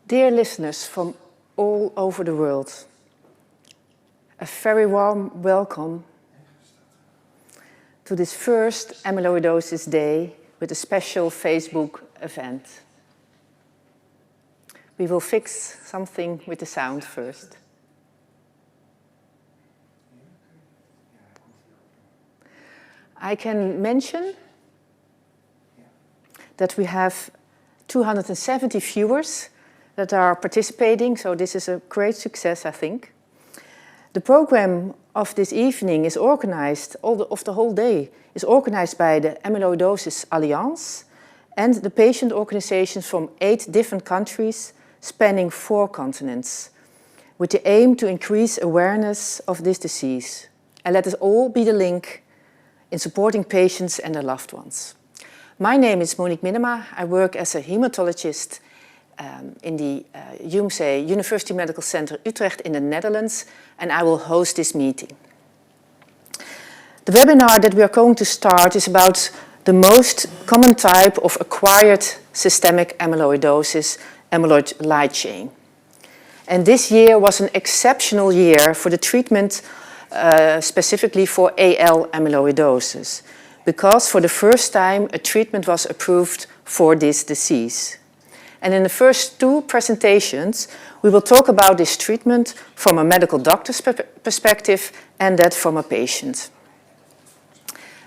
Dear listeners from all over the world, a very warm welcome to this first Amyloidosis Day with a special Facebook event. We will fix something with the sound first. I can mention that we have 270 viewers that are participating, so this is a great success, I think. The program of this evening is organized, of the whole day, is organized by the Amyloidosis Alliance and the patient organizations from 8 different countries spanning 4 continents, with the aim to increase awareness of this disease. And let us all be the link in supporting patients and their loved ones. My name is Monique Minnema. I work as a hematologist in the UMC University Medical Center Utrecht in the Netherlands, and I will host this meeting. The webinar that we are going to start is about the most common type of acquired systemic amyloidosis, amyloid light chain. And this year was an exceptional year for the treatment specifically for AL amyloidosis, because for the first time a treatment was approved for this disease. And in the first 2 presentations, we will talk about this treatment from a medical doctor's perspective and that from a patient.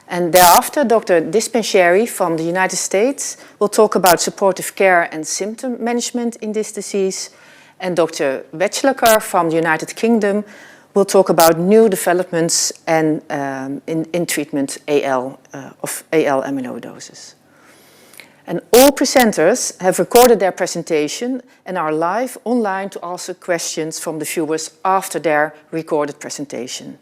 And thereafter, Dr. Dispenzieri from the United States will talk about supportive care and symptom management in this disease. And Dr. Wechakelar from the United Kingdom will talk about new developments and in treatment of AL amyloidosis. And all presenters have recorded their presentation and are live online to answer questions from the viewers after their recorded presentation.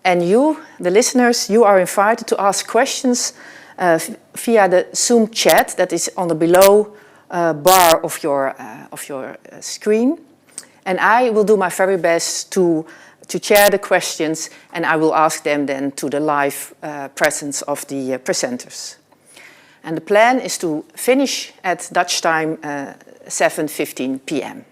And you, the listeners, you are invited to ask questions via the Zoom chat that is on the below bar of your screen. And I will do my very best to chair the questions, and I will ask them then to the live presence of the presenters. And the plan is to finish at Dutch time 7:15 p.m.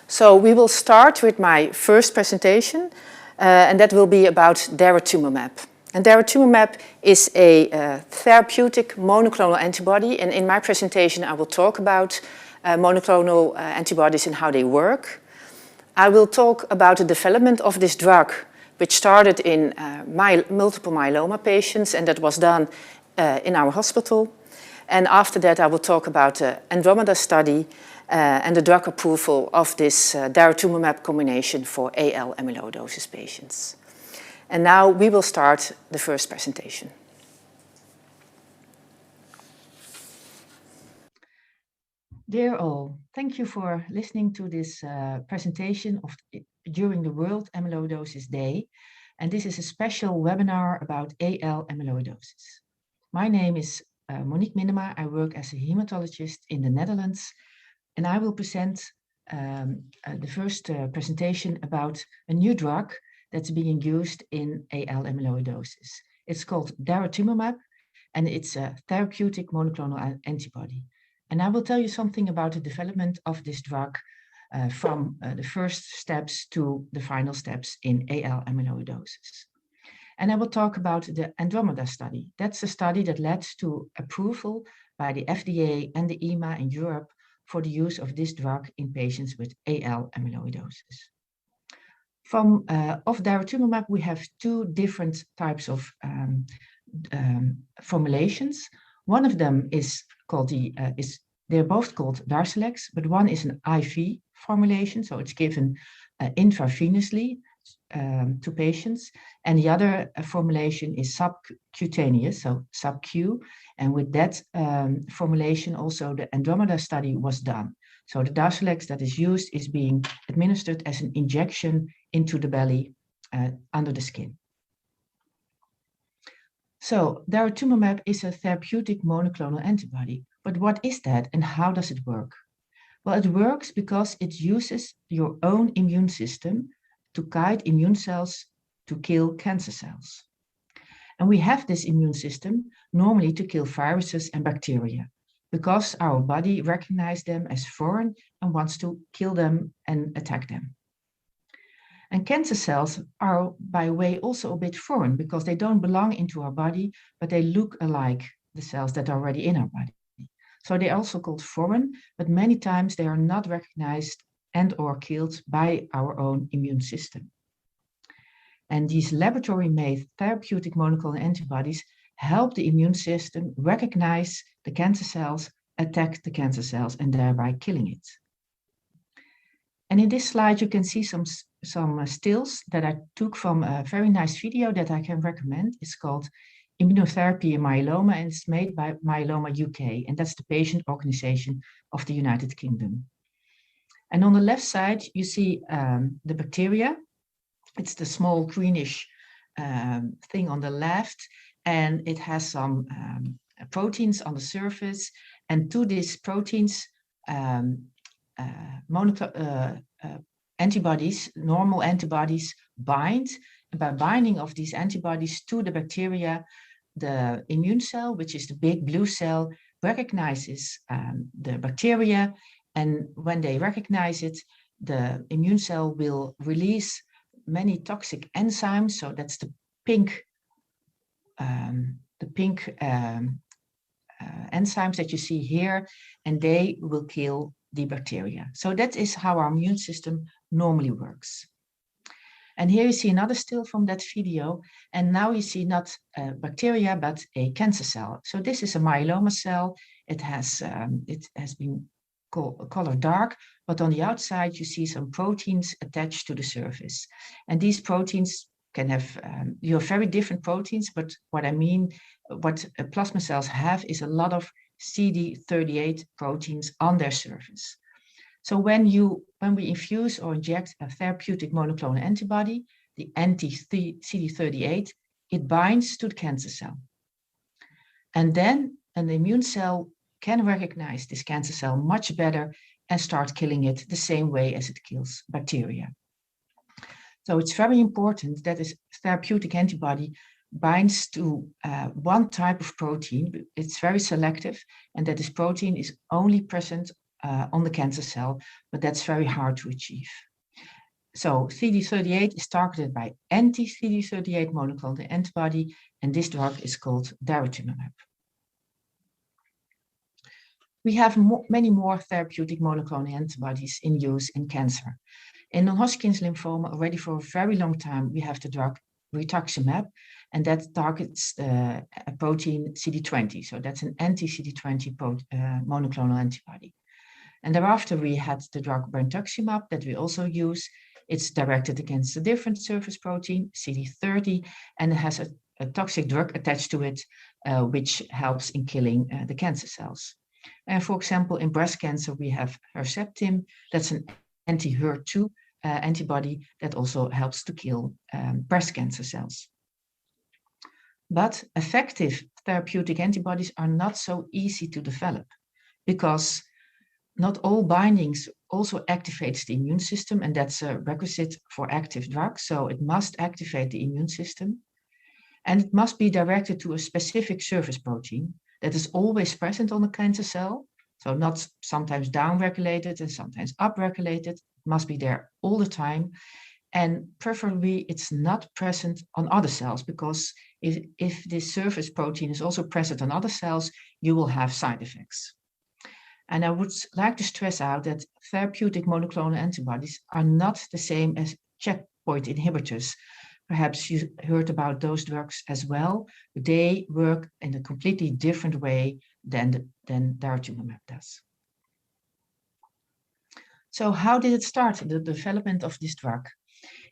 So we will start with my first presentation, and that will be about Daratumumab. And Daratumumab is a therapeutic monoclonal antibody, and in my presentation I will talk about monoclonal antibodies and how they work. I will talk about the development of this drug, which started in multiple myeloma patients, and that was done in our hospital. And after that, I will talk about the Andromeda study and the drug approval of this Daratumumab combination for AL amyloidosis patients. And now we will start the first presentation. Dear all, thank you for listening to this presentation during the World Amyloidosis Day. And this is a special webinar about AL amyloidosis. My name is Monique Minnema. I work as a hematologist in the Netherlands, and I will present the first presentation about a new drug that's being used in AL amyloidosis. It's called Daratumumab, and it's a therapeutic monoclonal antibody. And I will tell you something about the development of this drug from the first steps to the final steps in AL amyloidosis. And I will talk about the Andromeda study. That's a study that led to approval by the FDA and the EMA in Europe for the use of this drug in patients with AL amyloidosis. Of Daratumumab, we have 2 different types of formulations. One of them is called they're both called Darzalex, but one is an IV formulation, so it's given intravenously to patients, and the other formulation is subcutaneous, so sub-Q, and with that formulation also the Andromeda study was done. So the Darzalex that is used is being administered as an injection into the belly under the skin. So Daratumumab is a therapeutic monoclonal antibody, but what is that and how does it work? Well, it works because it uses your own immune system to guide immune cells to kill cancer cells. And we have this immune system normally to kill viruses and bacteria. because our body recognizes them as foreign and wants to kill them and attack them. And cancer cells are, by the way, also a bit foreign because they don't belong into our body, but they look alike the cells that are already in our body. So they're also called foreign, but many times they are not recognized and or killed by our own immune system. And these laboratory-made therapeutic monoclonal antibodies help the immune system recognize the cancer cells, attack the cancer cells, and thereby killing it. And in this slide, you can see some stills that I took from a very nice video that I can recommend. It's called Immunotherapy in Myeloma, and it's made by Myeloma UK, and that's the patient organization of the United Kingdom. And on the left side, you see the bacteria. It's the small greenish thing on the left, and it has some proteins on the surface. And to these proteins, antibodies, normal antibodies, bind. And by binding of these antibodies to the bacteria, the immune cell, which is the big blue cell, recognizes the bacteria. And when they recognize it, the immune cell will release many toxic enzymes. So that's the pink enzymes that you see here, and they will kill the bacteria. So that is how our immune system normally works. And here you see another still from that video, and now you see not a bacteria, but a cancer cell. So this is a myeloma cell. It has been colored dark, but on the outside you see some proteins attached to the surface. And these proteins can have, you have very different proteins, but what I mean, what plasma cells have is a lot of CD38 proteins on their surface. So when we infuse or inject a therapeutic monoclonal antibody, the anti-CD38, it binds to the cancer cell. And then an immune cell can recognize this cancer cell much better and start killing it the same way as it kills bacteria. So it's very important that this therapeutic antibody binds to one type of protein. It's very selective, and that this protein is only present on the cancer cell, but that's very hard to achieve. So CD38 is targeted by anti-CD38 monoclonal antibody, and this drug is called Daratumumab. We have many more therapeutic monoclonal antibodies in use in cancer. In non-Hodgkin's lymphoma, already for a very long time, we have the drug rituximab, and that targets a protein CD20. So that's an anti-CD20 monoclonal antibody. And thereafter, we had the drug brentuximab that we also use. It's directed against a different surface protein, CD30, and it has a toxic drug attached to it, which helps in killing the cancer cells. And for example, in breast cancer, we have Herceptin. That's an anti-HER2 antibody that also helps to kill breast cancer cells. But effective therapeutic antibodies are not so easy to develop because not all bindings also activates the immune system, and that's a requisite for active drugs. So it must activate the immune system, and it must be directed to a specific surface protein that is always present on the cancer cell. So not sometimes down-regulated and sometimes up-regulated. It must be there all the time. And preferably it's not present on other cells, because if this surface protein is also present on other cells, you will have side effects. And I would like to stress out that therapeutic monoclonal antibodies are not the same as checkpoint inhibitors. Perhaps you heard about those drugs as well. They work in a completely different way than Daratumumab does. So how did it start, the development of this drug?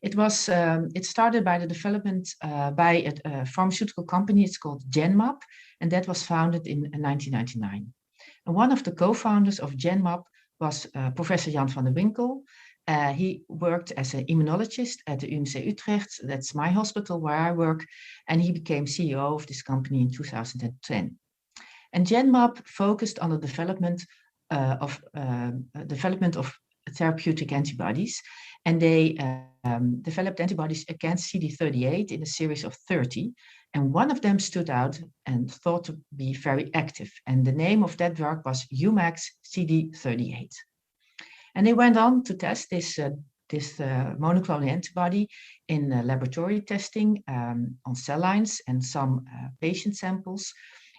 It started by the development by a pharmaceutical company. It's called Genmab, and that was founded in 1999. And one of the co-founders of Genmab was Professor Jan van der Winkel. He worked as an immunologist at the UMC Utrecht. That's my hospital where I work. And he became CEO of this company in 2010. And Genmab focused on the development of therapeutic antibodies. And they developed antibodies against CD38 in a series of 30. And one of them stood out and thought to be very active. And the name of that drug was UMAX CD38. And they went on to test this monoclonal antibody in laboratory testing on cell lines and some patient samples.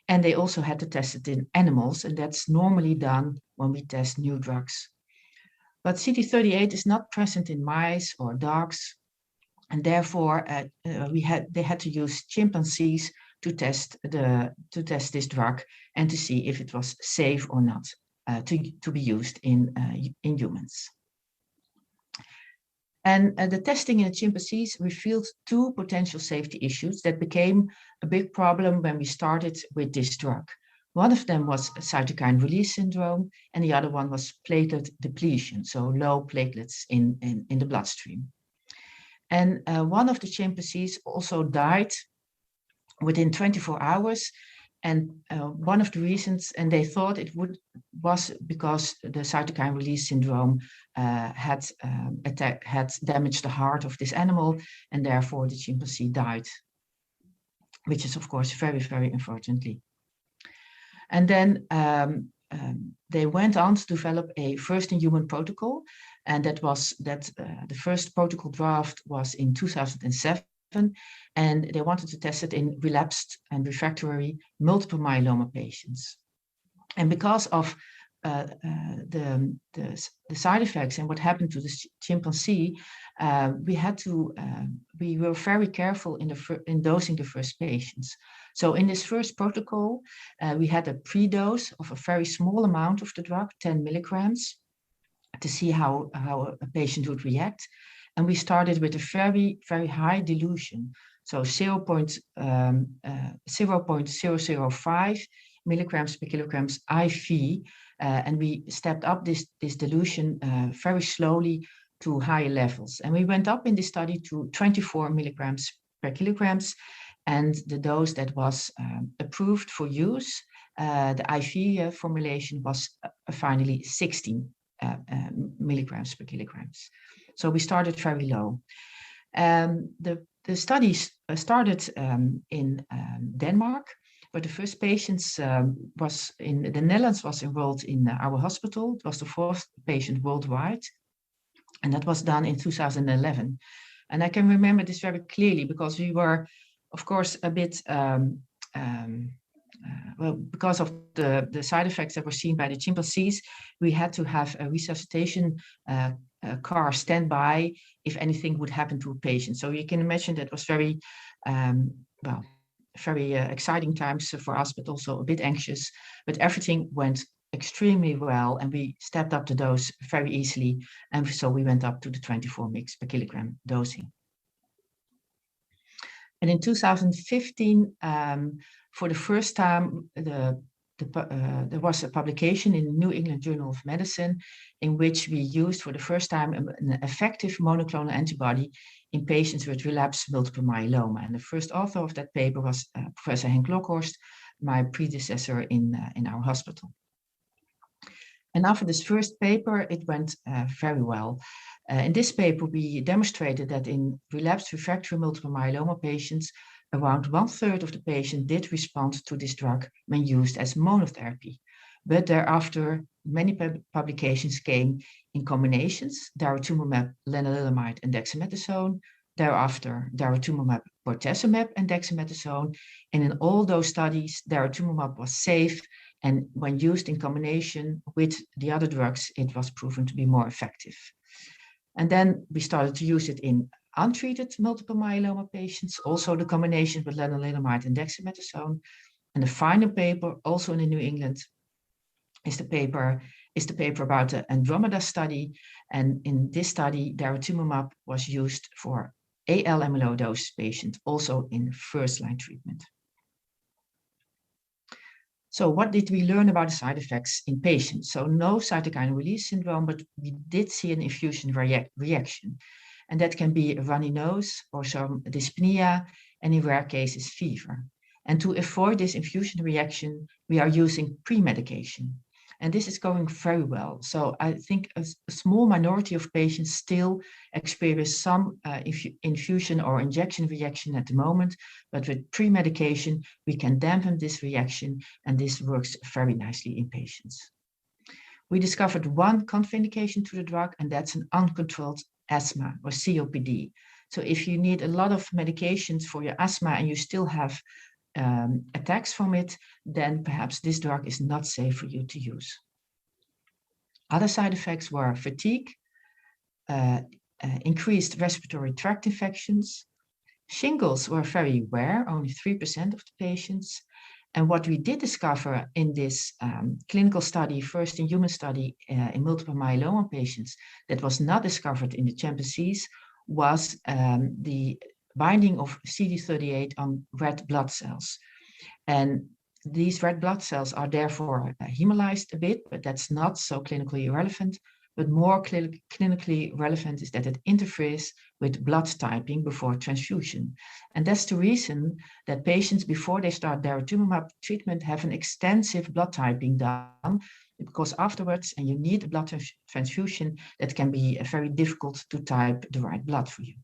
And they also had to test it in animals, and that's normally done when we test new drugs. But CD38 is not present in mice or dogs, and therefore they had to use chimpanzees to test this drug and to see if it was safe or not to be used in humans. And the testing in the chimpanzees revealed two potential safety issues that became a big problem when we started with this drug. One of them was cytokine release syndrome, and the other one was platelet depletion, so low platelets in the bloodstream. And one of the chimpanzees also died within 24 hours. And one of the reasons, and they thought was because the cytokine release syndrome had damaged the heart of this animal, and therefore the chimpanzee died, which is of course very, very unfortunately. And then they went on to develop a first-in-human protocol, and the first protocol draft was in 2007, and they wanted to test it in relapsed and refractory multiple myeloma patients. And because of the side effects and what happened to the chimpanzee, we were very careful in dosing the first patients. So in this first protocol, we had a pre-dose of a very small amount of the drug, 10 milligrams, to see how a patient would react. And we started with a very, very high dilution, so 0.005 milligrams per kilograms IV, and we stepped up this dilution very slowly to higher levels. And we went up in this study to 24 milligrams per kilograms, and the dose that was approved for use, the IV formulation, was finally 16 milligrams per kilograms. So we started very low. The studies started in Denmark, but the first patients was in the Netherlands was enrolled in our hospital. It was the 4th patient worldwide, and that was done in 2011. And I can remember this very clearly because we were, of course, a bit well, because of the side effects that were seen by the chimpanzees, we had to have a resuscitation car standby if anything would happen to a patient. So you can imagine that was very, very exciting times for us, but also a bit anxious. But everything went extremely well, and we stepped up the dose very easily. And so we went up to the 24 mg per kilogram dosing. And in 2015, for the first time, there was a publication in the New England Journal of Medicine in which we used for the first time an effective monoclonal antibody in patients with relapsed multiple myeloma. And the first author of that paper was Professor Henk Lokhorst, my predecessor in our hospital. And after this first paper, it went very well. In this paper, we demonstrated that in relapsed refractory multiple myeloma patients, around 1/3 of the patients did respond to this drug when used as monotherapy. But thereafter, many publications came in combinations, Daratumumab, lenalidomide, and dexamethasone. Thereafter, Daratumumab, bortezomib, and dexamethasone. And in all those studies, Daratumumab was safe, and when used in combination with the other drugs, it was proven to be more effective. And then we started to use it in untreated multiple myeloma patients, also the combination with lenalidomide and dexamethasone. And the final paper, also in the New England, is the paper about the Andromeda study. And in this study, Daratumumab was used for AL amyloidosis patients, also in first-line treatment. So what did we learn about the side effects in patients? So no cytokine release syndrome, but we did see an infusion reaction. And that can be a runny nose or some dyspnea, and in rare cases, fever. And to avoid this infusion reaction, we are using pre-medication. And this is going very well. So I think a small minority of patients still experience some infusion or injection reaction at the moment, but with pre-medication, we can dampen this reaction, and this works very nicely in patients. We discovered one contraindication to the drug, and that's an uncontrolled asthma or COPD. So if you need a lot of medications for your asthma and you still have attacks from it, then perhaps this drug is not safe for you to use. Other side effects were fatigue, increased respiratory tract infections. Shingles were very rare, only 3% of the patients. And what we did discover in this clinical study, first in human study in multiple myeloma patients, that was not discovered in the chimpanzees, was the binding of CD38 on red blood cells. And these red blood cells are therefore hemolyzed a bit, but that's not so clinically relevant. But more clinically relevant is that it interferes with blood typing before transfusion. And that's the reason that patients, before they start Daratumumab treatment, have an extensive blood typing done, because afterwards, and you need a blood transfusion, that can be very difficult to type the right blood for you.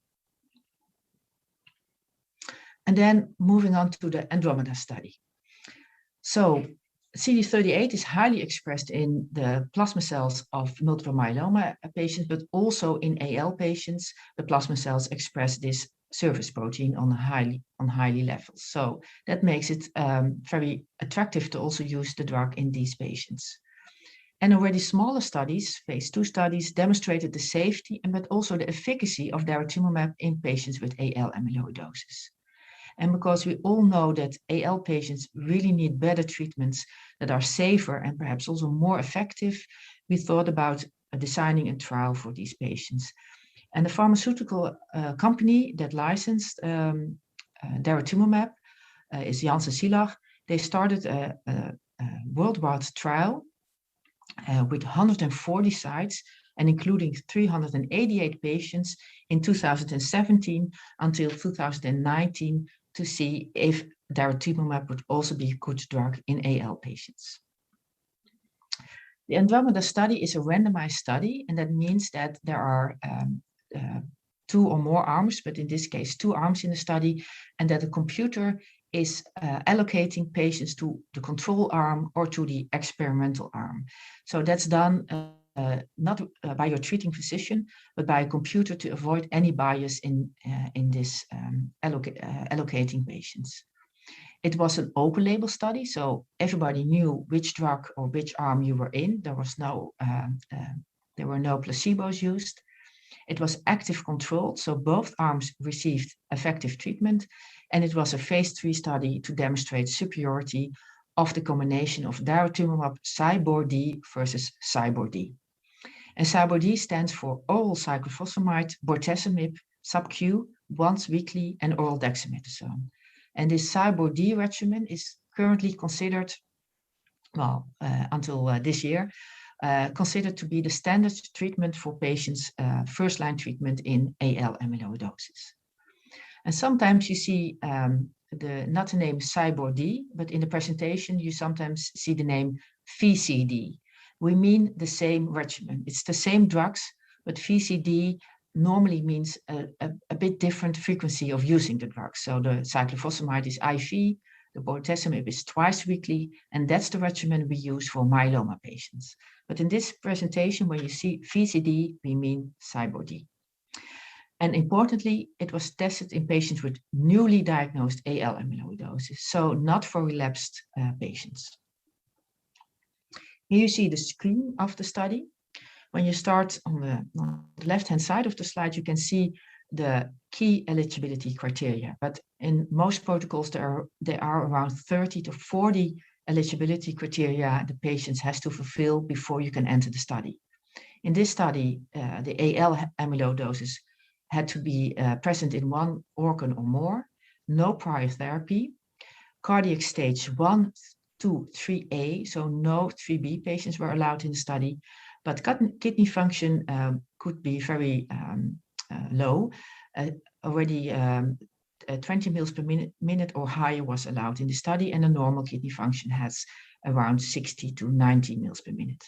And then moving on to the Andromeda study. So CD38 is highly expressed in the plasma cells of multiple myeloma patients, but also in AL patients, the plasma cells express this surface protein on highly levels. So that makes it very attractive to also use the drug in these patients. And already smaller studies, phase 2 studies, demonstrated the safety but also the efficacy of Daratumumab in patients with AL amyloidosis. And because we all know that AL patients really need better treatments that are safer and perhaps also more effective, we thought about designing a trial for these patients. And the pharmaceutical company that licensed Daratumumab is Janssen Silag. They started a worldwide trial with 140 sites and including 388 patients in 2017 until 2019 to see if Daratumumab would also be a good drug in AL patients. The Andromeda study is a randomized study, and that means that there are 2 or more arms, but in this case 2 arms in the study, and that the computer is allocating patients to the control arm or to the experimental arm. So that's done not by your treating physician, but by a computer to avoid any bias in this allocating patients. It was an open label study, so everybody knew which drug or which arm you were in. There were no placebos used. It was active controlled, so both arms received effective treatment, and it was a phase 3 study to demonstrate superiority of the combination of Daratumumab Cybor-D versus Cybor-D. And Cybor-D stands for oral cyclophosphamide, bortezomib, sub-Q, once weekly, and oral dexamethasone. And this Cybor-D regimen is currently considered, well, until this year, considered to be the standard treatment for patients, first-line treatment in AL amyloidosis. And sometimes you see not the name Cybor-D, but in the presentation you sometimes see the name VCD. We mean the same regimen. It's the same drugs, but VCD normally means a bit different frequency of using the drug. So the cyclophosphamide is IV, the bortezomib is twice weekly, and that's the regimen we use for myeloma patients. But in this presentation, when you see VCD, we mean Cybor-D. And importantly, it was tested in patients with newly diagnosed AL amyloidosis, so not for relapsed patients. Here you see the screen of the study. When you start on the left-hand side of the slide, you can see the key eligibility criteria. But in most protocols, there are around 30 to 40 eligibility criteria the patient has to fulfill before you can enter the study. In this study, the AL amyloidosis had to be present in one organ or more, no prior therapy, cardiac stage 1, 2, 3A, so no 3B patients were allowed in the study, but kidney function could be very low. Already 20 mL per minute or higher was allowed in the study, and a normal kidney function has around 60 to 90 mL per minute.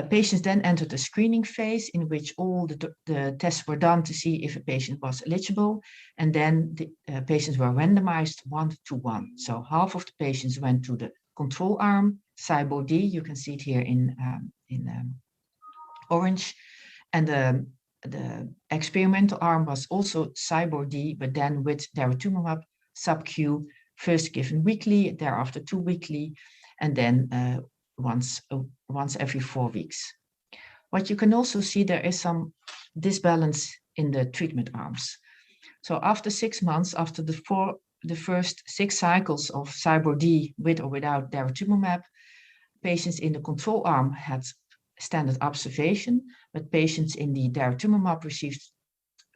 Patients then entered a screening phase in which all the tests were done to see if a patient was eligible, and then the patients were randomized 1-to-1. So half of the patients went to the control arm, SIBO-D, you can see it here in orange, and the experimental arm was also SIBO-D, but then with Daratumumab sub-Q, first given weekly, thereafter 2 weekly, and then once every 4 weeks. What you can also see, there is some disbalance in the treatment arms. So after 6 months, after the first 6 cycles of SIBO-D with or without Daratumumab, patients in the control arm had standard observation, but patients in the Daratumumab received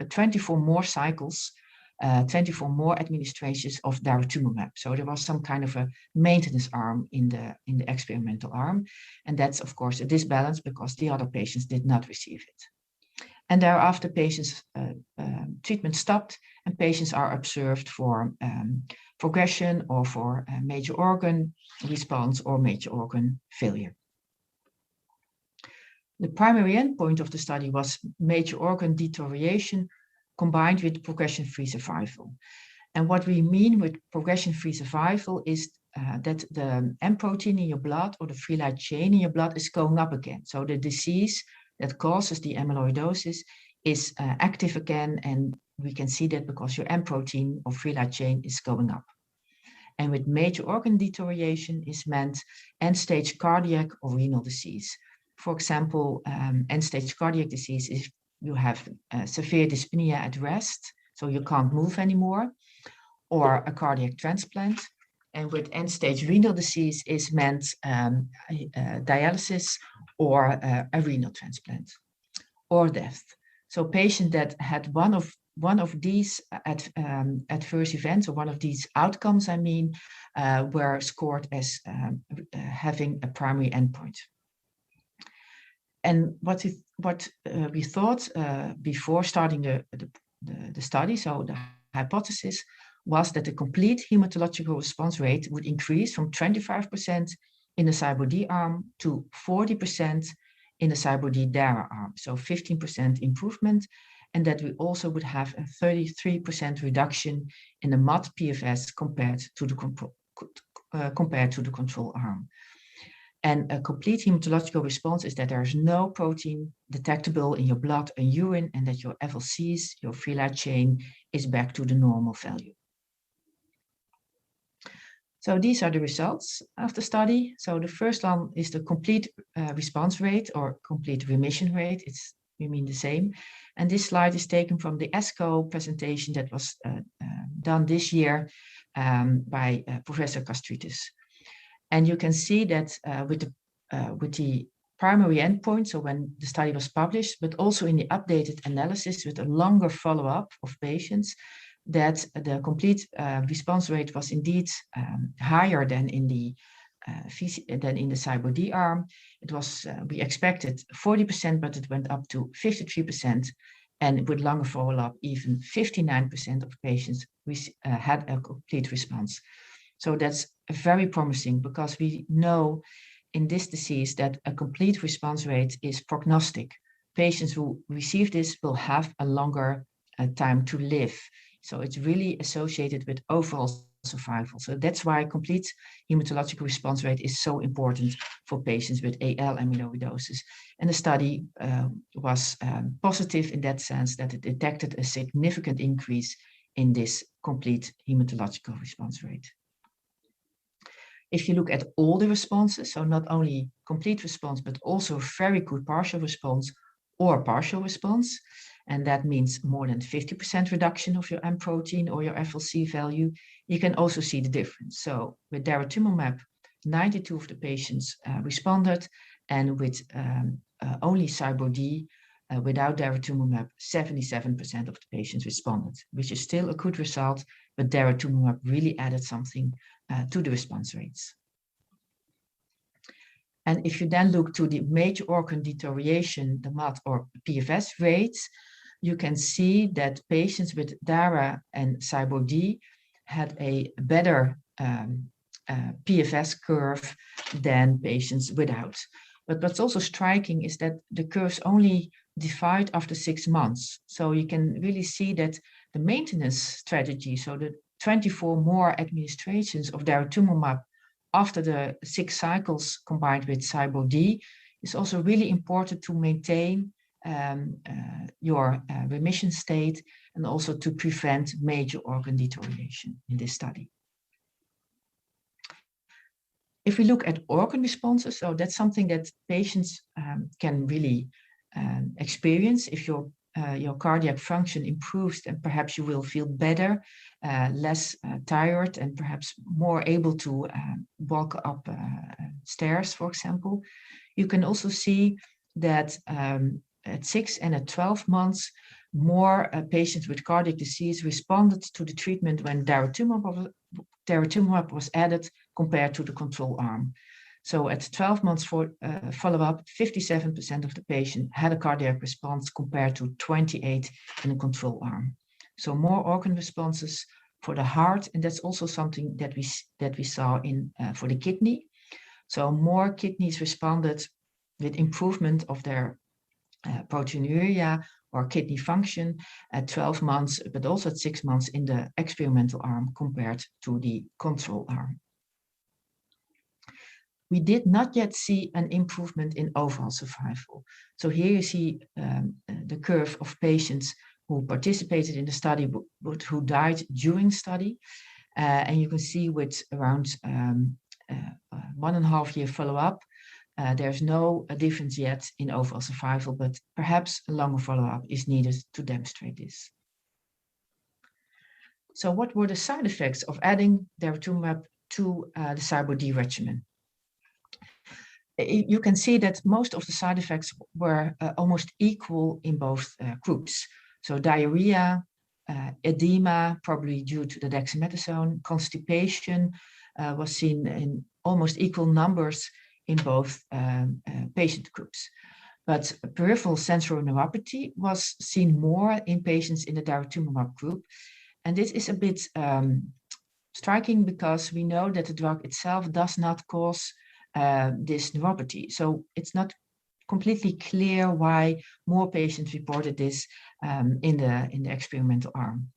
24 more cycles, 24 more administrations of Daratumumab. So there was some kind of a maintenance arm in the experimental arm, and that's of course a disbalance because the other patients did not receive it. And thereafter, patients treatment stopped, and patients are observed for progression or for major organ response or major organ failure. The primary endpoint of the study was major organ deterioration combined with progression-free survival. And what we mean with progression-free survival is that the M protein in your blood or the free light chain in your blood is going up again. So the disease that causes the amyloidosis is active again, and we can see that because your M protein or free light chain is going up. And with major organ deterioration is meant end-stage cardiac or renal disease. For example, end-stage cardiac disease is you have severe dyspnea at rest, so you can't move anymore, or a cardiac transplant. And with end-stage renal disease is meant dialysis or a renal transplant or death. So patients that had one of these adverse events, or one of these outcomes, were scored as having a primary endpoint. And what we thought before starting the study, so the hypothesis was that the complete hematological response rate would increase from 25% in the SIBO-D arm to 40% in the SIBO-D DARA arm, so 15% improvement, and that we also would have a 33% reduction in the MAD PFS compared to the control arm. And a complete hematological response is that there is no protein detectable in your blood and urine, and that your FLCs, your free light chain, is back to the normal value. So these are the results of the study. So the first one is the complete response rate or complete remission rate. We mean the same. And this slide is taken from the ESCO presentation that was done this year by Professor Kastritis. And you can see that with the primary endpoint, so when the study was published, but also in the updated analysis with a longer follow-up of patients, that the complete response rate was indeed higher than in the SIBO-D arm. It was, we expected 40%, but it went up to 53%. And with longer follow-up, even 59% of patients had a complete response. So that's very promising, because we know in this disease that a complete response rate is prognostic. Patients who receive this will have a longer time to live. So it's really associated with overall survival. So that's why complete hematological response rate is so important for patients with AL amyloidosis. And the study was positive in that sense, that it detected a significant increase in this complete hematological response rate. If you look at all the responses, so not only complete response, but also very good partial response or partial response, and that means more than 50% reduction of your M protein or your FLC value, you can also see the difference. So with Daratumumab, 92 of the patients responded, and with only SIBO-D, without Daratumumab, 77% of the patients responded, which is still a good result, but Daratumumab really added something to the response rates. And if you then look to the major organ deterioration, the MAD or PFS rates, you can see that patients with DARA and CyBO-D had a better PFS curve than patients without. But what's also striking is that the curves only divide after 6 months. So you can really see that the maintenance strategy, so the 24 more administrations of daratumumab after the 6 cycles combined with CyBO-D, is also really important to maintain your remission state and also to prevent major organ deterioration in this study. If we look at organ responses, so that's something that patients can really experience. If your cardiac function improves, then perhaps you will feel better, less tired, and perhaps more able to walk up stairs, for example. You can also see that at 6 and at 12 months, more patients with cardiac disease responded to the treatment when daratumumab was added compared to the control arm. So at 12 months follow-up, 57% of the patients had a cardiac response compared to 28% in the control arm. So more organ responses for the heart, and that's also something that we saw in for the kidney. So more kidneys responded with improvement of their proteinuria or kidney function at 12 months, but also at 6 months in the experimental arm compared to the control arm. We did not yet see an improvement in overall survival. So here you see the curve of patients who participated in the study but who died during study. And you can see with around 1.5 year follow-up, there's no difference yet in overall survival, but perhaps a longer follow-up is needed to demonstrate this. So what were the side effects of adding daratumumab to the CyBO-D regimen? You can see that most of the side effects were almost equal in both groups. So diarrhea, edema, probably due to the dexamethasone, constipation was seen in almost equal numbers in both patient groups. But peripheral sensory neuropathy was seen more in patients in the daratumumab group. And this is a bit striking because we know that the drug itself does not cause this neuropathy. So it's not completely clear why more patients reported this in the experimental arm.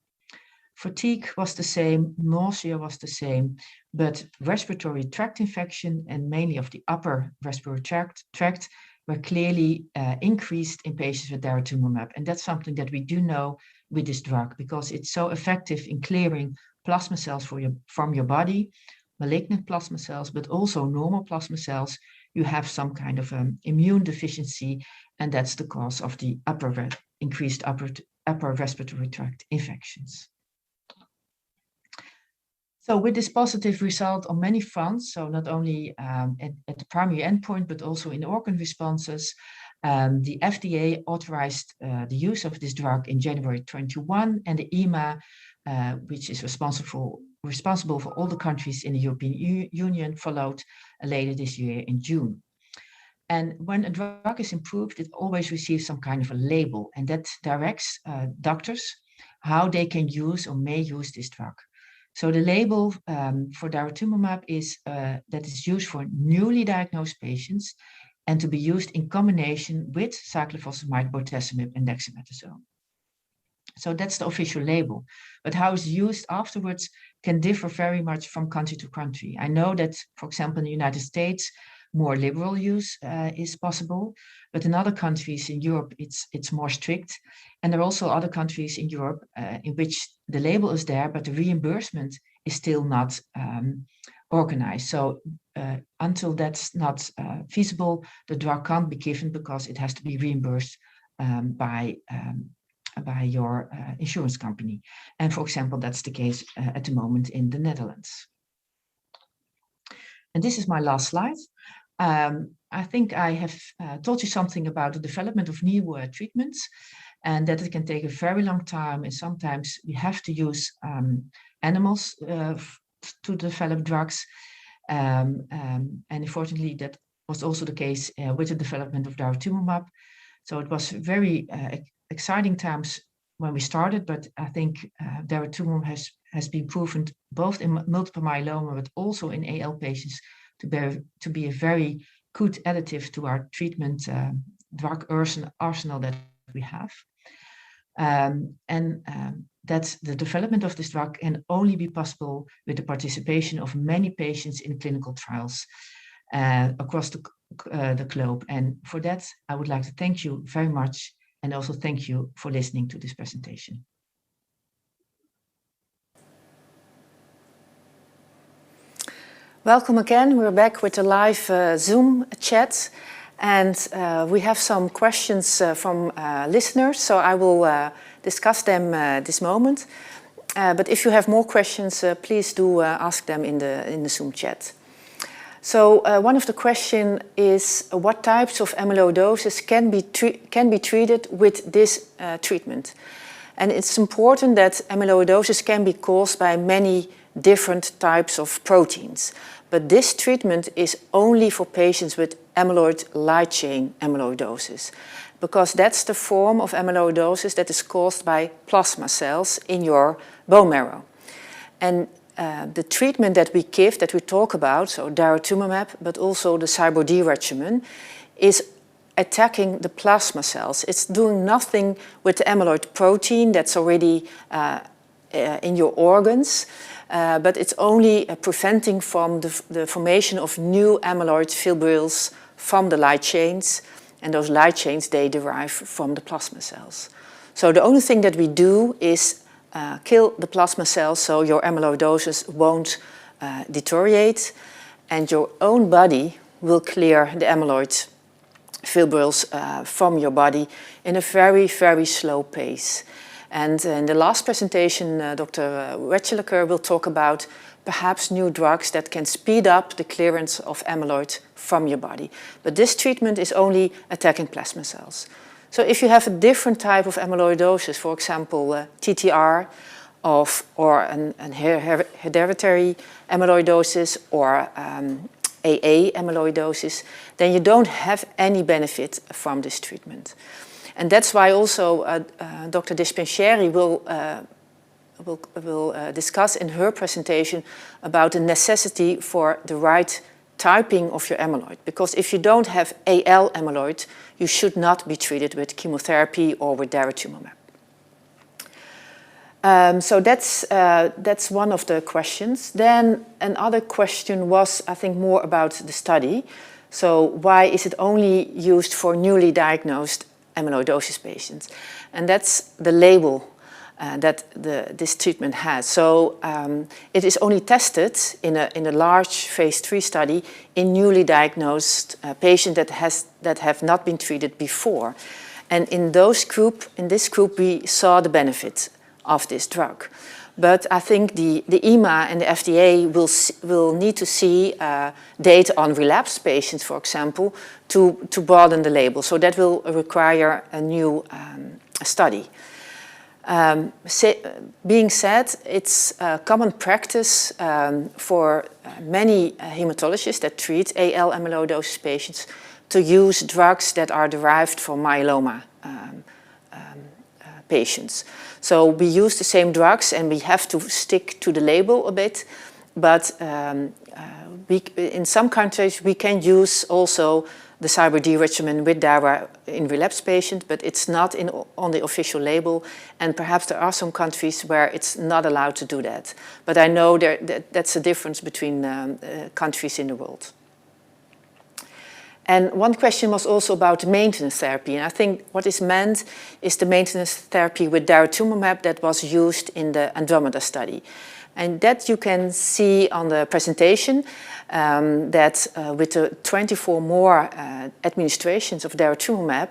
Fatigue was the same, nausea was the same, but respiratory tract infection and mainly of the upper respiratory tract were clearly increased in patients with daratumumab. And that's something that we do know with this drug because it's so effective in clearing plasma cells from your body, malignant plasma cells, but also normal plasma cells. You have some kind of immune deficiency, and that's the cause of the increased upper respiratory tract infections. So with this positive result on many fronts, so not only at the primary endpoint, but also in organ responses, the FDA authorized the use of this drug in January 21, and the EMA, which is responsible for all the countries in the European Union, followed later this year in June. And when a drug is approved, it always receives some kind of a label, and that directs doctors how they can use or may use this drug. So the label for daratumumab is that it's used for newly diagnosed patients and to be used in combination with cyclophosphamide, bortezomib, and dexamethasone. So that's the official label. But how it's used afterwards can differ very much from country to country. I know that, for example, in the United States, more liberal use is possible, but in other countries in Europe, it's more strict. And there are also other countries in Europe in which the label is there, but the reimbursement is still not organized. So until that's not feasible, the drug can't be given because it has to be reimbursed by your insurance company. And for example, that's the case at the moment in the Netherlands. And this is my last slide. I think I have told you something about the development of new treatments, and that it can take a very long time, and sometimes we have to use animals to develop drugs. And unfortunately, that was also the case with the development of daratumumab. So it was very exciting times when we started, but I think daratumumab has been proven both in multiple myeloma, but also in AL patients to be a very good additive to our treatment drug arsenal that we have. That the development of this drug can only be possible with the participation of many patients in clinical trials across the globe. And for that, I would like to thank you very much, and also thank you for listening to this presentation. Welcome again. We're back with a live Zoom chat, and we have some questions from listeners, so I will discuss them this moment. But if you have more questions, please do ask them in the Zoom chat. So one of the questions is what types of amyloidosis can be treated with this treatment? And it's important that amyloidosis can be caused by many different types of proteins. But this treatment is only for patients with amyloid light chain amyloidosis, because that's the form of amyloidosis that is caused by plasma cells in your bone marrow. And the treatment that we give, that we talk about, so daratumumab, but also the CyBorD regimen, is attacking the plasma cells. It's doing nothing with the amyloid protein that's already in your organs, but it's only preventing from the formation of new amyloid fibrils from the light chains, and those light chains, they derive from the plasma cells. So the only thing that we do is kill the plasma cells so your amyloidosis won't deteriorate, and your own body will clear the amyloid fibrils from your body in a very, very slow pace. And in the last presentation, Dr. Wechakelar will talk about perhaps new drugs that can speed up the clearance of amyloid from your body. But this treatment is only attacking plasma cells. So if you have a different type of amyloidosis, for example, TTR, or an hereditary amyloidosis, or AA amyloidosis, then you don't have any benefit from this treatment. And that's why also Dr. Dispenzieri will discuss in her presentation about the necessity for the right typing of your amyloid. Because if you don't have AL amyloid, you should not be treated with chemotherapy or with daratumumab. So that's one of the questions. Then another question was, I think, more about the study. So why is it only used for newly diagnosed amyloidosis patients? And that's the label that this treatment has. So it is only tested in a large phase 3 study in newly diagnosed patients that have not been treated before. And in this group, we saw the benefit of this drug. But I think the EMA and the FDA will need to see data on relapsed patients, for example, to broaden the label. So that will require a new study. Being said, it's common practice for many hematologists that treat AL amyloidosis patients to use drugs that are derived from myeloma patients. So we use the same drugs, and we have to stick to the label a bit, but in some countries we can use also the CyBorD regimen with Dara in relapsed patients, but it's not on the official label, and perhaps there are some countries where it's not allowed to do that. But I know that's a difference between countries in the world. And one question was also about maintenance therapy, and I think what is meant is the maintenance therapy with daratumumab that was used in the Andromeda study. And that you can see on the presentation, that with the 24 more administrations of daratumumab,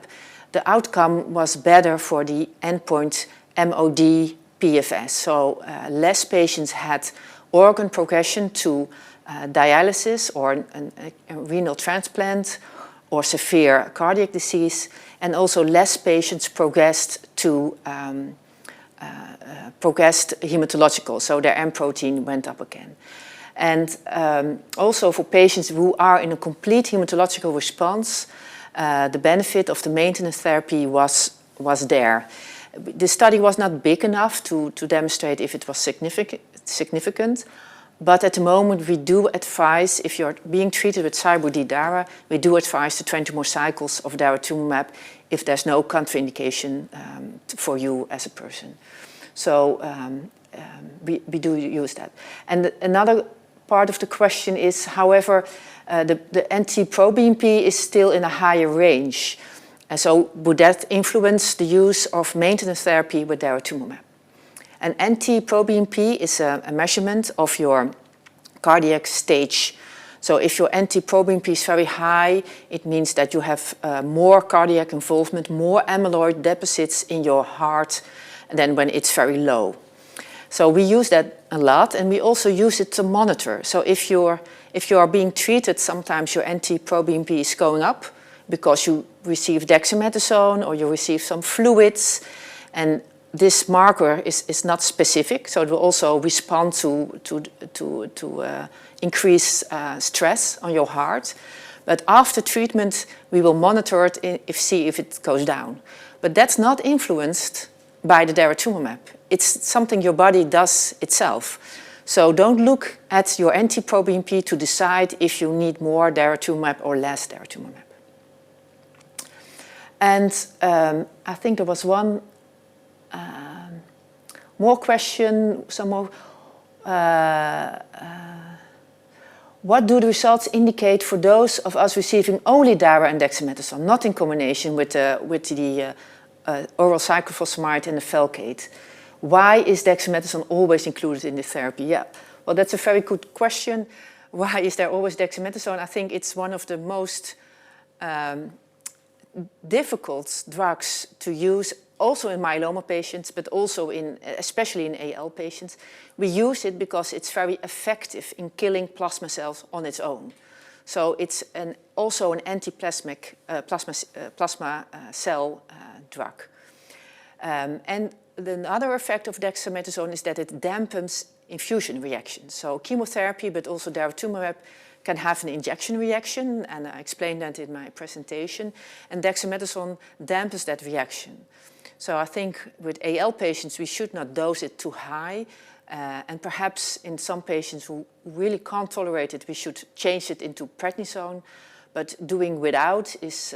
the outcome was better for the endpoint MOD PFS. So less patients had organ progression to dialysis or a renal transplant or severe cardiac disease, and also less patients progressed to progressed hematological, so their M protein went up again. And also for patients who are in a complete hematological response, the benefit of the maintenance therapy was was there. The study was not big enough to demonstrate if it was significant, but at the moment we do advise, if you're being treated with Cyber-D-Dara, we do advise the 20 more cycles of Daratumumab if there's no contraindication for you as a person. So we do use that. And another part of the question is, however, the NT-proBNP is still in a higher range. And so would that influence the use of maintenance therapy with Daratumumab? And NT-proBNP is a measurement of your cardiac stage. So if your NT-proBNP is very high, it means that you have more cardiac involvement, more amyloid deposits in your heart than when it's very low. So we use that a lot, and we also use it to monitor. So if you are being treated, sometimes your NT-proBNP is going up because you receive dexamethasone or you receive some fluids, and this marker is not specific, so it will also respond to increase stress on your heart. But after treatment, we will monitor it see if it goes down. But that's not influenced by the Daratumumab. It's something your body does itself. So don't look at your NT-proBNP to decide if you need more Daratumumab or less Daratumumab. And I think there was one more question, some more. What do the results indicate for those of us receiving only Dara and dexamethasone, not in combination with the oral cyclophosphamide and the Velcade? Why is dexamethasone always included in the therapy? Yeah, well, that's a very good question. Why is there always dexamethasone? I think it's one of the most difficult drugs to use, also in myeloma patients, but also especially in AL patients. We use it because it's very effective in killing plasma cells on its own. So it's also an anti-plasmic plasma cell drug. And the other effect of dexamethasone is that it dampens infusion reactions. So chemotherapy, but also Daratumumab, can have an injection reaction, and I explained that in my presentation, and dexamethasone dampens that reaction. So I think with AL patients, we should not dose it too high, and perhaps in some patients who really can't tolerate it, we should change it into prednisone, but doing without is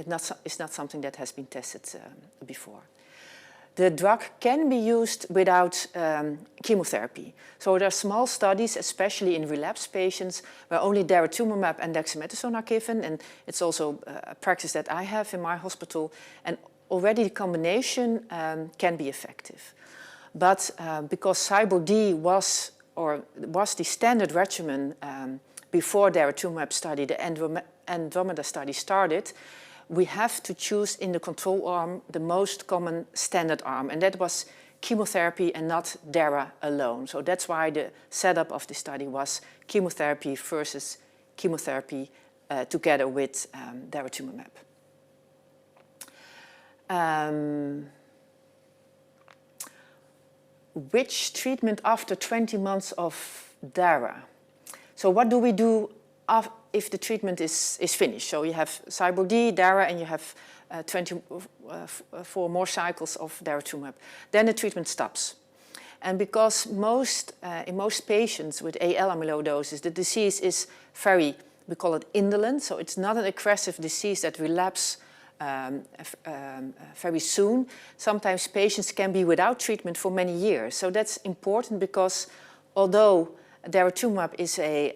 not something that has been tested before. The drug can be used without chemotherapy. So there are small studies, especially in relapsed patients, where only Daratumumab and dexamethasone are given, and it's also a practice that I have in my hospital, and already the combination can be effective. But because Cyber-D was the standard regimen before Daratumumab study, the Andromeda study started, we have to choose in the control arm the most common standard arm, and that was chemotherapy and not Dara alone. So that's why the setup of the study was chemotherapy versus chemotherapy together with Daratumumab. Which treatment after 20 months of Dara? So what do we do if the treatment is finished? So you have Cyber-D, Dara, and you have 24 more cycles of Daratumumab. Then the treatment stops. And because in most patients with AL amyloidosis, the disease is very, we call it indolent, so it's not an aggressive disease that relapses very soon. Sometimes patients can be without treatment for many years. So that's important because although Daratumumab is a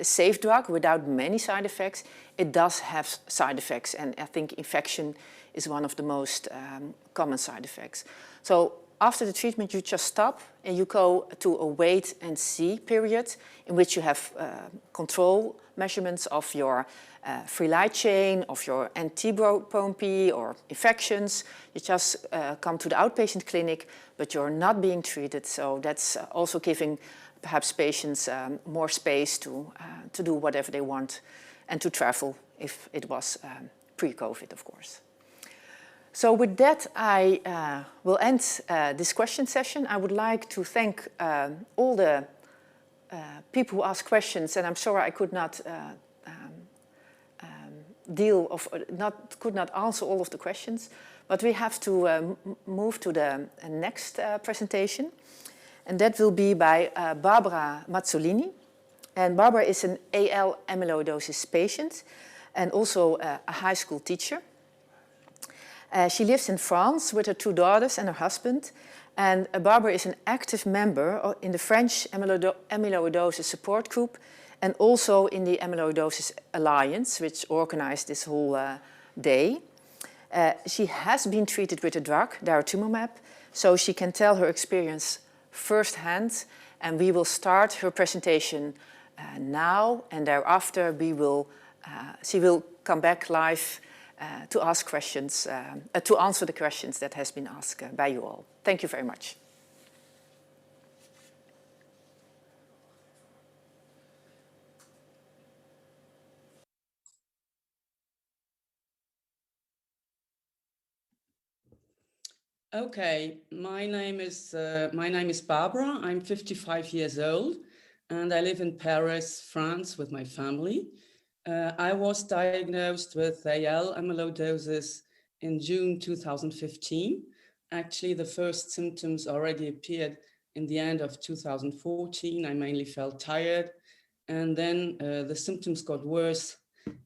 safe drug without many side effects, it does have side effects, and I think infection is one of the most common side effects. So after the treatment, you just stop and you go to a wait and see period in which you have control measurements of your free light chain, of your NT-proBNP or infections. You just come to the outpatient clinic, but you're not being treated. So that's also giving perhaps patients more space to do whatever they want and to travel if it was pre-COVID, of course. So with that, I will end this question session. I would like to thank all the people who asked questions, and I'm sorry I could not could not answer all of the questions, but we have to move to the next presentation, and that will be by Barbara Mazzolini. And Barbara is an AL amyloidosis patient and also a high school teacher. She lives in France with her 2 daughters and her husband. And Barbara is an active member in the French Amyloidosis Support Group and also in the Amyloidosis Alliance, which organized this whole day. She has been treated with a drug, Daratumumab, so she can tell her experience firsthand. And we will start her presentation now, and thereafter she will come back live to ask questions, to answer the questions that has been asked by you all. Thank you very much. Okay, my name is Barbara. I'm 55 years old, and I live in Paris, France, with my family. I was diagnosed with AL amyloidosis in June 2015. Actually, the first symptoms already appeared in the end of 2014. I mainly felt tired, and then the symptoms got worse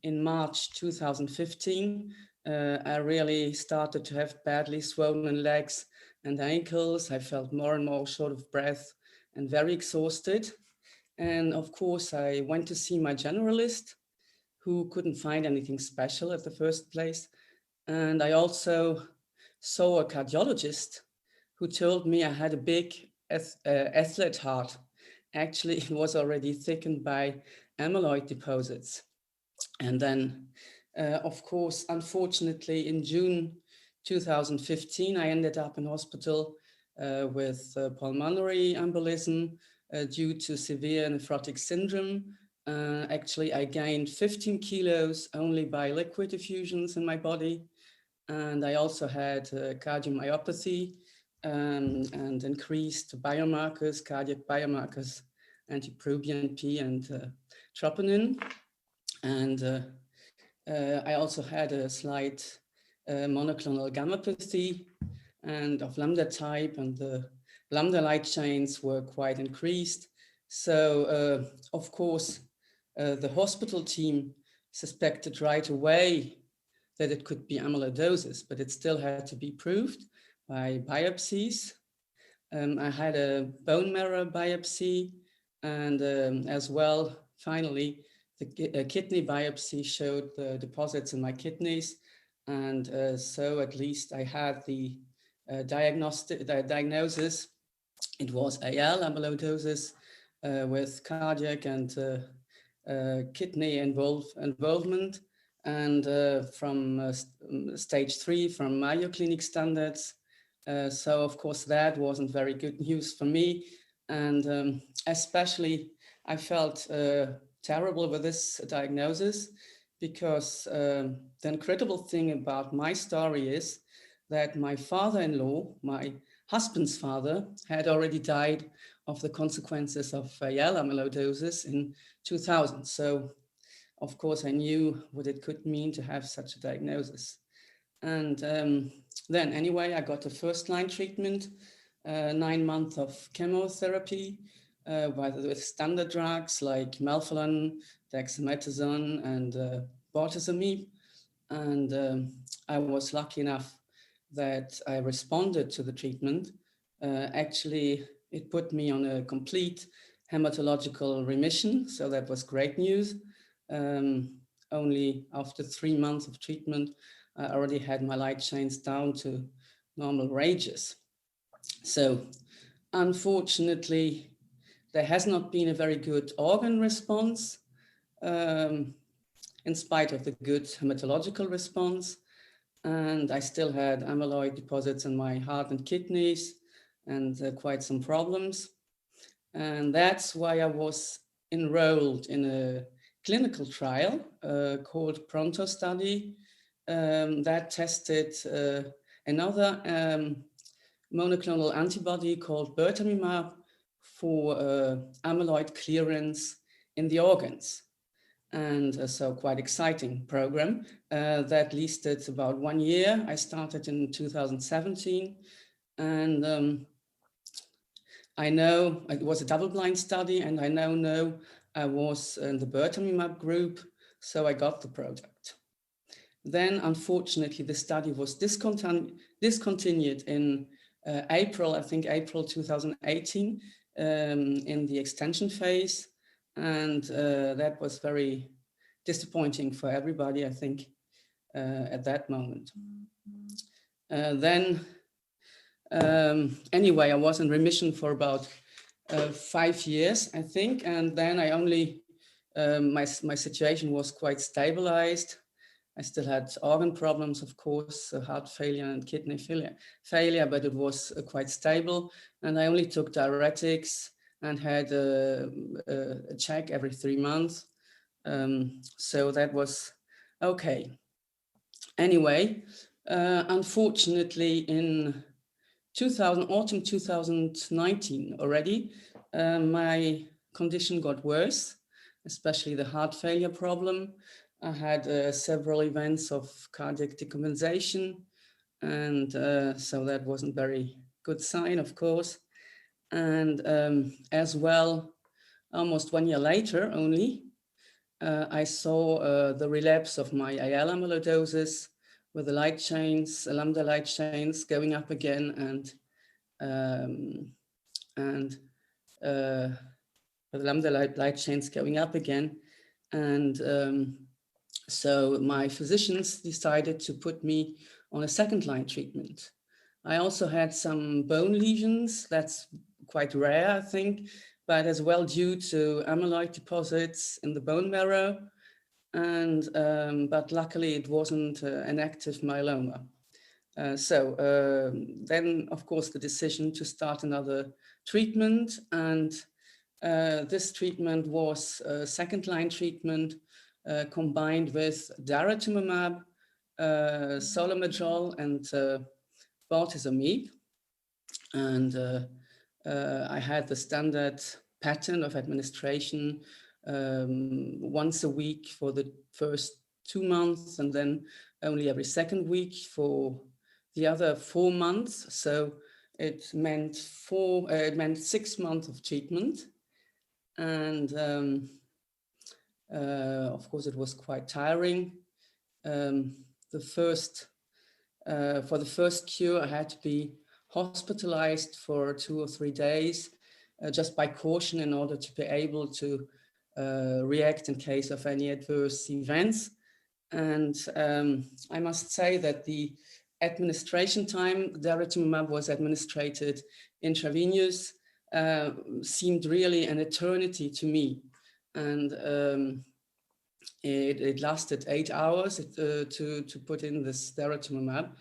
in March 2015. I really started to have badly swollen legs and ankles. I felt more and more short of breath and very exhausted. And of course, I went to see my generalist, who couldn't find anything special at the first place. And I also saw a cardiologist who told me I had a big athlete heart. Actually, it was already thickened by amyloid deposits. And then, of course, unfortunately, in June 2015, I ended up in hospital with pulmonary embolism due to severe nephrotic syndrome. Actually, I gained 15 kilos only by liquid effusions in my body. And I also had cardiomyopathy and increased biomarkers, cardiac biomarkers, anti-proBNP and troponin. And I also had a slight monoclonal gammopathy and of lambda type, and the lambda light chains were quite increased. So, of course, the hospital team suspected right away that it could be amyloidosis, but it still had to be proved by biopsies. I had a bone marrow biopsy, and as well, finally, the kidney biopsy showed the deposits in my kidneys. And so at least I had the diagnosis. It was AL amyloidosis with cardiac and kidney involvement. And from stage 3 from Mayo clinic standards. So of course that wasn't very good news for me. And especially I felt terrible with this diagnosis, because the incredible thing about my story is that my father-in-law, my husband's father, had already died of the consequences of AL amyloidosis in 2000. So of course I knew what it could mean to have such a diagnosis. And then anyway, I got a first-line treatment, 9 months of chemotherapy, with standard drugs like melphalan, dexamethasone, and bortezomib. And I was lucky enough that I responded to the treatment. Actually, it put me on a complete hematological remission, so that was great news. Only after 3 months of treatment, I already had my light chains down to normal ranges. So unfortunately, there has not been a very good organ response, in spite of the good hematological response. And I still had amyloid deposits in my heart and kidneys, and quite some problems. And that's why I was enrolled in a clinical trial called Pronto study that tested another monoclonal antibody called Daratumumab for amyloid clearance in the organs. and so quite exciting program that lasted about 1 year. I started in 2017, and I know it was a double-blind study, and I now know I was in the Daratumumab group, so I got the product. Then, unfortunately, the study was discontinued in April, I think April 2018, in the extension phase. And that was very disappointing for everybody, I think, at that moment. Anyway, I was in remission for about 5 years, I think. And then I only, my situation was quite stabilized. I still had organ problems, of course, heart failure and kidney failure, but it was quite stable. And I only took diuretics and had a check every 3 months. So that was okay. Anyway, unfortunately, in autumn 2019 already, my condition got worse, especially the heart failure problem. I had several events of cardiac decompensation, and so that wasn't very good sign, of course. And as well, almost 1 year later only, I saw the relapse of my AL amyloidosis with the light chains, lambda light chains going up again, and the lambda light chains going up again. And so my physicians decided to put me on a second-line treatment. I also had some bone lesions. That's quite rare, I think, but as well due to amyloid deposits in the bone marrow. And but luckily it wasn't an active myeloma. Then, of course, the decision to start another treatment, and this treatment was a second-line treatment combined with Daratumumab, Solomedrol, and Bortezomib. And I had the standard pattern of administration once a week for the first 2 months, and then only every second week for the other 4 months. So it meant 6 months of treatment. And of course, it was quite tiring. For the first cure, I had to be hospitalized for 2 or 3 days, just by caution, in order to be able to react in case of any adverse events. And I must say that the administration time, Daratumumab was administered intravenous, seemed really an eternity to me. And it lasted 8 hours to put in this Daratumumab,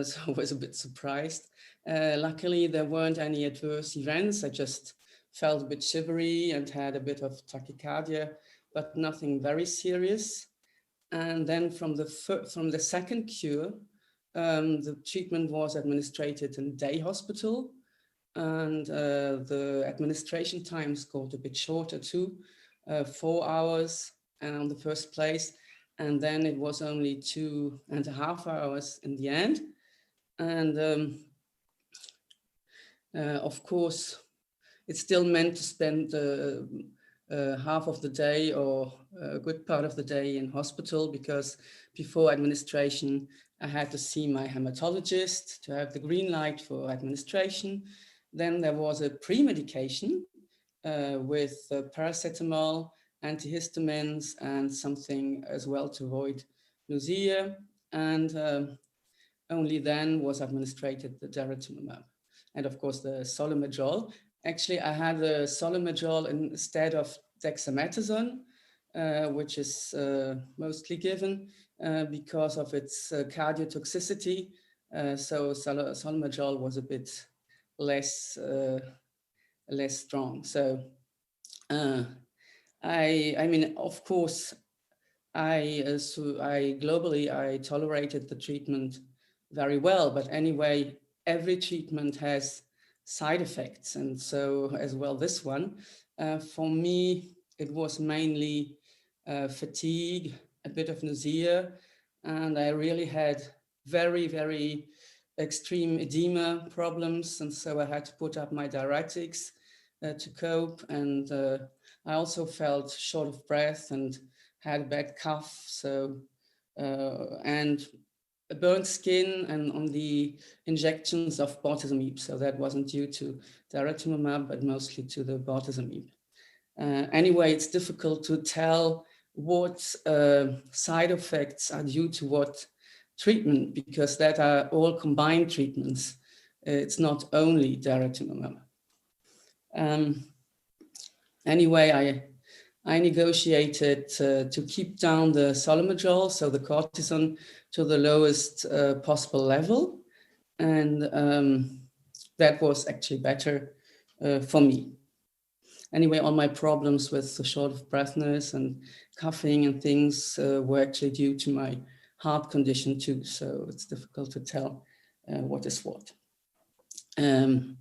so I was a bit surprised. Luckily, there weren't any adverse events. I just felt a bit shivery and had a bit of tachycardia, but nothing very serious. And then from the second cure, the treatment was administered in day hospital, and the administration times got a bit shorter too, 4 hours on the first place, and then it was only 2.5 hours in the end. And of course, it still meant to spend half of the day or a good part of the day in hospital, because before administration, I had to see my hematologist to have the green light for administration. Then there was a pre-medication with paracetamol, antihistamines, and something as well to avoid nausea. And only then was administered the Daratumumab. And of course, the Solomedrol. Actually, I had the Solomedrol instead of dexamethasone, which is mostly given because of its cardiotoxicity. So Solomedrol was a bit less strong. So I mean, of course, I globally, I tolerated the treatment very well, but anyway, every treatment has side effects, and so as well this one. For me, it was mainly fatigue, a bit of nausea, and I really had very, very extreme edema problems, and so I had to put up my diuretics to cope, and I also felt short of breath and had a bad cough, so and a burnt skin and on the injections of bortezomib, so that wasn't due to daratumumab, but mostly to the bortezomib. Anyway, it's difficult to tell what side effects are due to what treatment, because that are all combined treatments. It's not only daratumumab. Anyway, I negotiated to keep down the solomedrol, so the cortisone, to the lowest possible level. And that was actually better for me. Anyway, all my problems with the short of breathness and coughing and things were actually due to my heart condition too. So it's difficult to tell what is what. Then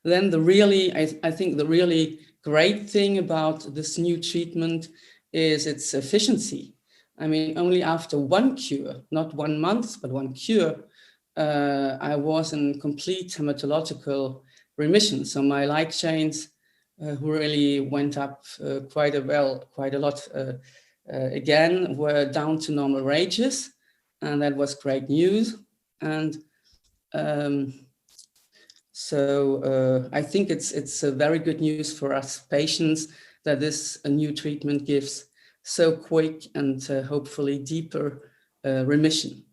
I think the really great thing about this new treatment is its efficiency. I mean, only after one cure, not 1 month, but one cure, I was in complete hematological remission. So my light chains really went up quite a lot again, were down to normal ranges, and that was great news. And so I think it's a very good news for us patients that this new treatment gives so quick and hopefully deeper remission.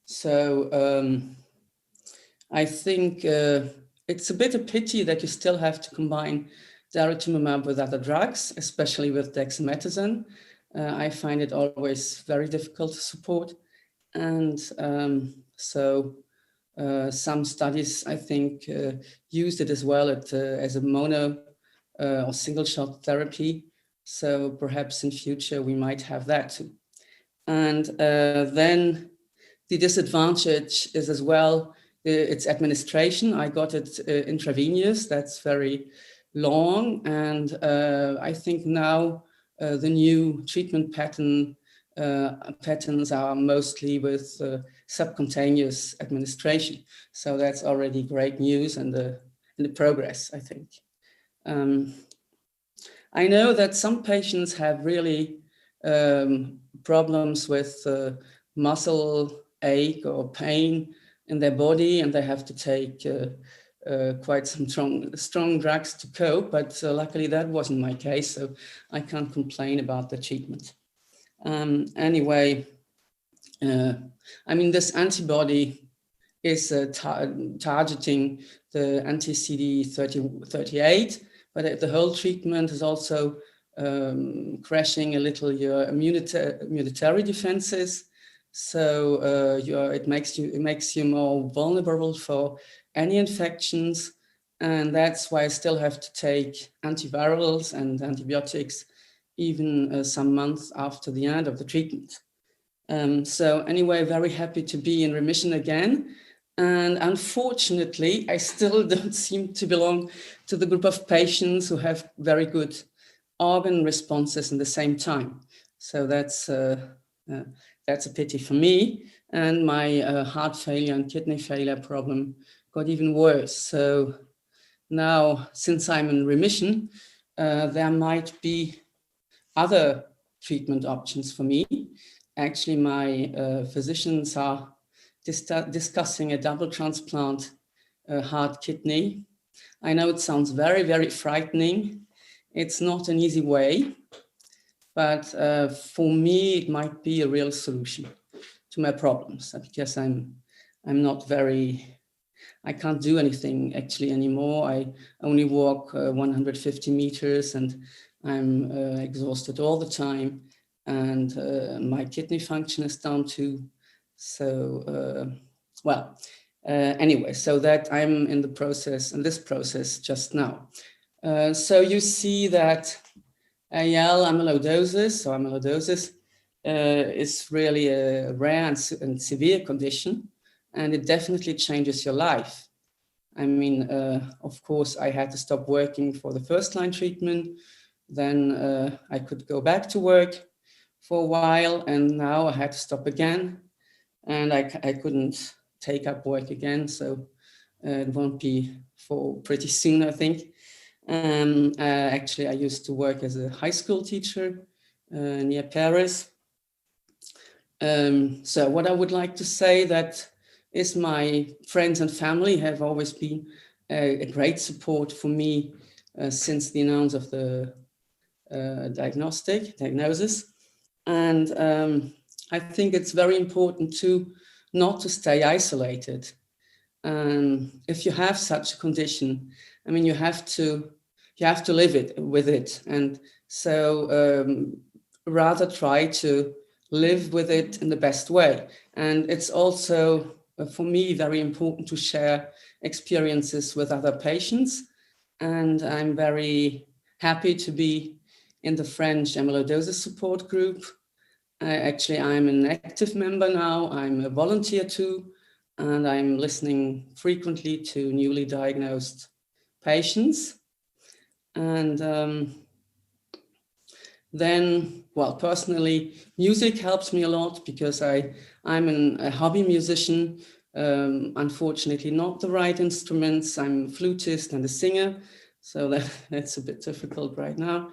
So I think it's a bit a pity that you still have to combine daratumumab with other drugs, especially with dexamethasone. I find it always very difficult to support. And so some studies, I think, used it as well as a mono or single shot therapy. So perhaps in future we might have that too. And then the disadvantage is as well its administration. I got it intravenous. That's very long. And I think now the new treatment patterns are mostly with subcutaneous administration. So that's already great news and the progress, I think. I know that some patients have really problems with muscle ache or pain in their body, and they have to take quite some strong drugs to cope, but luckily that wasn't my case, so I can't complain about the treatment. Anyway, I mean, this antibody is targeting the anti-CD38, but the whole treatment is also crashing a little your immunitary defenses. So it makes you more vulnerable for any infections, and that's why I still have to take antivirals and antibiotics even some months after the end of the treatment. So anyway, very happy to be in remission again. And unfortunately, I still don't seem to belong to the group of patients who have very good organ responses in the same time. So that's a pity for me. And my heart failure and kidney failure problem got even worse. So now, since I'm in remission, there might be other treatment options for me. Actually, my physicians are discussing a double transplant heart kidney. I know it sounds very, very frightening. It's not an easy way, but for me, it might be a real solution to my problems, because I can't do anything actually anymore. I only walk 150 meters and I'm exhausted all the time, and my kidney function is down too. So, anyway, so that I'm in this process just now. So you see that amyloidosis is really a rare and severe condition, and it definitely changes your life. I mean, of course, I had to stop working for the first-line treatment, then I could go back to work for a while, and now I had to stop again, and I couldn't take up work again, so it won't be for pretty soon, I think. Actually, I used to work as a high school teacher near Paris. So what I would like to say that is my friends and family have always been a great support for me since the announce of the diagnosis. And I think it's very important not to stay isolated. If you have such a condition, I mean, you have to live with it. And so rather try to live with it in the best way. And it's also, for me, very important to share experiences with other patients. And I'm very happy to be in the French amyloidosis support group. Actually, I'm an active member now. I'm a volunteer too, and I'm listening frequently to newly diagnosed patients. And then, well, personally, music helps me a lot because I'm a hobby musician. Unfortunately, not the right instruments. I'm a flutist and a singer, so that's a bit difficult right now.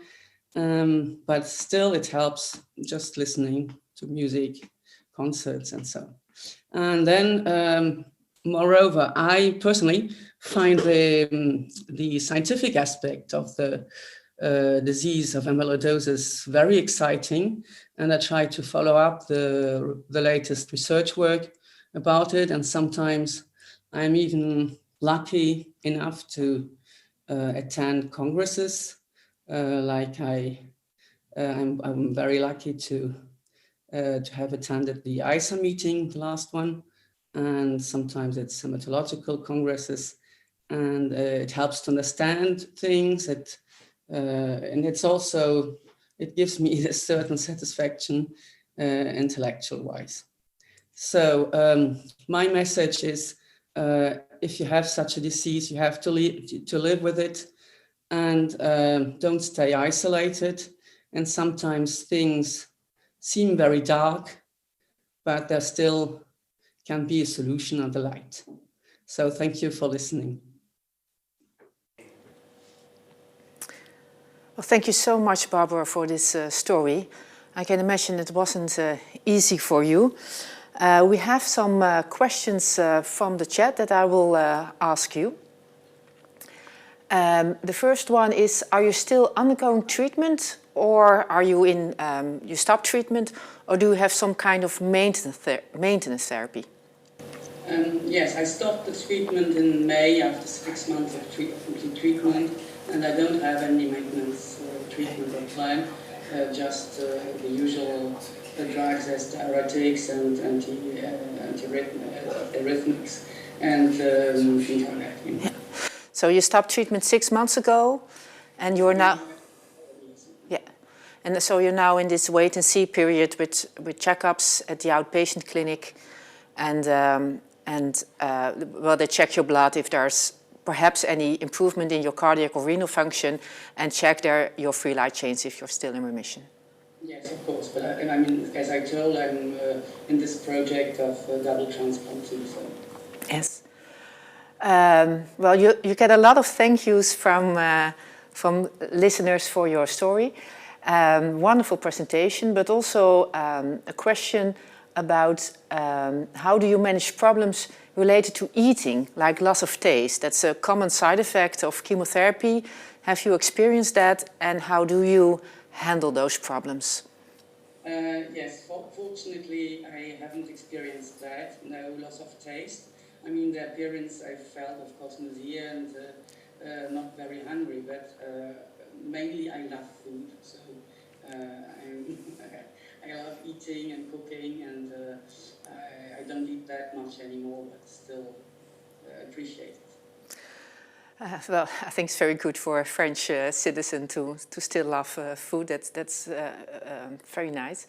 But still, it helps just listening to music, concerts, and so on. And then, moreover, I personally find the scientific aspect of the disease of amyloidosis very exciting, and I try to follow up the latest research work about it. And sometimes I'm even lucky enough to attend congresses. Like I'm very lucky to have attended the ISA meeting, the last one, and sometimes it's hematological congresses, and it helps to understand things. And it gives me a certain satisfaction intellectual wise. So my message is, if you have such a disease, you have to live with it, and don't stay isolated. And sometimes things seem very dark, but there still can be a solution and a light. So thank you for listening. Well, thank you so much, Barbara, for this story. I can imagine it wasn't easy for you. We have some questions from the chat that I will ask you. The first one is, are you still undergoing treatment, or are you you stopped treatment, or do you have some kind of maintenance therapy? Yes, I stopped the treatment in May after 6 months of complete treatment, and I don't have any maintenance treatment or plan, just the usual drugs as diuretics and antiarrhythmics and things like that. You know. Yeah. So you stopped treatment 6 months ago, and you're now... Yeah. And so you're now in this wait-and-see period with checkups at the outpatient clinic, and well, they check your blood if there's perhaps any improvement in your cardiac or renal function, and check your free light chains if you're still in remission. Yes, of course. But I mean, as I told, I'm in this project of double transplant too. So. Yes. Well, you get a lot of thank yous from listeners for your story. Wonderful presentation, but also a question about how do you manage problems related to eating, like loss of taste. That's a common side effect of chemotherapy. Have you experienced that, and how do you handle those problems? Yes, fortunately I haven't experienced that, no loss of taste. I mean, the appearance I felt, of course, nausea and not very hungry, but mainly I love food, so I love eating and cooking, and I don't eat that much anymore, but still appreciate it. Well, I think it's very good for a French citizen to still love food. That's very nice.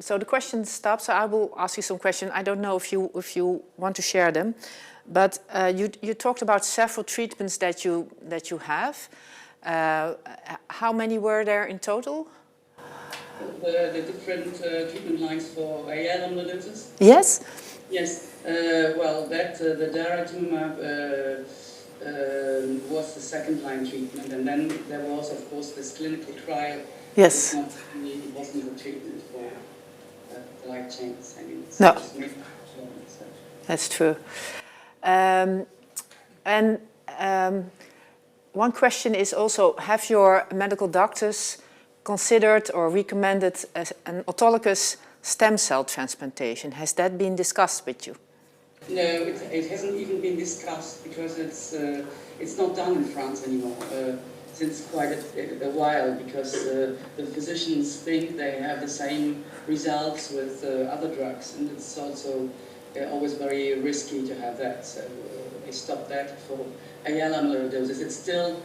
So the question stops. So I will ask you some questions. I don't know if you want to share them, but you talked about several treatments that you have. How many were there in total? The different treatment lines for AL amyloidosis? Yes? Yes. Well, the Daratumumab was the second line treatment, and then there was, of course, this clinical trial. Yes. It wasn't a treatment for light chains. I mean, No. So. That's true. One question is also, have your medical doctors considered or recommended an autologous stem cell transplantation? Has that been discussed with you? No, it hasn't even been discussed because it's not done in France anymore since quite a while, because the physicians think they have the same results with other drugs, and it's also always very risky to have that. So they stopped that for AL amyloidosis. It's still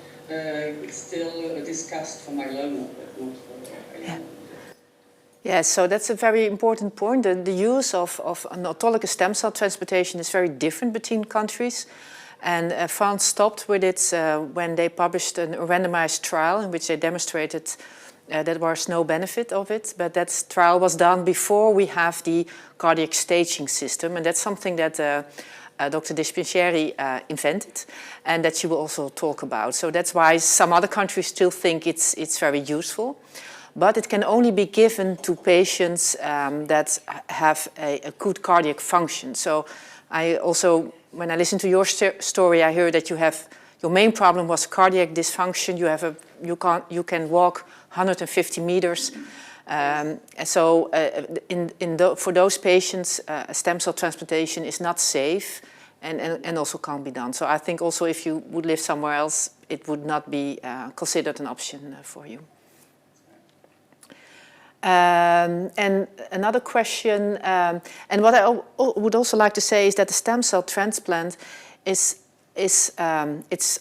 discussed for myeloma, but not for AL. Yeah. Yes, so that's a very important point. The use of an autologous stem cell transplantation is very different between countries. And France stopped with it when they published a randomized trial in which they demonstrated there was no benefit of it. But that trial was done before we have the cardiac staging system. And that's something that Dr. Dispenzieri invented, and that she will also talk about. So that's why some other countries still think it's very useful. But it can only be given to patients that have a good cardiac function. So I also, when I listened to your story, I heard that your main problem was cardiac dysfunction. You can walk 150 meters. For those patients, a stem cell transplantation is not safe and also can't be done. So I think also if you would live somewhere else, it would not be considered an option for you. And another question, and what I would also like to say is that the stem cell transplant it's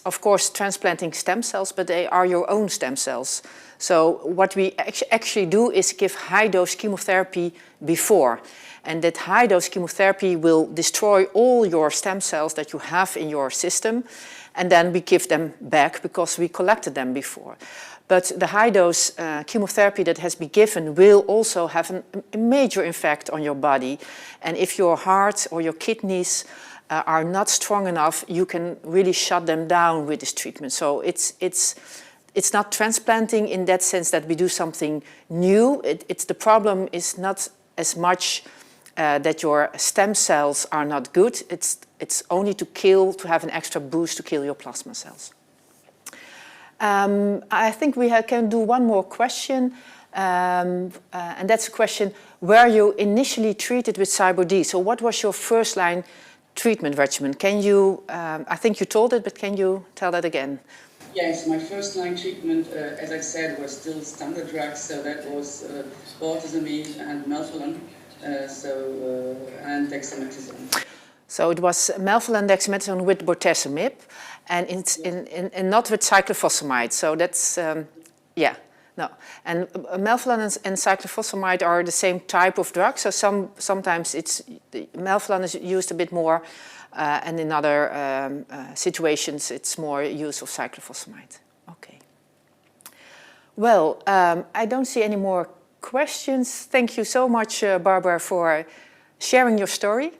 of course transplanting stem cells, but they are your own stem cells. So what we actually do is give high-dose chemotherapy before. And that high-dose chemotherapy will destroy all your stem cells that you have in your system. And then we give them back because we collected them before. But the high-dose chemotherapy that has been given will also have a major effect on your body. And if your heart or your kidneys are not strong enough, you can really shut them down with this treatment. So it's not transplanting in that sense that we do something new. The problem is not as much that your stem cells are not good. It's only to have an extra boost to kill your plasma cells. I think we can do one more question, and that's a question: were you initially treated with CyBorD? So what was your first-line treatment regimen? Can you, I think you told it, but can you tell that again? Yes, my first-line treatment, as I said, was still standard drugs, so that was bortezomib and melphalan, and dexamethasone. So it was melphalan dexamethasone with bortezomib, and not with cyclophosphamide. So that's, yeah, no. And melphalan and cyclophosphamide are the same type of drug. So sometimes melphalan is used a bit more, and in other situations it's more use of cyclophosphamide. Okay. Well, I don't see any more questions. Thank you so much, Barbara, for sharing your story.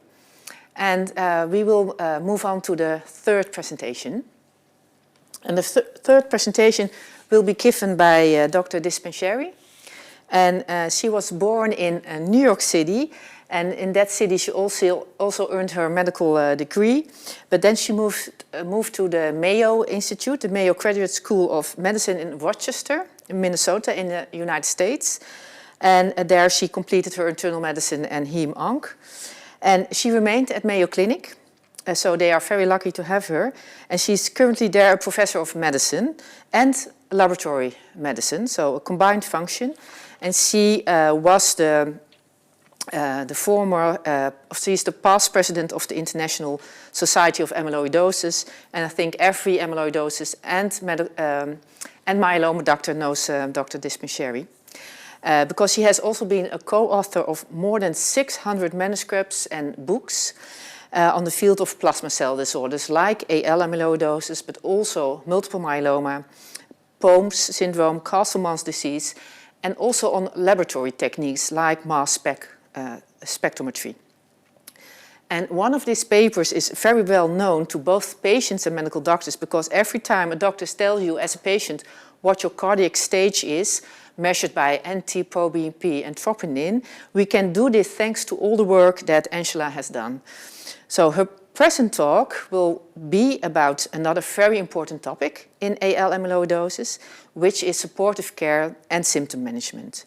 And we will move on to the third presentation. And the third presentation will be given by Dr. Dispenzieri. And she was born in New York City. And in that city, she also earned her medical degree. But then she moved to the Mayo Institute, the Mayo Graduate School of Medicine in Rochester, in Minnesota, in the United States. And there she completed her internal medicine and hem-onc. And she remained at Mayo Clinic, so they are very lucky to have her. And she's currently there a professor of medicine and laboratory medicine, so a combined function. And she was she's the past president of the International Society of Amyloidosis. And I think every amyloidosis and myeloma doctor knows Dr. Dispenzieri. Because she has also been a co-author of more than 600 manuscripts and books on the field of plasma cell disorders like AL amyloidosis, but also multiple myeloma, Pome's syndrome, Castleman's disease, and also on laboratory techniques like mass spectrometry. And one of these papers is very well known to both patients and medical doctors, because every time a doctor tells you as a patient what your cardiac stage is, measured by NT-proBNP and troponin, we can do this thanks to all the work that Angela has done. So her present talk will be about another very important topic in AL amyloidosis, which is supportive care and symptom management.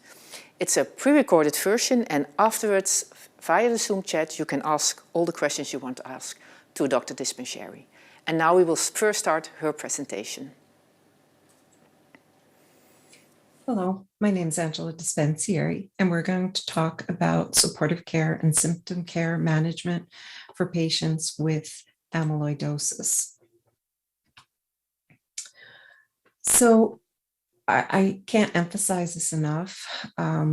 It's a pre-recorded version, and afterwards, via the Zoom chat, you can ask all the questions you want to ask to Dr. Dispenzieri. And now we will first start her presentation. Hello, my name is Angela Dispenzieri, and we're going to talk about supportive care and symptom care management for patients with amyloidosis. So I can't emphasize this enough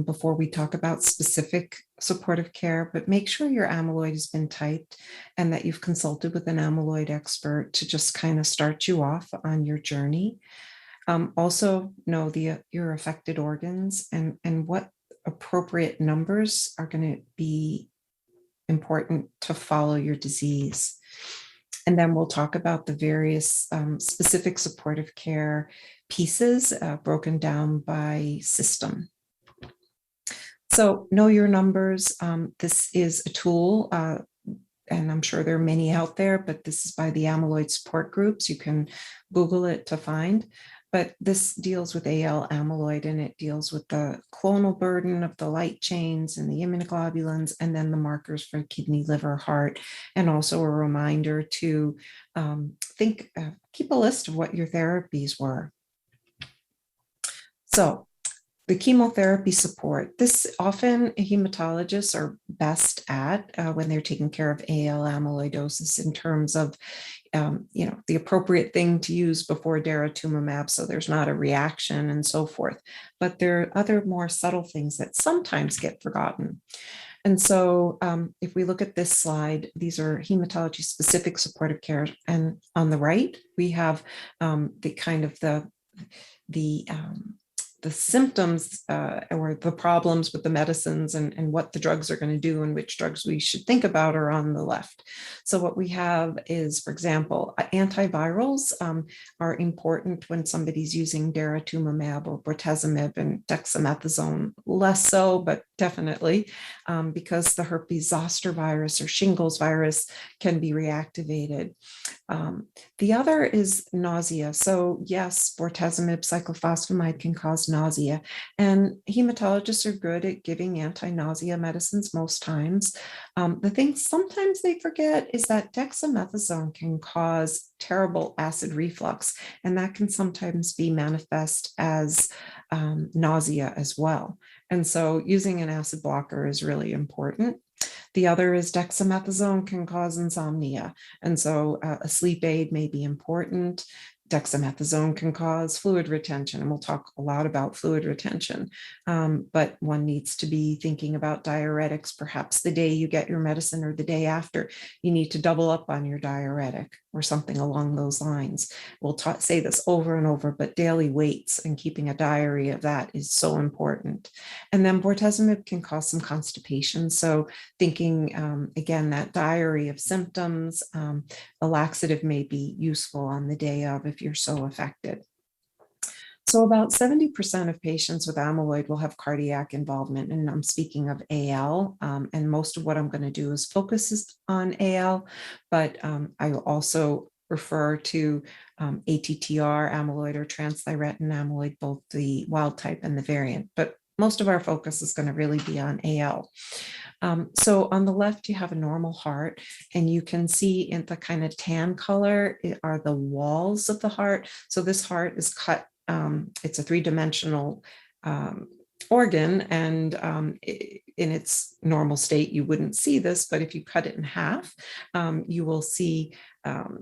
before we talk about specific supportive care, but make sure your amyloid has been typed and that you've consulted with an amyloid expert to just kind of start you off on your journey. Also know your affected organs and what appropriate numbers are going to be important to follow your disease. And then we'll talk about the various specific supportive care pieces broken down by system. So know your numbers. This is a tool, and I'm sure there are many out there, but this is by the amyloid support groups. You can Google it to find. But this deals with AL amyloid, and it deals with the clonal burden of the light chains and the immunoglobulins, and then the markers for kidney, liver, heart, and also a reminder to keep a list of what your therapies were. So the chemotherapy support, this often hematologists are best at when they're taking care of AL amyloidosis in terms of the appropriate thing to use before Daratumumab, so there's not a reaction and so forth. But there are other more subtle things that sometimes get forgotten. And so if we look at this slide, these are hematology specific supportive care. And on the right, we have the symptoms or the problems with the medicines and what the drugs are going to do and which drugs we should think about are on the left. So what we have is, for example, antivirals are important when somebody's using Daratumumab or bortezomib, and dexamethasone less so, but definitely because the herpes zoster virus or shingles virus can be reactivated. The other is nausea. So yes, bortezomib, cyclophosphamide can cause nausea, and hematologists are good at giving anti-nausea medicines most times. The thing sometimes they forget is that dexamethasone can cause terrible acid reflux, and that can sometimes be manifest as nausea as well. And so using an acid blocker is really important. The other is dexamethasone can cause insomnia. And so a sleep aid may be important. Dexamethasone can cause fluid retention, and we'll talk a lot about fluid retention, but one needs to be thinking about diuretics. Perhaps the day you get your medicine or the day after, you need to double up on your diuretic or something along those lines. We'll say this over and over, but daily weights and keeping a diary of that is so important. And then bortezomib can cause some constipation. So thinking, again, that diary of symptoms, a laxative may be useful on the day of if you're so affected. So about 70% of patients with amyloid will have cardiac involvement, and I'm speaking of AL, and most of what I'm going to do is focus on AL, but I will also refer to ATTR amyloid or transthyretin amyloid, both the wild type and the variant, but most of our focus is going to really be on AL. So on the left, you have a normal heart, and you can see in the kind of tan color are the walls of the heart. So this heart is cut. It's a three-dimensional organ, and in its normal state, you wouldn't see this, but if you cut it in half, you will see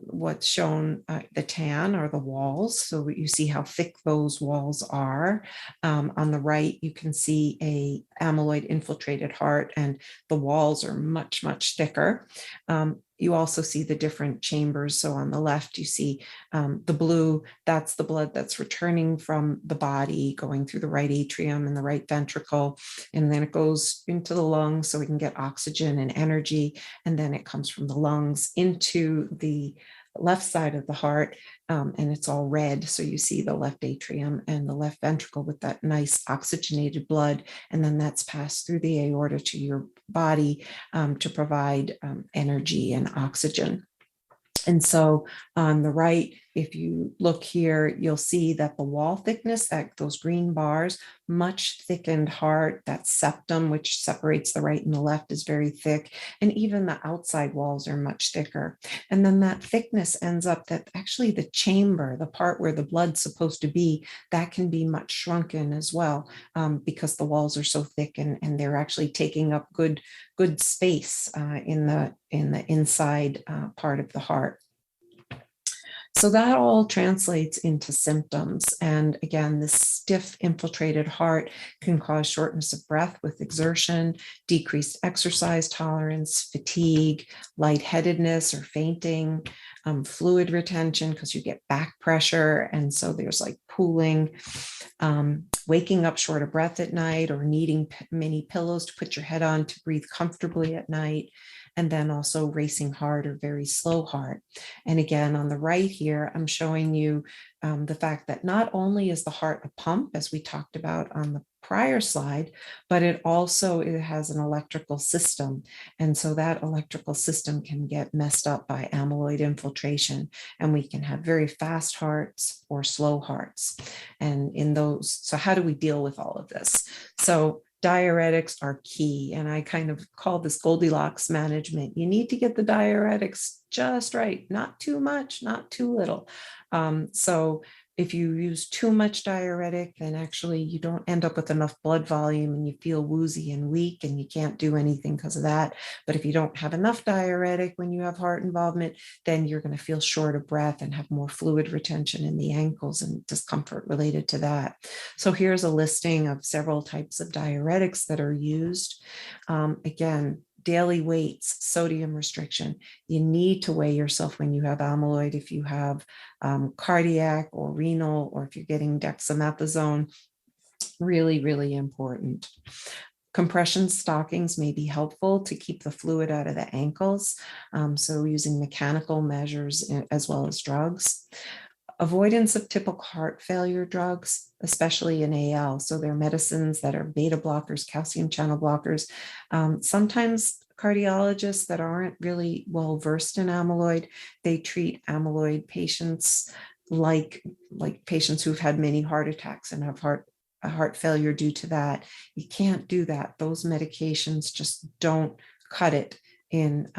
what's shown, the tan are the walls. So you see how thick those walls are. On the right, you can see a amyloid infiltrated heart, and the walls are much, much thicker. you also see the different chambers. So on the left, you see the blue, that's the blood that's returning from the body, going through the right atrium and the right ventricle. And then it goes into the lungs so we can get oxygen and energy. And then it comes from the lungs into the left side of the heart, and it's all red. So you see the left atrium and the left ventricle with that nice oxygenated blood. And then that's passed through the aorta to your body to provide energy and oxygen. And so on the right, if you look here, you'll see that the wall thickness, that those green bars, much thickened heart, that septum, which separates the right and the left, is very thick. And even the outside walls are much thicker. And then that thickness ends up that actually the chamber, the part where the blood's supposed to be, that can be much shrunken as well, because the walls are so thick and they're actually taking up good space in the inside part of the heart. So that all translates into symptoms. And again, this stiff infiltrated heart can cause shortness of breath with exertion, decreased exercise tolerance, fatigue, lightheadedness or fainting, fluid retention because you get back pressure. And so there's like pooling, waking up short of breath at night or needing many pillows to put your head on to breathe comfortably at night. And then also racing heart or very slow heart. And again, on the right here, I'm showing you the fact that not only is the heart a pump, as we talked about on the prior slide, but it has an electrical system. And so that electrical system can get messed up by amyloid infiltration, and we can have very fast hearts or slow hearts. And in those, so how do we deal with all of this? So diuretics are key. And I kind of call this Goldilocks management. You need to get the diuretics just right, not too much, not too little. So if you use too much diuretic, then actually you don't end up with enough blood volume and you feel woozy and weak and you can't do anything because of that. But if you don't have enough diuretic when you have heart involvement, then you're going to feel short of breath and have more fluid retention in the ankles and discomfort related to that. So here's a listing of several types of diuretics that are used. Again, daily weights, sodium restriction. You need to weigh yourself when you have amyloid. If you have cardiac or renal, or if you're getting dexamethasone, really, really important. Compression stockings may be helpful to keep the fluid out of the ankles. So using mechanical measures as well as drugs. Avoidance of typical heart failure drugs, especially in AL. So there are medicines that are beta blockers, calcium channel blockers. Sometimes cardiologists that aren't really well versed in amyloid, they treat amyloid patients like patients who've had many heart attacks and have heart failure due to that. You can't do that. Those medications just don't cut it in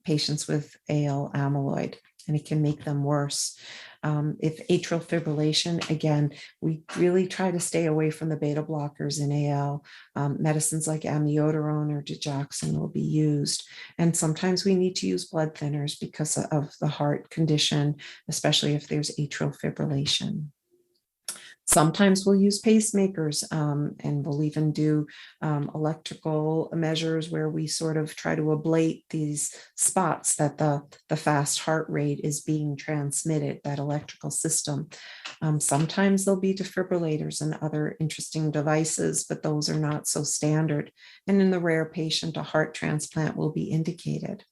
patients with AL amyloid, and it can make them worse. If atrial fibrillation, again, we really try to stay away from the beta blockers in AL. Medicines like amiodarone or digoxin will be used. And sometimes we need to use blood thinners because of the heart condition, especially if there's atrial fibrillation. Sometimes we'll use pacemakers, and we'll even do electrical measures where we sort of try to ablate these spots that the fast heart rate is being transmitted, that electrical system. Sometimes there'll be defibrillators and other interesting devices, but those are not so standard. And in the rare patient, a heart transplant will be indicated.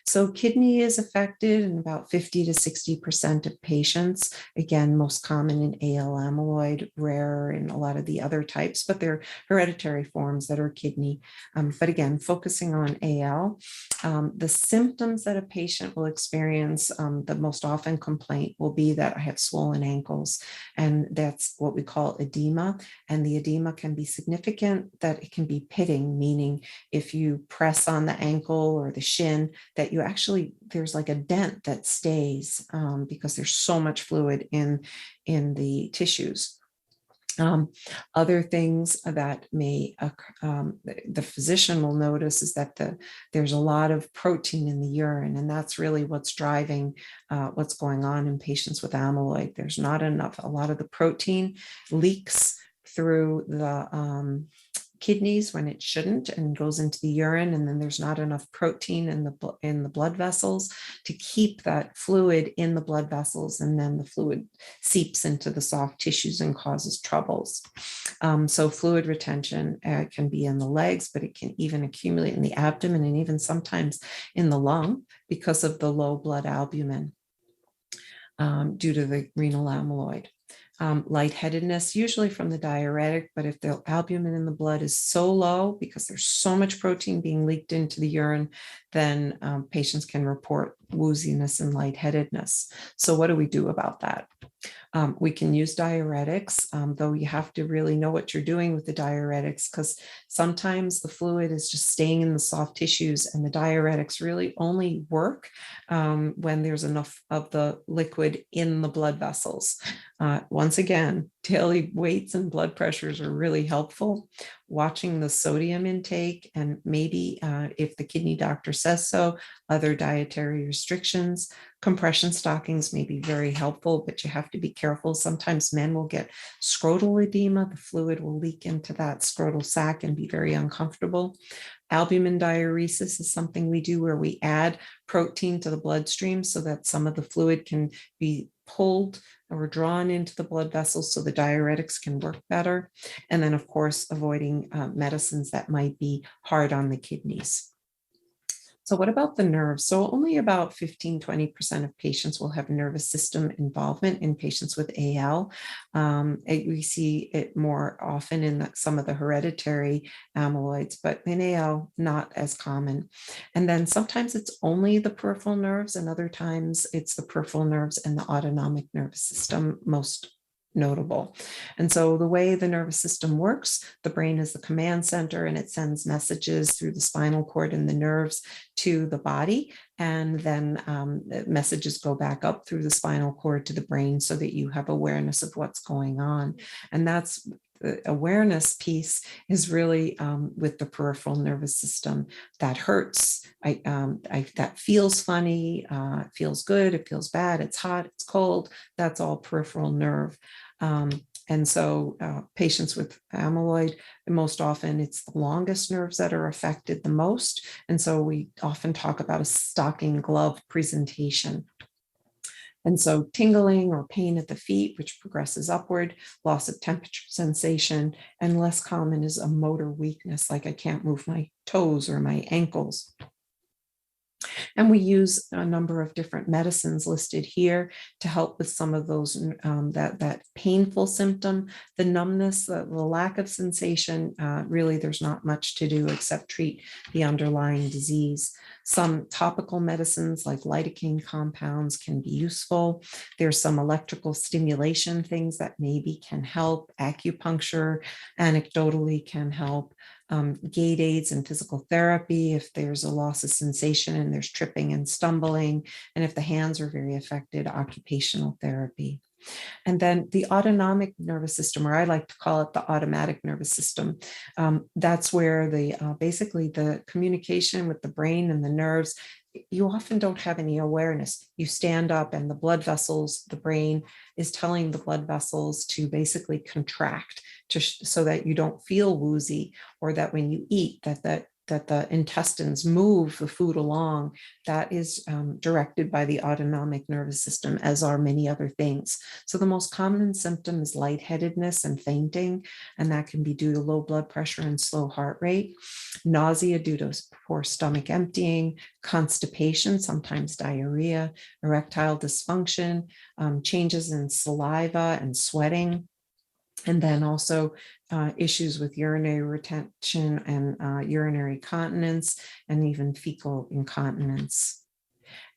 So kidney is affected in about 50 to 60% of patients. Again, most common in AL amyloid, rare in a lot of the other types, but they're hereditary forms that are kidney. But again, focusing on AL, the symptoms that a patient will experience, the most often complaint will be that I have swollen ankles, and that's what we call edema. And the edema can be significant, that it can be pitting, meaning if you press on the ankle or the shin, that you actually, there's like a dent that stays because there's so much fluid in the tissues. Other things that may the physician will notice is that there's a lot of protein in the urine, and that's really what's driving what's going on in patients with amyloid. There's not enough, a lot of the protein leaks through kidneys when it shouldn't and goes into the urine, and then there's not enough protein in the blood vessels to keep that fluid in the blood vessels, and then the fluid seeps into the soft tissues and causes troubles. So fluid retention can be in the legs, but it can even accumulate in the abdomen and even sometimes in the lung because of the low blood albumin due to the renal amyloid. Lightheadedness, usually from the diuretic, but if the albumin in the blood is so low because there's so much protein being leaked into the urine, then patients can report wooziness and lightheadedness. So what do we do about that? We can use diuretics, though you have to really know what you're doing with the diuretics, because sometimes the fluid is just staying in the soft tissues, and the diuretics really only work when there's enough of the liquid in the blood vessels. Once again, daily weights and blood pressures are really helpful. Watching the sodium intake, and maybe if the kidney doctor says so, other dietary restrictions. Compression stockings may be very helpful, but you have to be careful. Sometimes men will get scrotal edema. The fluid will leak into that scrotal sac and be very uncomfortable. Albumin diuresis is something we do where we add protein to the bloodstream so that some of the fluid can be pulled or drawn into the blood vessels so the diuretics can work better. And then, of course, avoiding medicines that might be hard on the kidneys. So what about the nerves? So only about 15-20% of patients will have nervous system involvement in patients with AL. We see it more often in some of the hereditary amyloids, but in AL, not as common. And then sometimes it's only the peripheral nerves, and other times it's the peripheral nerves and the autonomic nervous system most notable. And so the way the nervous system works, the brain is the command center, and it sends messages through the spinal cord and the nerves to the body. And then messages go back up through the spinal cord to the brain so that you have awareness of what's going on. And that's the awareness piece is really with the peripheral nervous system. That hurts, that feels funny, it feels good, it feels bad, it's hot, it's cold, that's all peripheral nerve. And so patients with amyloid, most often it's the longest nerves that are affected the most. And so we often talk about a stocking glove presentation. And so tingling or pain at the feet, which progresses upward, loss of temperature sensation, and less common is a motor weakness, like I can't move my toes or my ankles. And we use a number of different medicines listed here to help with some of those, that painful symptom, the numbness, the lack of sensation. Really, there's not much to do except treat the underlying disease. Some topical medicines like lidocaine compounds can be useful. There's some electrical stimulation things that maybe can help. Acupuncture anecdotally can help. Gait aids and physical therapy if there's a loss of sensation and there's tripping and stumbling, and if the hands are very affected, occupational therapy. And then the autonomic nervous system, or I like to call it the automatic nervous system, that's where the basically the communication with the brain and the nerves, you often don't have any awareness. You stand up and the blood vessels, the brain is telling the blood vessels to basically contract so that you don't feel woozy, or that when you eat, that the intestines move the food along. That is directed by the autonomic nervous system, as are many other things. So the most common symptom is lightheadedness and fainting, and that can be due to low blood pressure and slow heart rate. Nausea due to poor stomach emptying, constipation, sometimes diarrhea, erectile dysfunction, changes in saliva and sweating. And then also issues with urinary retention and urinary continence, and even fecal incontinence.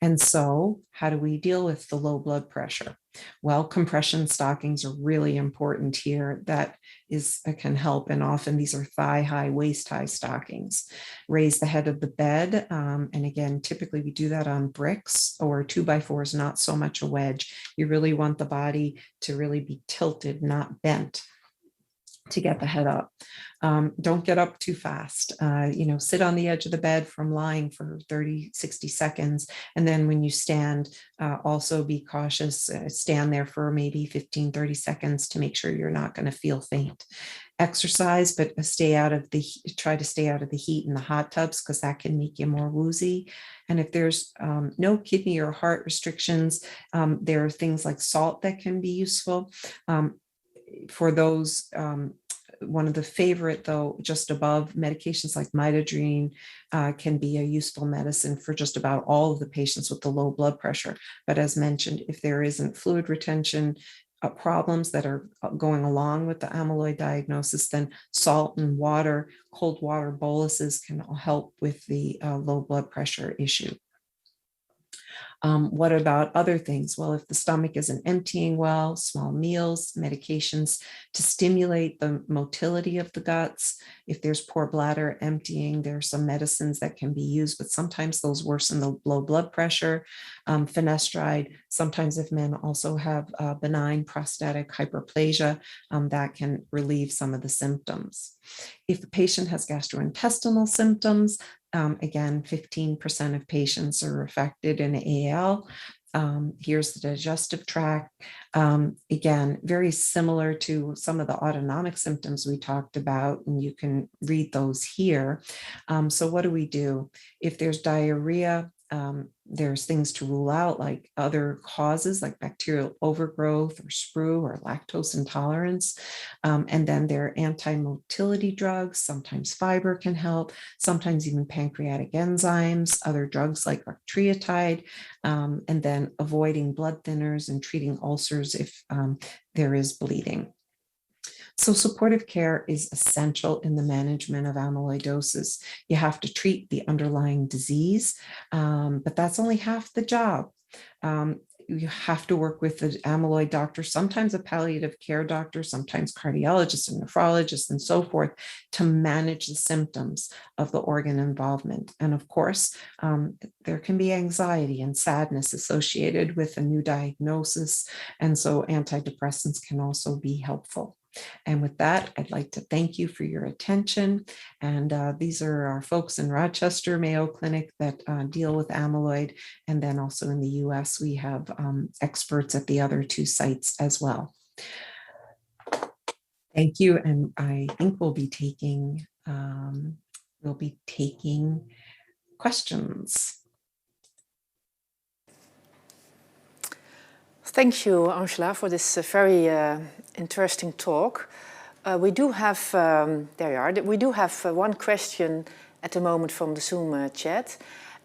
And so how do we deal with the low blood pressure? Well, compression stockings are really important here. That can help. And often these are thigh-high, waist-high stockings. Raise the head of the bed. And again, typically we do that on bricks or 2x4s, not so much a wedge. You really want the body to really be tilted, not bent, to get the head up. Don't get up too fast. Sit on the edge of the bed from lying for 30-60 seconds. And then when you stand, also be cautious. Stand there for maybe 15-30 seconds to make sure you're not going to feel faint. exercise, but try to stay out of the heat in the hot tubs, because that can make you more woozy. And if there's no kidney or heart restrictions, there are things like salt that can be useful. For those, one of the favorite, though, just above, medications like midodrine can be a useful medicine for just about all of the patients with the low blood pressure. But as mentioned, if there isn't fluid retention problems that are going along with the amyloid diagnosis, then salt and water, cold water boluses can help with the low blood pressure issue. What about other things? Well, if the stomach isn't emptying well, small meals, medications to stimulate the motility of the guts. If there's poor bladder emptying, there are some medicines that can be used, but sometimes those worsen the low blood pressure. Finasteride, sometimes if men also have benign prostatic hyperplasia, that can relieve some of the symptoms. If the patient has gastrointestinal symptoms, again, 15% of patients are affected in AL. Here's the digestive tract. Again, very similar to some of the autonomic symptoms we talked about, and you can read those here. So what do? If there's diarrhea, there's things to rule out, like other causes like bacterial overgrowth or sprue or lactose intolerance. And then there are anti-motility drugs. Sometimes fiber can help, sometimes even pancreatic enzymes, other drugs like octreotide, and then avoiding blood thinners and treating ulcers if there is bleeding. So supportive care is essential in the management of amyloidosis. You have to treat the underlying disease, but that's only half the job. You have to work with the amyloid doctor, sometimes a palliative care doctor, sometimes cardiologists and nephrologists and so forth, to manage the symptoms of the organ involvement. And of course, there can be anxiety and sadness associated with a new diagnosis. And so antidepressants can also be helpful. And with that, I'd like to thank you for your attention. And these are our folks in Rochester, Mayo Clinic, that deal with amyloid. And then also in the US, we have experts at the other two sites as well. Thank you. And I think we'll be taking questions. Thank you, Angela, for this very interesting talk. We do have, there you are, we do have one question at the moment from the Zoom chat,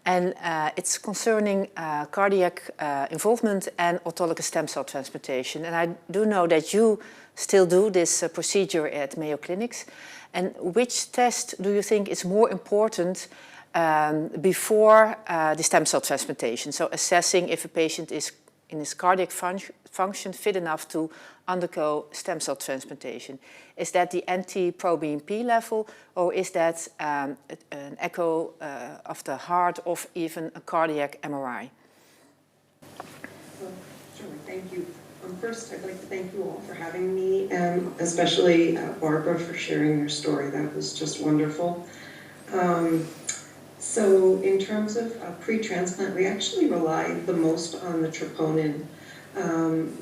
and it's concerning cardiac involvement and autologous stem cell transplantation. And I do know that you still do this procedure at Mayo Clinics. And which test do you think is more important before the stem cell transplantation? So assessing if a patient is in his cardiac function fit enough to undergo stem cell transplantation. Is that the NT-proBNP level, or is that an echo of the heart, or even a cardiac MRI? Sure, thank you. First, I'd like to thank you all for having me, and especially Barbara for sharing your story. That was just wonderful. So in terms of pre-transplant, we actually rely the most on the troponin.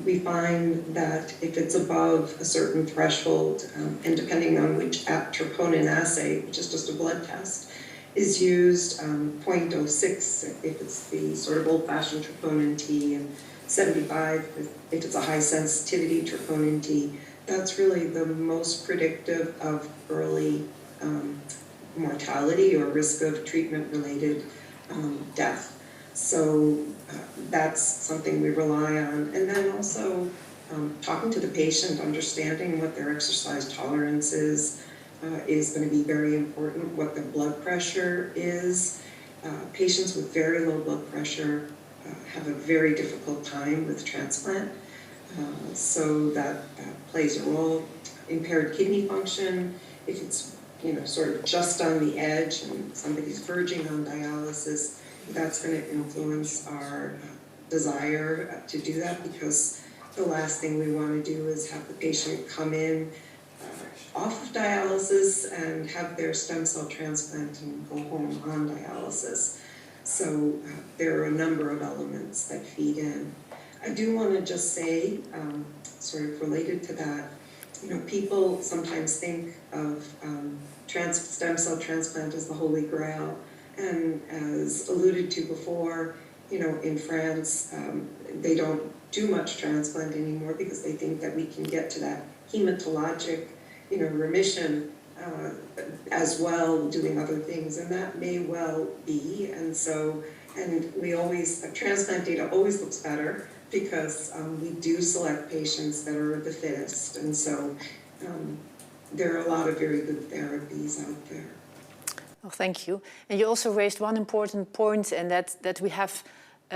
We find that if it's above a certain threshold, and depending on which troponin assay, which is just a blood test, is used, 0.06 if it's the sort of old-fashioned troponin T, and 75 if it's a high sensitivity troponin T. That's really the most predictive of early mortality or risk of treatment-related death. So that's something we rely on. And then also talking to the patient, understanding what their exercise tolerance is going to be very important, what their blood pressure is. Patients with very low blood pressure have a very difficult time with transplant. So that plays a role. Impaired kidney function, if it's sort of just on the edge and somebody's verging on dialysis, that's going to influence our desire to do that, because the last thing we want to do is have the patient come in off of dialysis and have their stem cell transplant and go home on dialysis. So there are a number of elements that feed in. I do want to just say, sort of related to that, people sometimes think of stem cell transplant as the holy grail. And as alluded to before, in France, they don't do much transplant anymore because they think that we can get to that hematologic, remission as well, doing other things, and that may well be. And we always, transplant data always looks better because we do select patients that are the fittest, and so there are a lot of very good therapies out there. Oh, thank you. And you also raised one important point, and that we have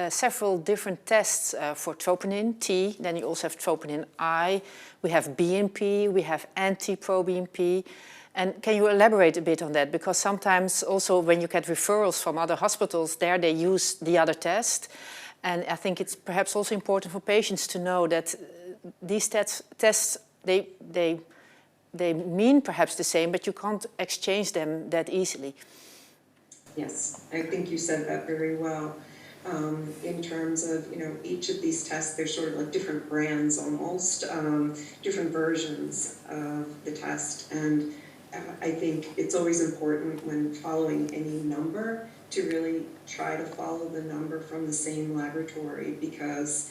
several different tests for troponin T. Then you also have troponin I. We have BNP. We have anti-proBNP. And can you elaborate a bit on that? Because sometimes also when you get referrals from other hospitals, there they use the other test. And I think it's perhaps also important for patients to know that these tests, they mean perhaps the same, but you can't exchange them that easily. Yes, I think you said that very well. In terms of, each of these tests, they're sort of like different brands almost, different versions of the test. And I think it's always important when following any number to really try to follow the number from the same laboratory, because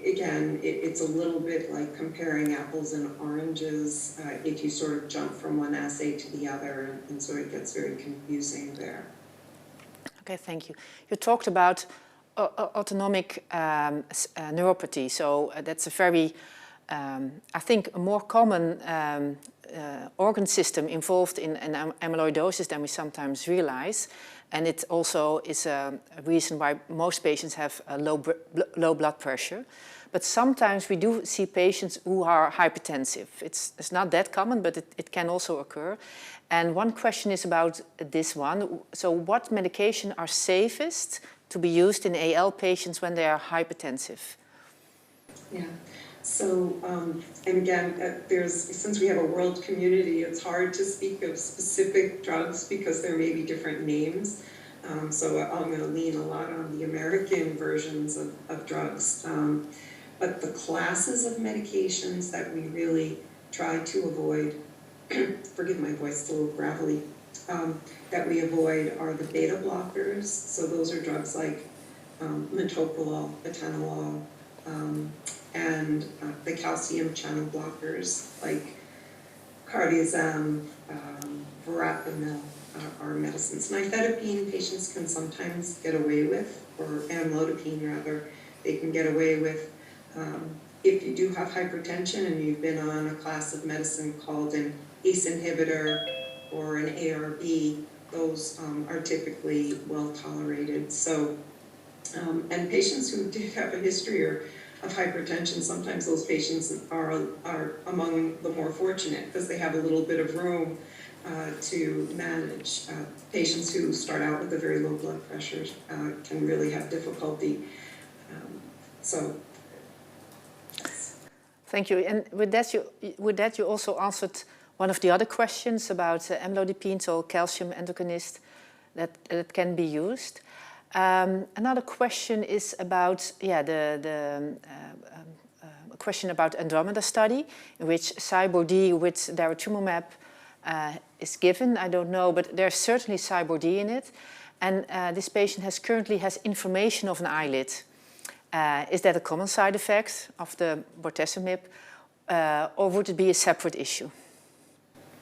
again, it's a little bit like comparing apples and oranges if you sort of jump from one assay to the other, and so it gets very confusing there. Okay, thank you. You talked about autonomic neuropathy, so that's a very, I think, a more common organ system involved in amyloidosis than we sometimes realize. And it also is a reason why most patients have low blood pressure. But sometimes we do see patients who are hypertensive. It's not that common, but it can also occur. And one question is about this one. So what medication are safest to be used in AL patients when they are hypertensive? Yeah. So, and again, since we have a world community, it's hard to speak of specific drugs because there may be different names. So I'm going to lean a lot on the American versions of drugs. But the classes of medications that we really try to avoid, forgive my voice, it's a little gravelly, that we avoid are the beta blockers. So those are drugs like metoprolol, atenolol, and the calcium channel blockers like Cardiazem, Verapamil are medicines. Nifedipine patients can sometimes get away with, or amlodipine rather, they can get away with. If you do have hypertension and you've been on a class of medicine called an ACE inhibitor or an ARB, those are typically well tolerated. So, and patients who do have a history of hypertension, sometimes those patients are among the more fortunate because they have a little bit of room to manage. Patients who start out with a very low blood pressure can really have difficulty. Thank you. And with that, you also answered one of the other questions about amlodipine, so calcium antagonist that can be used. Another question is about the question about Andromeda study, in which CyBorD with Daratumumab is given. I don't know, but there's certainly CyBorD in it, and this patient currently has inflammation of an eyelid. Is that a common side effect of the bortezomib, or would it be a separate issue?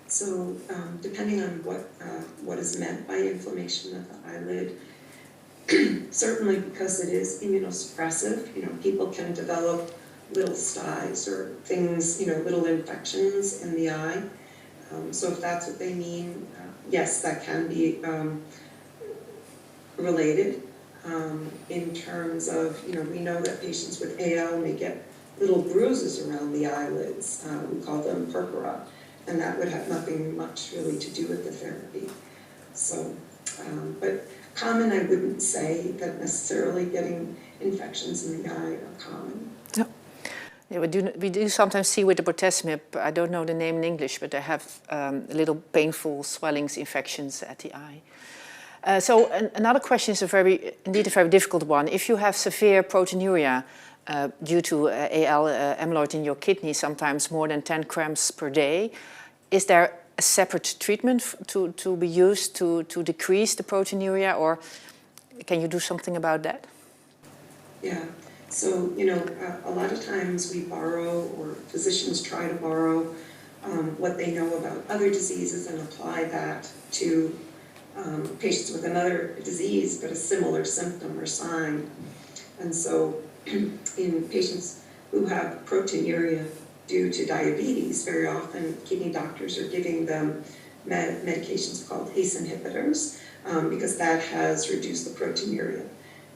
So, depending on what is meant by inflammation of the eyelid, certainly because it is immunosuppressive, people can develop little styes or things, little infections in the eye. So if that's what they mean, yes, that can be related. In terms of, we know that patients with AL may get little bruises around the eyelids. We call them purpura, and that would have nothing much really to do with the therapy. So, but common, I wouldn't say that necessarily getting infections in the eye are common. Yeah, we do sometimes see with the bortezomib, I don't know the name in English, but they have little painful swellings, infections at the eye. So another question is indeed a very difficult one. If you have severe proteinuria, due to AL amyloid in your kidney, sometimes more than 10 grams per day. Is there a separate treatment to be used to decrease the proteinuria, or can you do something about that? Yeah, so, a lot of times we borrow, or physicians try to borrow, what they know about other diseases and apply that to patients with another disease, but a similar symptom or sign. And so in patients who have proteinuria due to diabetes, very often kidney doctors are giving them medications called ACE inhibitors because that has reduced the proteinuria.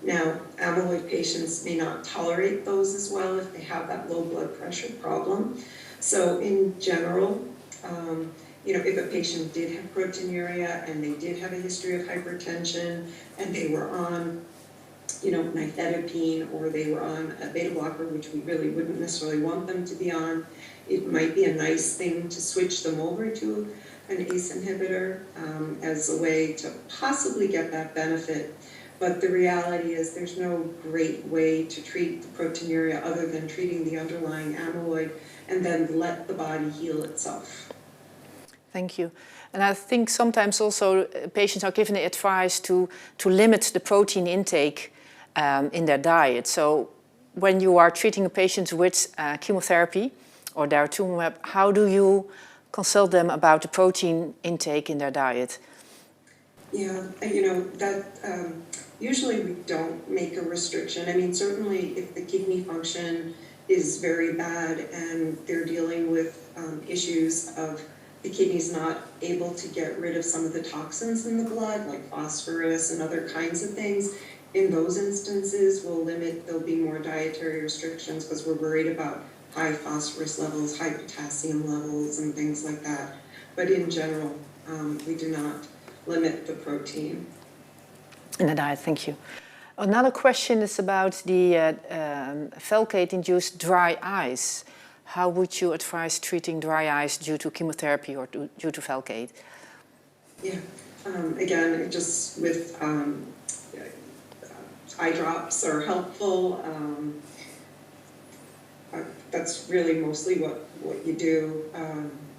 Now, amyloid patients may not tolerate those as well if they have that low blood pressure problem. So in general, if a patient did have proteinuria and they did have a history of hypertension and they were on, nifedipine, or they were on a beta blocker, which we really wouldn't necessarily want them to be on, it might be a nice thing to switch them over to an ACE inhibitor as a way to possibly get that benefit. But the reality is there's no great way to treat the proteinuria other than treating the underlying amyloid and then let the body heal itself. Thank you. And I think sometimes also patients are given the advice to limit the protein intake in their diet. So when you are treating a patient with chemotherapy or Daratumumab, how do you consult them about the protein intake in their diet? Yeah, usually we don't make a restriction. I mean, certainly if the kidney function is very bad and they're dealing with issues of the kidney's not able to get rid of some of the toxins in the blood, like phosphorus and other kinds of things, in those instances, there'll be more dietary restrictions because we're worried about high phosphorus levels, high potassium levels, and things like that. But in general, we do not limit the protein. In the diet, thank you. Another question is about the Velcade-induced dry eyes. How would you advise treating dry eyes due to chemotherapy or due to Velcade? Yeah, again, just with eye drops are helpful. That's really mostly what you do.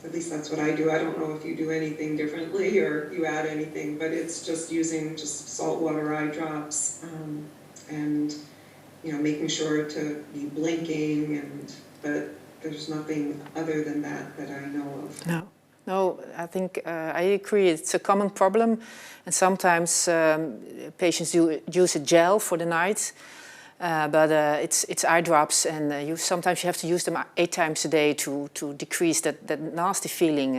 At least that's what I do. I don't know if you do anything differently or you add anything, but it's just using saltwater eye drops and making sure to be blinking, but there's nothing other than that I know of. No, I think I agree. It's a common problem, and sometimes patients use a gel for the night, but it's eye drops, and sometimes you have to use them 8 times a day to decrease that nasty feeling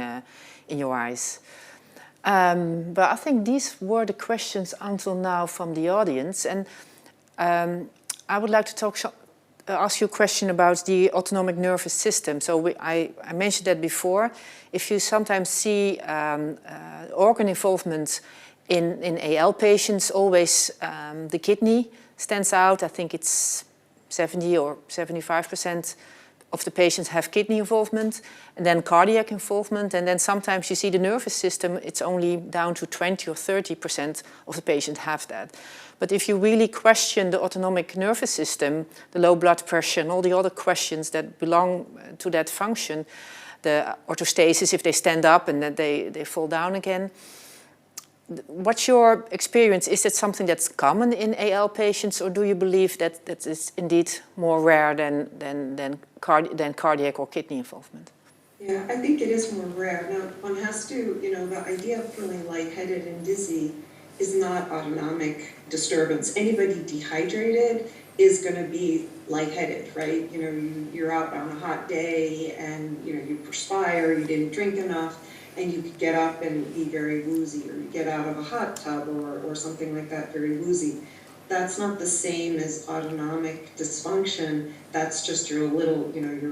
in your eyes. But I think these were the questions until now from the audience, and I would like to ask you a question about the autonomic nervous system. So I mentioned that before. If you sometimes see organ involvement in AL patients, always the kidney stands out. I think it's 70 or 75% of the patients have kidney involvement, and then cardiac involvement, and then sometimes you see the nervous system, it's only down to 20 or 30% of the patients have that. But if you really question the autonomic nervous system, the low blood pressure and all the other questions that belong to that function, the orthostasis, if they stand up and then they fall down again, what's your experience? Is it something that's common in AL patients, or do you believe that that is indeed more rare than cardiac or kidney involvement? Yeah, I think it is more rare. Now, one has to, the idea of feeling lightheaded and dizzy is not autonomic disturbance. Anybody dehydrated is going to be lightheaded, right? You're out on a hot day and, you perspire, you didn't drink enough, and you could get up and be very woozy, or you get out of a hot tub or something like that, very woozy. That's not the same as autonomic dysfunction. That's just your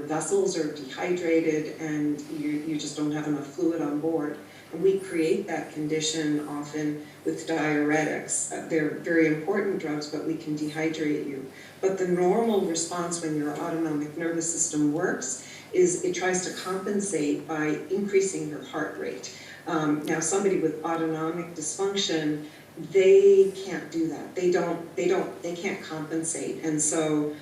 vessels are dehydrated and you just don't have enough fluid on board. And we create that condition often with diuretics. They're very important drugs, but we can dehydrate you. But the normal response when your autonomic nervous system works is it tries to compensate by increasing your heart rate. Now, somebody with autonomic dysfunction, they can't do that. They can't compensate. And so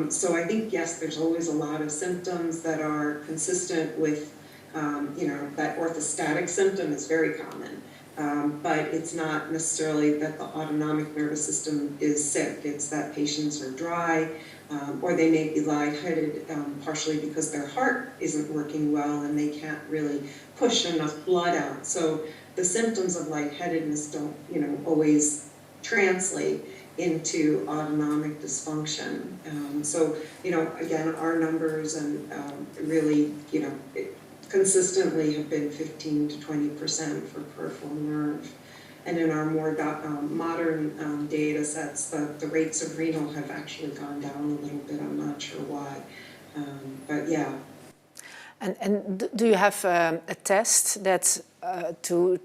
So I think, yes, there's always a lot of symptoms that are consistent with, that orthostatic symptom is very common. But it's not necessarily that the autonomic nervous system is sick. It's that patients are dry, or they may be lightheaded, partially because their heart isn't working well and they can't really push enough blood out. So the symptoms of lightheadedness don't, always translate into autonomic dysfunction. So, again, our numbers and really, consistently have been 15 to 20% for peripheral nerve. And in our more modern data sets, the rates of renal have actually gone down a little bit. I'm not sure why, but yeah. And do you have a test that to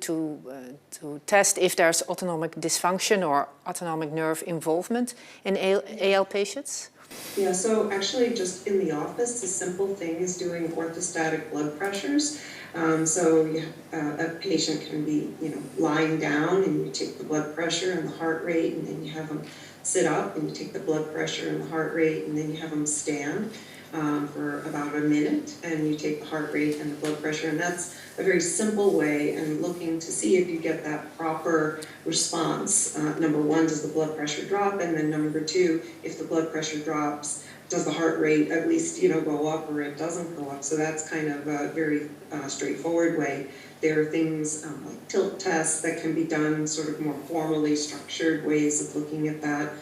test if there's autonomic dysfunction or autonomic nerve involvement in AL patients? Yeah, so actually just in the office, the simple thing is doing orthostatic blood pressures. So a patient can be, lying down and you take the blood pressure and the heart rate, and then you have them sit up and you take the blood pressure and the heart rate, and then you have them stand for about a minute, and you take the heart rate and the blood pressure, and that's a very simple way and looking to see if you get that proper response. Number one, does the blood pressure drop? And then number two, if the blood pressure drops, does the heart rate at least, go up, or it doesn't go up? So that's kind of a very straightforward way. There are things like tilt tests that can be done, sort of more formally structured ways of looking at that.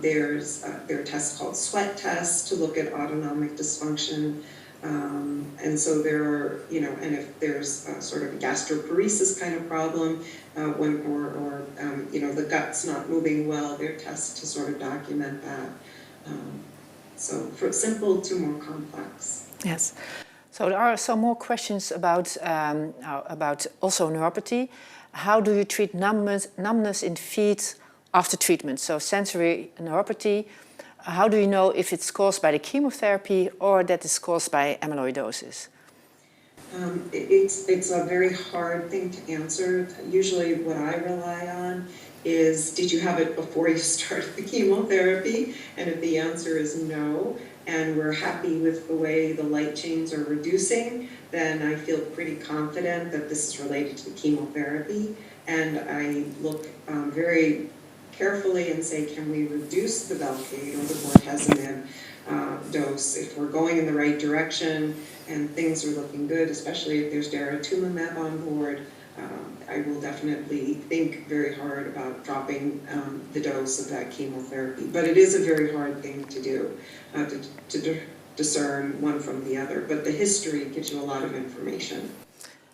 There are tests called sweat tests to look at autonomic dysfunction. And so there are, and if there's sort of a gastroparesis kind of problem, the gut's not moving well, there are tests to sort of document that. So from simple to more complex. Yes. So there are some more questions about also neuropathy. How do you treat numbness in feet after treatment? So sensory neuropathy. How do you know if it's caused by the chemotherapy or that it's caused by amyloidosis? It's a very hard thing to answer. Usually what I rely on is, did you have it before you started the chemotherapy? And if the answer is no, and we're happy with the way the light chains are reducing, then I feel pretty confident that this is related to the chemotherapy. And I look very carefully and say, can we reduce the Velcade or the bortezomib dose? If we're going in the right direction and things are looking good, especially if there's Daratumumab on board, I will definitely think very hard about dropping the dose of that chemotherapy. But it is a very hard thing to do, to discern one from the other. But the history gives you a lot of information.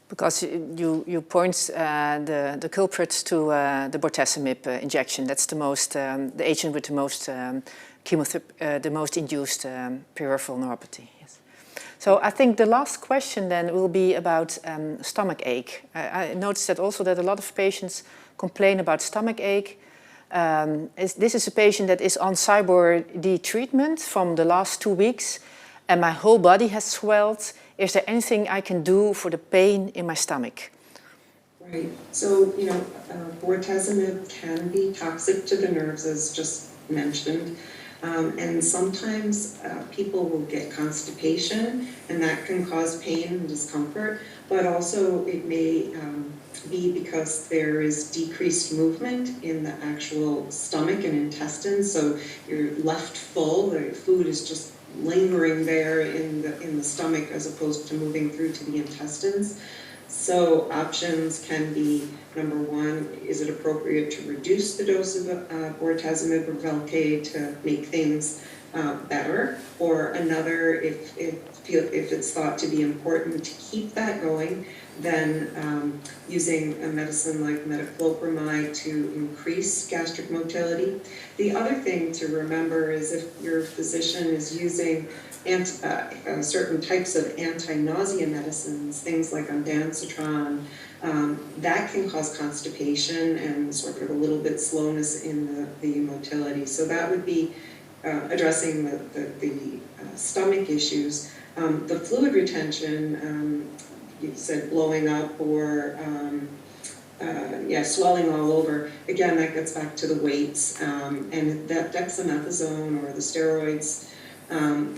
Because you point the culprits to the bortezomib injection. That's the agent with the most induced peripheral neuropathy. Yes. So I think the last question then will be about stomach ache. I noticed that also that a lot of patients complain about stomach ache. This is a patient that is on Cyborg-D treatment from the last 2 weeks, and my whole body has swelled. Is there anything I can do for the pain in my stomach? Right. So, bortezomib can be toxic to the nerves, as just mentioned. And sometimes people will get constipation, and that can cause pain and discomfort. But also it may be because there is decreased movement in the actual stomach and intestines. So you're left full, the food is just lingering there in the stomach as opposed to moving through to the intestines. So options can be, number one, is it appropriate to reduce the dose of bortezomib or Velcade to make things better? Or another, if it's thought to be important to keep that going, then using a medicine like metoclopramide to increase gastric motility. The other thing to remember is if your physician is using certain types of anti-nausea medicines, things like ondansetron, that can cause constipation and sort of a little bit slowness in the motility. So that would be addressing the stomach issues. The fluid retention, you said blowing up or swelling all over. Again, that gets back to the weights, and that dexamethasone or the steroids,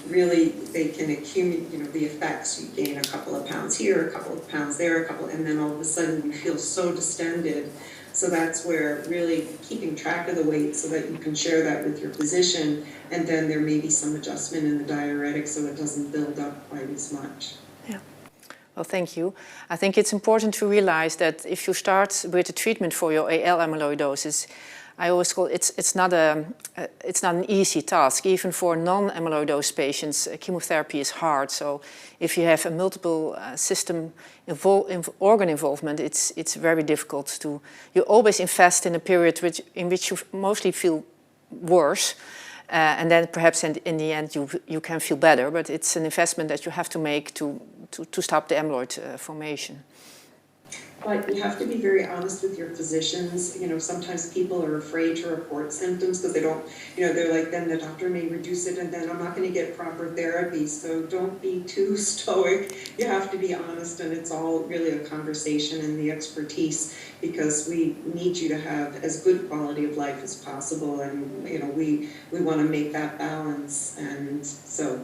really they can accumulate, the effects. You gain a couple of pounds here, a couple of pounds there, and then all of a sudden you feel so distended. So that's where really keeping track of the weight so that you can share that with your physician, and then there may be some adjustment in the diuretic so it doesn't build up quite as much. Yeah. Well, thank you. I think it's important to realize that if you start with a treatment for your AL amyloidosis, I always call it's not an easy task. Even for non-amyloidose patients, chemotherapy is hard. So if you have a multiple system organ involvement, it's very difficult to. You always invest in a period in which you mostly feel worse, and then perhaps in the end you can feel better. But it's an investment that you have to make to stop the amyloid formation. But you have to be very honest with your physicians. Sometimes people are afraid to report symptoms because they don't, they're like, then the doctor may reduce it and then I'm not going to get proper therapy. So don't be too stoic. You have to be honest, and it's all really a conversation and the expertise, because we need you to have as good quality of life as possible. And, we want to make that balance. And so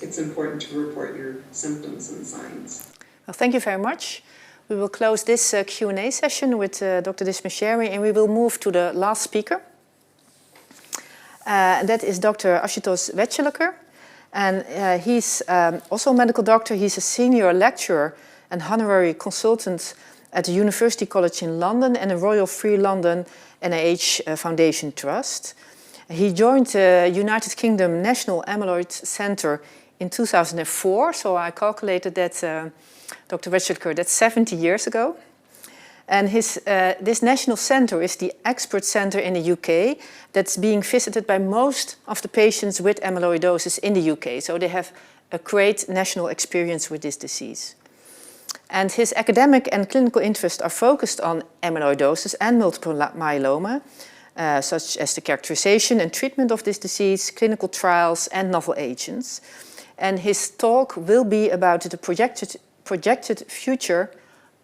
it's important to report your symptoms and signs. Well, thank you very much. We will close this Q&A session with Dr. Dispenzieri, and we will move to the last speaker. That is Dr. Ashutosh Wechakelar. And he's also a medical doctor. He's a senior lecturer and honorary consultant at the University College in London and the Royal Free London NIH Foundation Trust. He joined the United Kingdom National Amyloid Centre in 2004, so I calculated that Dr. Wechakelar, that's 70 years ago. And this national centre is the expert centre in the UK that's being visited by most of the patients with amyloidosis in the UK. So they have a great national experience with this disease. And his academic and clinical interests are focused on amyloidosis and multiple myeloma, such as the characterization and treatment of this disease, clinical trials, and novel agents. And his talk will be about the projected future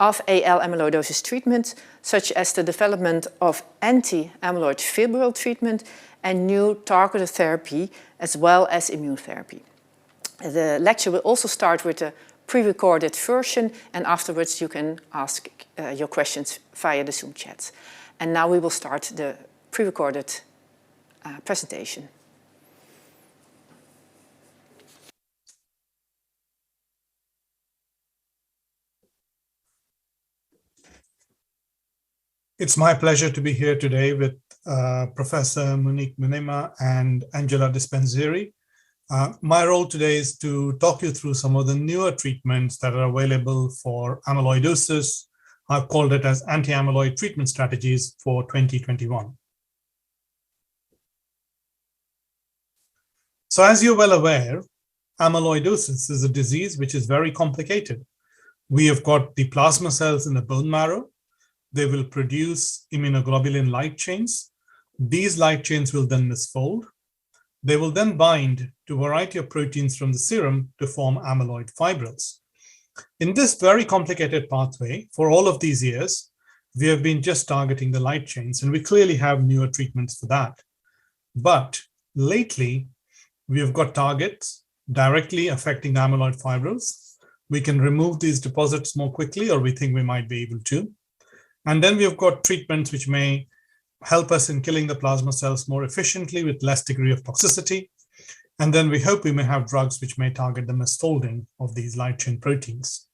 of AL amyloidosis treatment, such as the development of anti-amyloid fibril treatment and new targeted therapy, as well as immune therapy. The lecture will also start with a pre-recorded version, and afterwards you can ask your questions via the Zoom chat. And now we will start the pre-recorded presentation. It's my pleasure to be here today with Professor Monique Minnema and Angela Dispenzieri. My role today is to talk you through some of the newer treatments that are available for amyloidosis. I've called it as anti-amyloid treatment strategies for 2021. So as you're well aware, amyloidosis is a disease which is very complicated. We have got the plasma cells in the bone marrow. They will produce immunoglobulin light chains. These light chains will then misfold. They will then bind to a variety of proteins from the serum to form amyloid fibrils. In this very complicated pathway, for all of these years, we have been just targeting the light chains, and we clearly have newer treatments for that. But lately, we have got targets directly affecting the amyloid fibrils. We can remove these deposits more quickly, or we think we might be able to. And then we've got treatments which may help us in killing the plasma cells more efficiently with less degree of toxicity. And then we hope we may have drugs which may target the misfolding of these light chain proteins.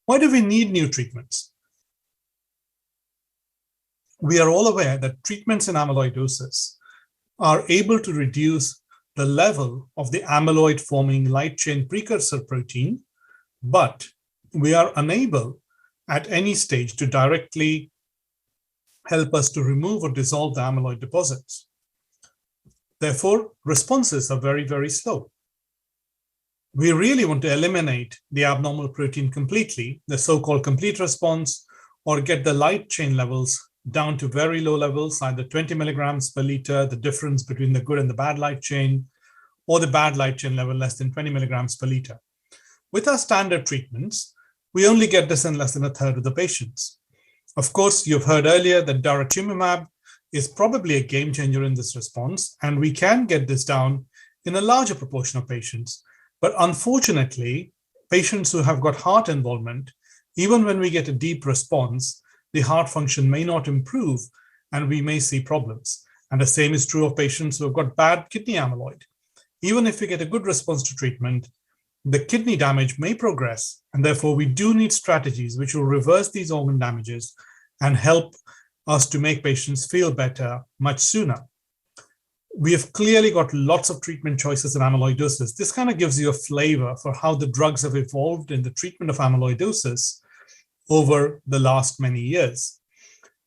Why do we need new treatments? We are all aware that treatments in amyloidosis are able to reduce the level of the amyloid forming light chain precursor protein, but we are unable at any stage to directly help us to remove or dissolve the amyloid deposits. Therefore, responses are very, very slow. We really want to eliminate the abnormal protein completely, the so-called complete response, or get the light chain levels down to very low levels, either 20 milligrams per liter, the difference between the good and the bad light chain, or the bad light chain level less than 20 milligrams per liter. With our standard treatments, we only get this in less than a third of the patients. Of course, you've heard earlier that Daratumumab is probably a game changer in this response, and we can get this down in a larger proportion of patients. But unfortunately, patients who have got heart involvement, even when we get a deep response, the heart function may not improve and we may see problems. And the same is true of patients who have got bad kidney amyloid. Even if we get a good response to treatment, the kidney damage may progress, and therefore we do need strategies which will reverse these organ damages and help us to make patients feel better much sooner. We have clearly got lots of treatment choices in amyloidosis. This kind of gives you a flavor for how the drugs have evolved in the treatment of amyloidosis over the last many years.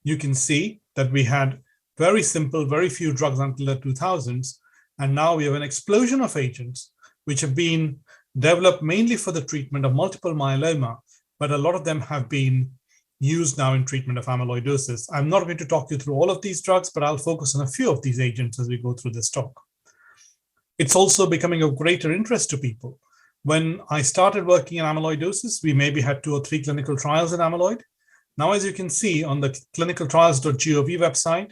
You can see that we had very simple, very few drugs until the 2000s, and now we have an explosion of agents which have been developed mainly for the treatment of multiple myeloma, but a lot of them have been used now in treatment of amyloidosis. I'm not going to talk you through all of these drugs, but I'll focus on a few of these agents as we go through this talk. It's also becoming of greater interest to people. When I started working in amyloidosis, we maybe had 2 or 3 clinical trials in amyloid. Now, as you can see on the clinicaltrials.gov website,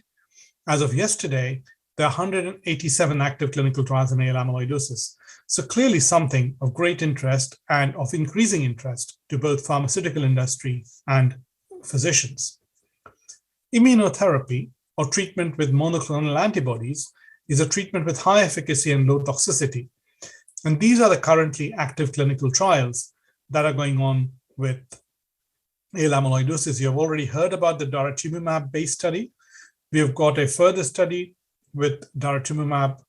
as of yesterday, there are 187 active clinical trials in AL amyloidosis. So clearly something of great interest and of increasing interest to both pharmaceutical industry and physicians. Immunotherapy, or treatment with monoclonal antibodies, is a treatment with high efficacy and low toxicity. And these are the currently active clinical trials that are going on with AL amyloidosis. You have already heard about the Daratumumab-based study. We have got a further study with Daratumumab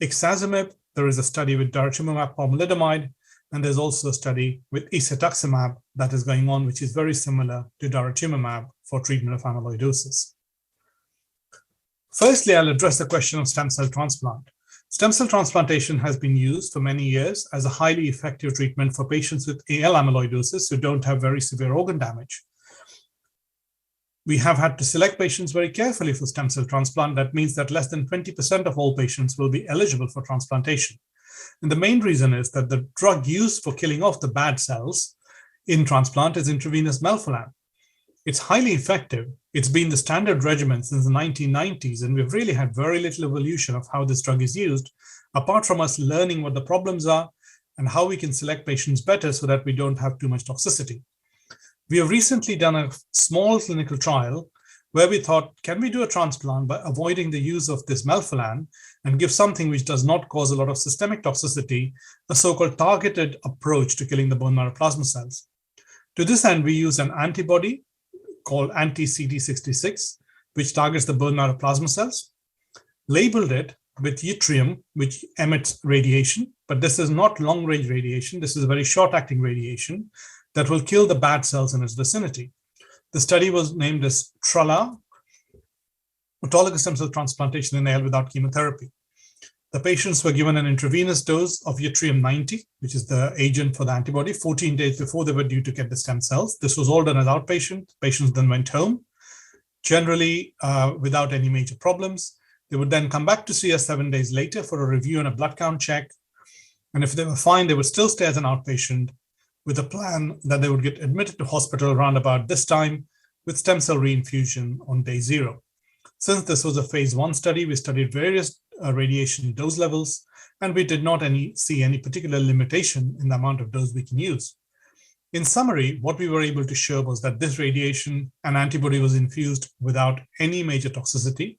ixazomib. There is a study with Daratumumab pomalidomide, and there's also a study with isatuximab that is going on, which is very similar to Daratumumab for treatment of amyloidosis. Firstly, I'll address the question of stem cell transplant. Stem cell transplantation has been used for many years as a highly effective treatment for patients with AL amyloidosis who don't have very severe organ damage. We have had to select patients very carefully for stem cell transplant. That means that less than 20% of all patients will be eligible for transplantation. And the main reason is that the drug used for killing off the bad cells in transplant is intravenous melphalan. It's highly effective. It's been the standard regimen since the 1990s, and we've really had very little evolution of how this drug is used, apart from us learning what the problems are and how we can select patients better so that we don't have too much toxicity. We have recently done a small clinical trial where we thought, can we do a transplant by avoiding the use of this melphalan and give something which does not cause a lot of systemic toxicity, a so-called targeted approach to killing the bone marrow plasma cells. To this end, we use an antibody called anti-CD66, which targets the bone marrow plasma cells, labeled it with yttrium, which emits radiation, but this is not long-range radiation. This is a very short-acting radiation that will kill the bad cells in its vicinity. The study was named as TRALA, autologous stem cell transplantation in AL without chemotherapy. The patients were given an intravenous dose of yttrium-90, which is the agent for the antibody, 14 days before they were due to get the stem cells. This was all done as outpatient. Patients then went home, generally without any major problems. They would then come back to see us 7 days later for a review and a blood count check. And if they were fine, they would still stay as an outpatient with a plan that they would get admitted to hospital around about this time with stem cell reinfusion on day 0. Since this was a phase 1 study, we studied various radiation dose levels, and we did not see any particular limitation in the amount of dose we can use. In summary, what we were able to show was that this radiation and antibody was infused without any major toxicity.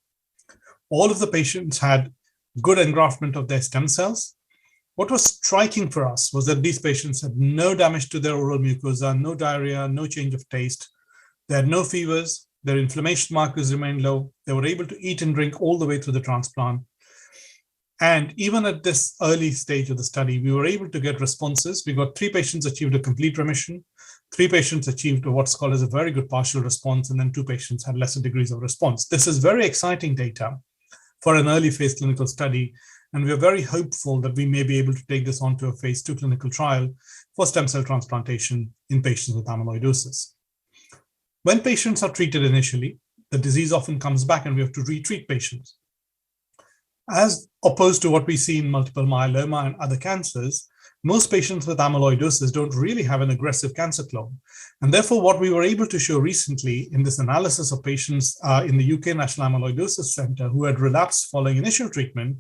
All of the patients had good engraftment of their stem cells. What was striking for us was that these patients had no damage to their oral mucosa, no diarrhea, no change of taste. They had no fevers. Their inflammation markers remained low. They were able to eat and drink all the way through the transplant. And even at this early stage of the study, we were able to get responses. We got 3 patients achieved a complete remission. 3 patients achieved what's called as a very good partial response, and then 2 patients had lesser degrees of response. This is very exciting data for an early phase clinical study. And we are very hopeful that we may be able to take this on to a phase 2 clinical trial for stem cell transplantation in patients with amyloidosis. When patients are treated initially, the disease often comes back and we have to retreat patients. As opposed to what we see in multiple myeloma and other cancers, most patients with amyloidosis don't really have an aggressive cancer clone. And therefore, what we were able to show recently in this analysis of patients in the UK National Amyloidosis Centre who had relapsed following initial treatment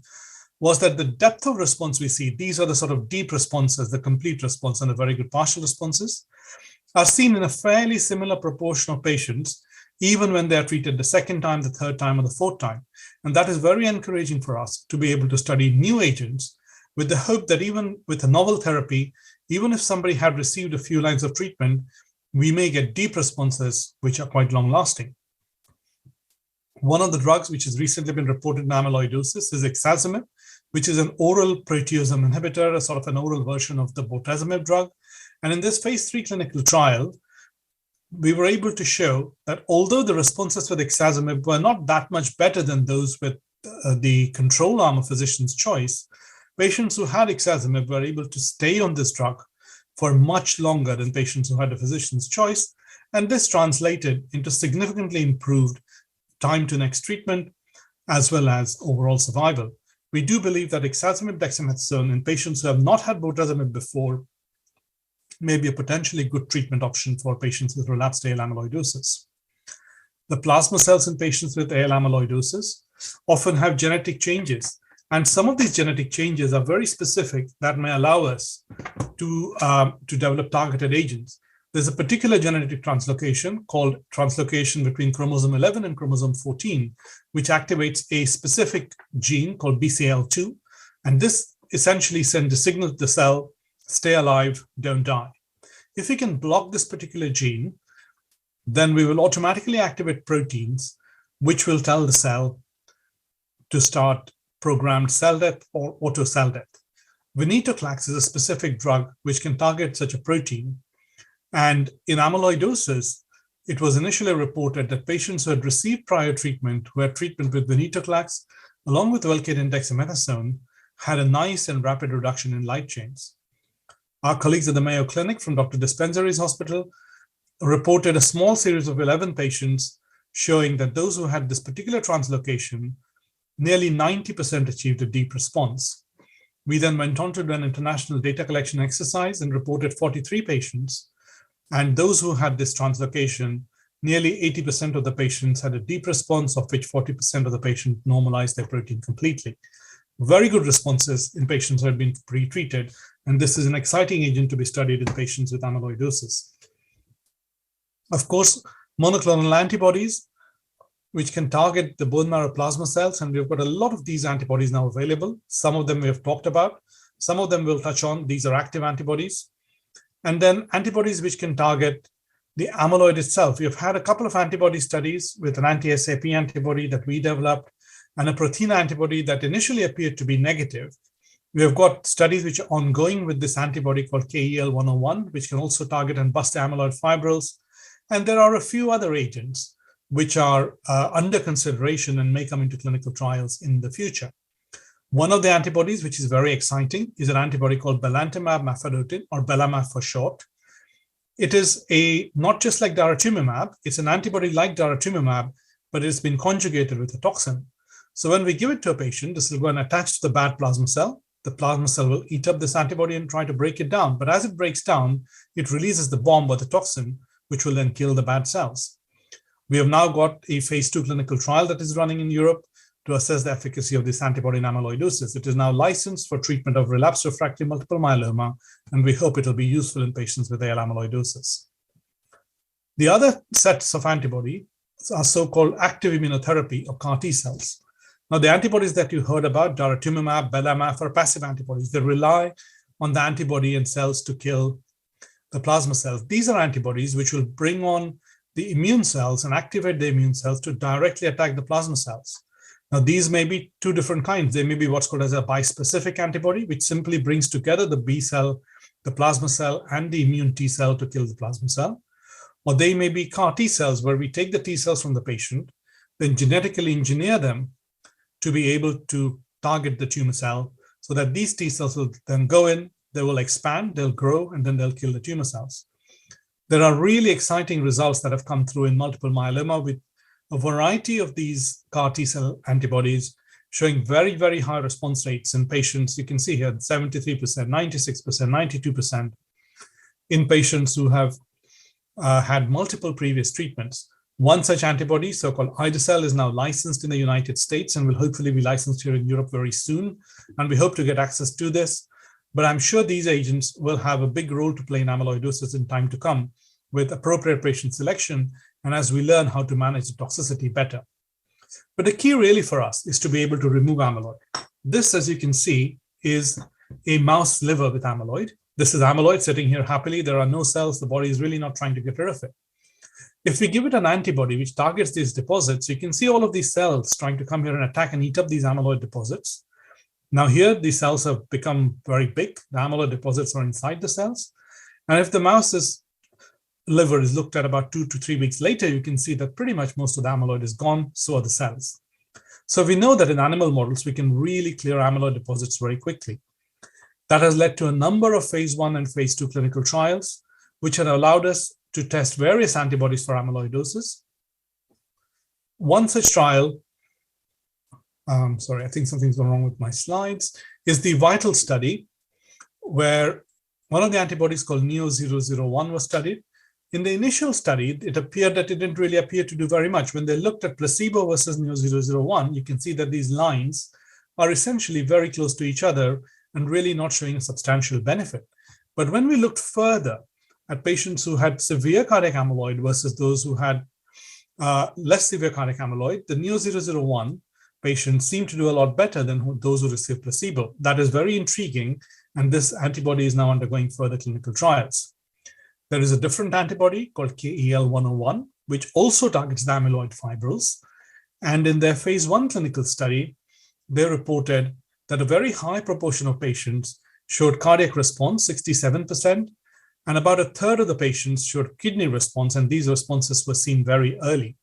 was that the depth of response we see, these are the sort of deep responses, the complete response and the very good partial responses, are seen in a fairly similar proportion of patients, even when they are treated the second time, the third time, or the fourth time. And that is very encouraging for us to be able to study new agents with the hope that even with a novel therapy, even if somebody had received a few lines of treatment, we may get deep responses which are quite long lasting. One of the drugs which has recently been reported in amyloidosis is ixazomib, which is an oral proteasome inhibitor, a sort of an oral version of the bortezomib drug. And in this phase 3 clinical trial, we were able to show that although the responses with ixazomib were not that much better than those with the control arm of physician's choice, patients who had ixazomib were able to stay on this drug for much longer than patients who had a physician's choice. And this translated into significantly improved time to next treatment, as well as overall survival. We do believe that ixazomib dexamethasone in patients who have not had bortezomib before may be a potentially good treatment option for patients with relapsed AL amyloidosis. The plasma cells in patients with AL amyloidosis often have genetic changes, and some of these genetic changes are very specific that may allow us to develop targeted agents. There's a particular genetic translocation called translocation between chromosome 11 and chromosome 14, which activates a specific gene called BCL2. And this essentially sends a signal to the cell, stay alive, don't die. If we can block this particular gene, then we will automatically activate proteins, which will tell the cell to start programmed cell death or auto cell death. Venetoclax is a specific drug which can target such a protein. And in amyloidosis, it was initially reported that patients who had received prior treatment, who had treatment with venetoclax, along with Velcade and dexamethasone, had a nice and rapid reduction in light chains. Our colleagues at the Mayo Clinic from Dr. Dispenzieri's hospital reported a small series of 11 patients showing that those who had this particular translocation, nearly 90% achieved a deep response. We then went on to do an international data collection exercise and reported 43 patients. And those who had this translocation, nearly 80% of the patients had a deep response, of which 40% of the patients normalized their protein completely. Very good responses in patients who had been pre-treated. And this is an exciting agent to be studied in patients with amyloidosis. Of course, monoclonal antibodies, which can target the bone marrow plasma cells. And we've got a lot of these antibodies now available. Some of them we have talked about. Some of them we'll touch on. These are active antibodies. And then antibodies which can target the amyloid itself. We have had a couple of antibody studies with an anti-SAP antibody that we developed and a Prothena antibody that initially appeared to be negative. We have got studies which are ongoing with this antibody called KEL-101, which can also target and bust amyloid fibrils. And there are a few other agents which are under consideration and may come into clinical trials in the future. One of the antibodies, which is very exciting, is an antibody called belantamab mafodotin, or belamaf for short. It is not just like daratumumab, it's an antibody like daratumumab, but it's been conjugated with a toxin. So when we give it to a patient, this will go and attach to the bad plasma cell. The plasma cell will eat up this antibody and try to break it down. But as it breaks down, it releases the bomb or the toxin, which will then kill the bad cells. We have now got a phase 2 clinical trial that is running in Europe to assess the efficacy of this antibody in amyloidosis. It is now licensed for treatment of relapsed refractory multiple myeloma, and we hope it will be useful in patients with AL amyloidosis. The other sets of antibodies are so-called active immunotherapy or CAR T cells. Now, the antibodies that you heard about, daratumumab, belamaf, are passive antibodies. They rely on the antibody and cells to kill the plasma cells. These are antibodies which will bring on the immune cells and activate the immune cells to directly attack the plasma cells. Now, these may be two different kinds. They may be what's called as a bispecific antibody, which simply brings together the B cell, the plasma cell, and the immune T cell to kill the plasma cell. Or they may be CAR T cells, where we take the T cells from the patient, then genetically engineer them to be able to target the tumor cell so that these T cells will then go in, they will expand, they'll grow, and then they'll kill the tumor cells. There are really exciting results that have come through in multiple myeloma with a variety of these CAR T cell antibodies showing very, very high response rates in patients. You can see here 73%, 96%, 92% in patients who have had multiple previous treatments. One such antibody, so-called ide-cel, is now licensed in the United States and will hopefully be licensed here in Europe very soon. And we hope to get access to this. But I'm sure these agents will have a big role to play in amyloidosis in time to come with appropriate patient selection and as we learn how to manage the toxicity better. But the key really for us is to be able to remove amyloid. This, as you can see, is a mouse liver with amyloid. This is amyloid sitting here happily. There are no cells. The body is really not trying to get rid of it. If we give it an antibody which targets these deposits, you can see all of these cells trying to come here and attack and eat up these amyloid deposits. Now here, these cells have become very big. The amyloid deposits are inside the cells. And if the mouse's liver is looked at about 2 to 3 weeks later, you can see that pretty much most of the amyloid is gone, so are the cells. So we know that in animal models, we can really clear amyloid deposits very quickly. That has led to a number of phase 1 and phase 2 clinical trials, which have allowed us to test various antibodies for amyloidosis. One such trial, sorry, I think something's gone wrong with my slides, is the VITAL study, where one of the antibodies called NEO-001 was studied. In the initial study, it appeared that it didn't really appear to do very much. When they looked at placebo versus NEO-001, you can see that these lines are essentially very close to each other and really not showing a substantial benefit. But when we looked further at patients who had severe cardiac amyloid versus those who had less severe cardiac amyloid, the NEO-001 patients seem to do a lot better than those who received placebo. That is very intriguing, and this antibody is now undergoing further clinical trials. There is a different antibody called KEL-101, which also targets the amyloid fibrils. And in their phase 1 clinical study, they reported that a very high proportion of patients showed cardiac response, 67%, and about a third of the patients showed kidney response, and these responses were seen very early.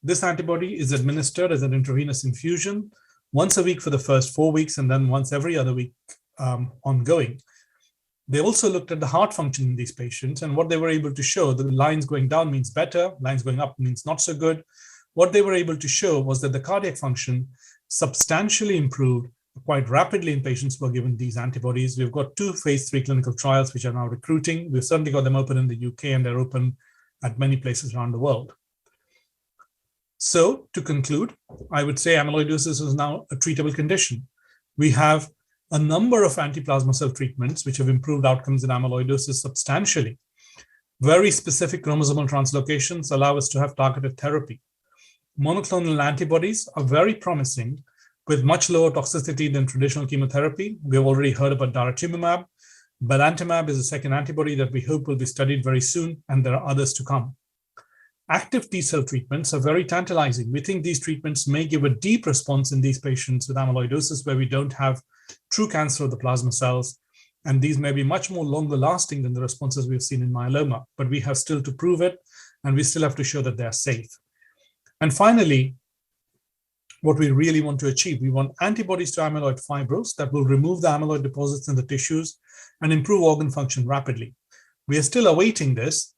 This antibody is administered as an intravenous infusion once a week for the first 4 weeks, and then once every other week ongoing. They also looked at the heart function in these patients, and what they were able to show, the lines going down means better, lines going up means not so good. What they were able to show was that the cardiac function substantially improved quite rapidly in patients who are given these antibodies. We've got 2 phase 3 clinical trials which are now recruiting. We've certainly got them open in the UK, and they're open at many places around the world. So to conclude, I would say amyloidosis is now a treatable condition. We have a number of anti-plasma cell treatments which have improved outcomes in amyloidosis substantially. Very specific chromosomal translocations allow us to have targeted therapy. Monoclonal antibodies are very promising with much lower toxicity than traditional chemotherapy. We've already heard about Daratumumab. Belantamab is a second antibody that we hope will be studied very soon, and there are others to come. Active T-cell treatments are very tantalizing. We think these treatments may give a deep response in these patients with amyloidosis where we don't have true cancer of the plasma cells, and these may be much more longer lasting than the responses we've seen in myeloma, but we have still to prove it, and we still have to show that they're safe. And finally, what we really want to achieve, we want antibodies to amyloid fibrils that will remove the amyloid deposits in the tissues and improve organ function rapidly. We are still awaiting this,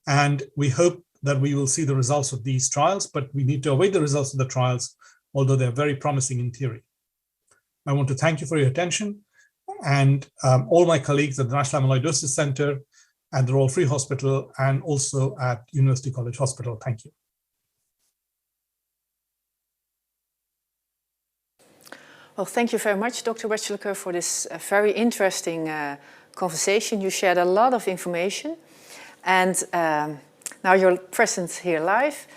and we hope that we will see the results of these trials, but we need to await the results of the trials, although they're very promising in theory. I want to thank you for your attention, and all my colleagues at the National Amyloidosis Center, at the Royal Free Hospital, and also at University College Hospital. Thank you. Well, thank you very much, Dr. Wechakelar, for this very interesting conversation. You shared a lot of information, and now you're present here live.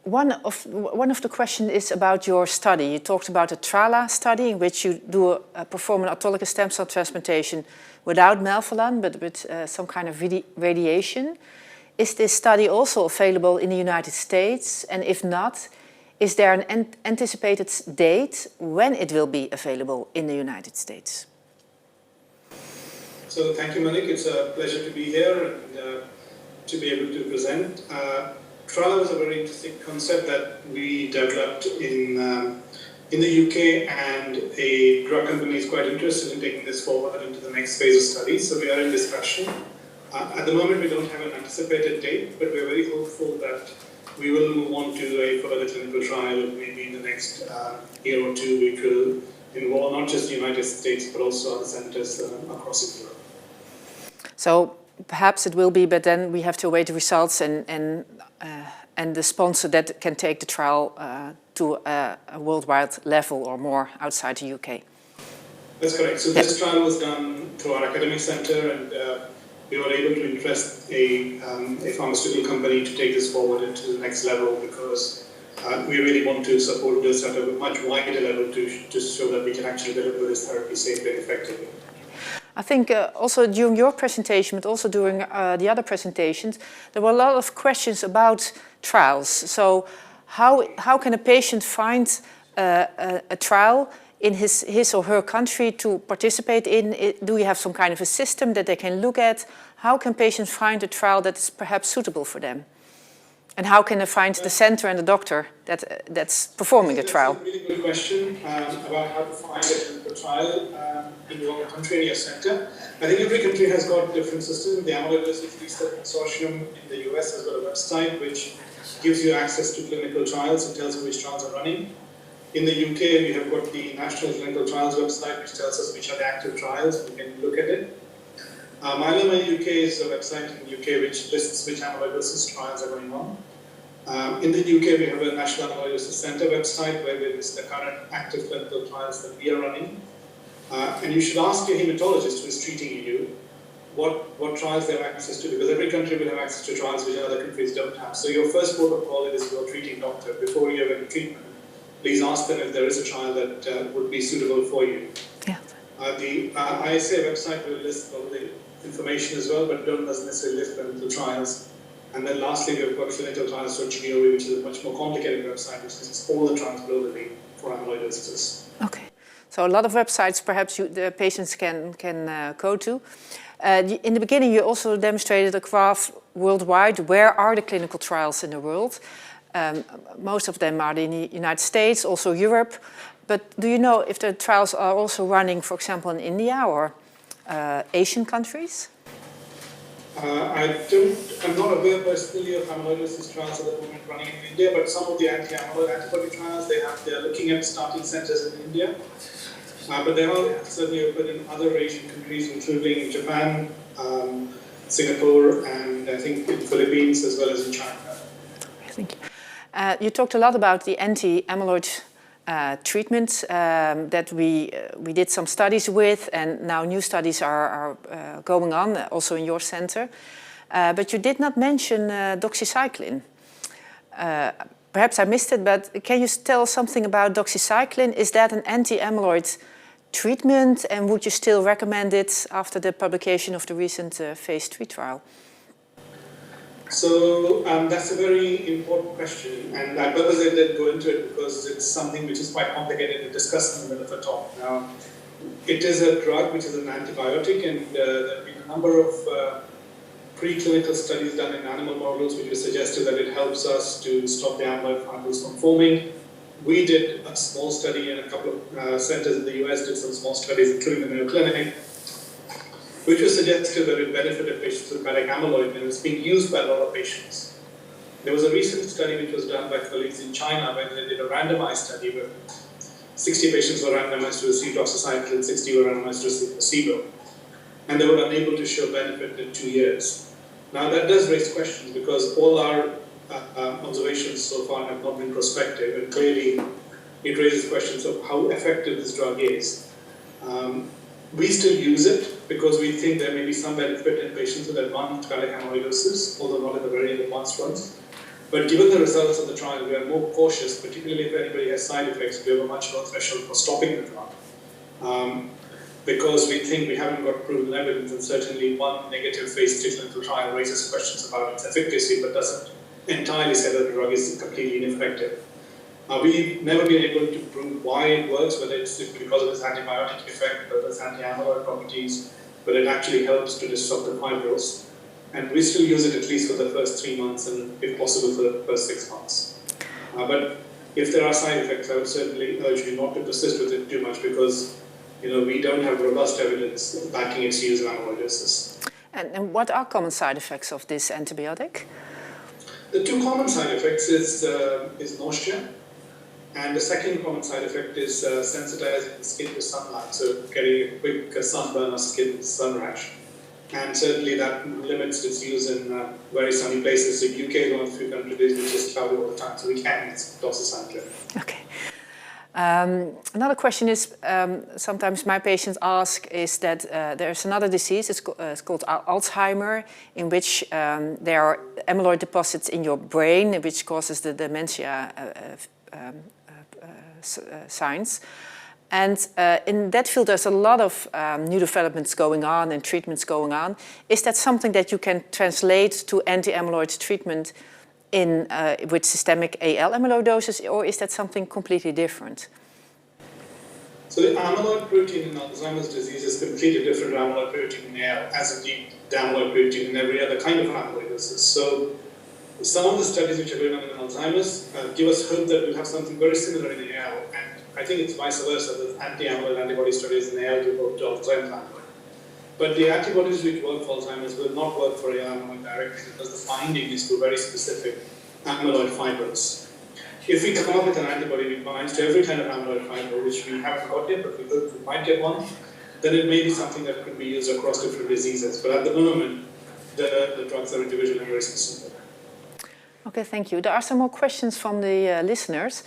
One of the questions is about your study. You talked about a TRALA study in which you perform an autologous stem cell transplantation without melphalan, but with some kind of radiation. Is this study also available in the United States? And if not, is there an anticipated date when it will be available in the United States? So thank you, Monique. It's a pleasure to be here and to be able to present. TRALA was a very interesting concept that we developed in the UK, and a drug company is quite interested in taking this forward into the next phase of studies. So we are in discussion. At the moment, we don't have an anticipated date, but we're very hopeful that we will move on to a further clinical trial maybe in the next year or two, which will involve not just the United States, but also other centers across Europe. So perhaps it will be, but then we have to await the results and the sponsor that can take the trial to a worldwide level or more outside the UK. That's correct. So this trial was done through our academic center, and we were able to interest a pharmaceutical company to take this forward into the next level, because we really want to support this at a much wider level to show that we can actually deliver this therapy safely and effectively. I think also during your presentation, but also during the other presentations, there were a lot of questions about trials. So how can a patient find a trial in his or her country to participate in? Do you have some kind of a system that they can look at? How can patients find a trial that is perhaps suitable for them? And how can they find the center and the doctor that's performing the trial? That's a really good question about how to find a clinical trial in your country and your center. I think every country has got different systems. The Amyloidosis Research Consortium in the US has got a website which gives you access to clinical trials and tells you which trials are running. In the UK, we have got the National Clinical Trials website, which tells us which are the active trials. We can look at it. Myeloma UK is a website in the UK which lists which amyloidosis trials are going on. In the UK, we have a National Amyloidosis Centre website where we list the current active clinical trials that we are running. And you should ask your hematologist who is treating you what trials they have access to, because every country will have access to trials which other countries don't have. So your first port of call is your treating doctor. Before you have any treatment, please ask them if there is a trial that would be suitable for you. Yeah. The ISA website will list all the information as well, but doesn't necessarily list clinical trials. And then lastly, we've got clinicaltrials.gov, which is a much more complicated website, which lists all the trials globally for amyloidosis. Okay. So a lot of websites perhaps the patients can go to. In the beginning, you also demonstrated a graph worldwide. Where are the clinical trials in the world? Most of them are in the United States, also Europe. But do you know if the trials are also running, for example, in India or Asian countries? I'm not aware personally of amyloidosis trials at the moment running in India, but some of the anti-amyloid antibody trials, they're looking at starting centers in India. But they are certainly open in other Asian countries, including Japan, Singapore, and I think in the Philippines, as well as in China. Thank you. You talked a lot about the anti-amyloid treatments that we did some studies with, and now new studies are going on, also in your center. But you did not mention doxycycline. Perhaps I missed it, but can you tell something about doxycycline? Is that an anti-amyloid treatment, and would you still recommend it after the publication of the recent phase 3 trial? So that's a very important question, and I purposely didn't go into it because it's something which is quite complicated to discuss in the middle of a talk. Now, it is a drug which is an antibiotic, and there have been a number of preclinical studies done in animal models which suggested that it helps us to stop the amyloid fibrils from forming. We did a small study, and a couple of centers in the US did some small studies, including the Mayo Clinic, which was suggested that it benefited patients with hepatic amyloid, and it's being used by a lot of patients. There was a recent study which was done by colleagues in China where they did a randomized study where 60 patients were randomized to receive doxycycline, 60 were randomized to receive placebo, and they were unable to show benefit in 2 years. Now that does raise questions because all our observations so far have not been prospective, and clearly it raises questions of how effective this drug is. We still use it because we think there may be some benefit in patients with advanced hepatic amyloidosis, although not in the very advanced ones. But given the results of the trial, we are more cautious, particularly if anybody has side effects. We have a much lower threshold for stopping the drug because we think we haven't got proven evidence, and certainly one negative phase 3 clinical trial raises questions about its efficacy but doesn't entirely say that the drug is completely ineffective. We've never been able to prove why it works, whether it's because of its antibiotic effect, whether it's anti-amyloid properties, but it actually helps to disrupt the fibrils. And we still use it at least for the first 3 months and, if possible, for the first 6 months. But if there are side effects, I would certainly urge you not to persist with it too much because we don't have robust evidence backing its use in amyloidosis. And what are common side effects of this antibiotic? The two common side effects is nausea, and the second common side effect is sensitizing the skin to sunlight, so getting a quick sunburn or skin sun rash. And certainly that limits its use in very sunny places. So UK is one of the few countries which is cloudy all the time, so we can use doxycycline. Okay. Another question is, sometimes my patients ask, is that there's another disease, it's called Alzheimer, in which there are amyloid deposits in your brain, which causes the dementia signs. And in that field, there's a lot of new developments going on and treatments going on. Is that something that you can translate to anti-amyloid treatment in with systemic AL amyloidosis, or is that something completely different? So the amyloid protein in Alzheimer's disease is completely different from amyloid protein in AL, as indeed the amyloid protein in every other kind of amyloidosis. So some of the studies which are going on in Alzheimer's give us hope that we'll have something very similar in AL, and I think it's vice versa, the anti-amyloid antibody studies in AL give hope to Alzheimer's amyloid. But the antibodies which work for Alzheimer's will not work for AL amyloid directly because the binding is to very specific amyloid fibers. If we come up with an antibody which binds to every kind of amyloid fiber, which we haven't got yet, but we hope we might get one, then it may be something that could be used across different diseases. But at the moment, the drugs are individual and very specific. Okay, thank you. There are some more questions from the listeners.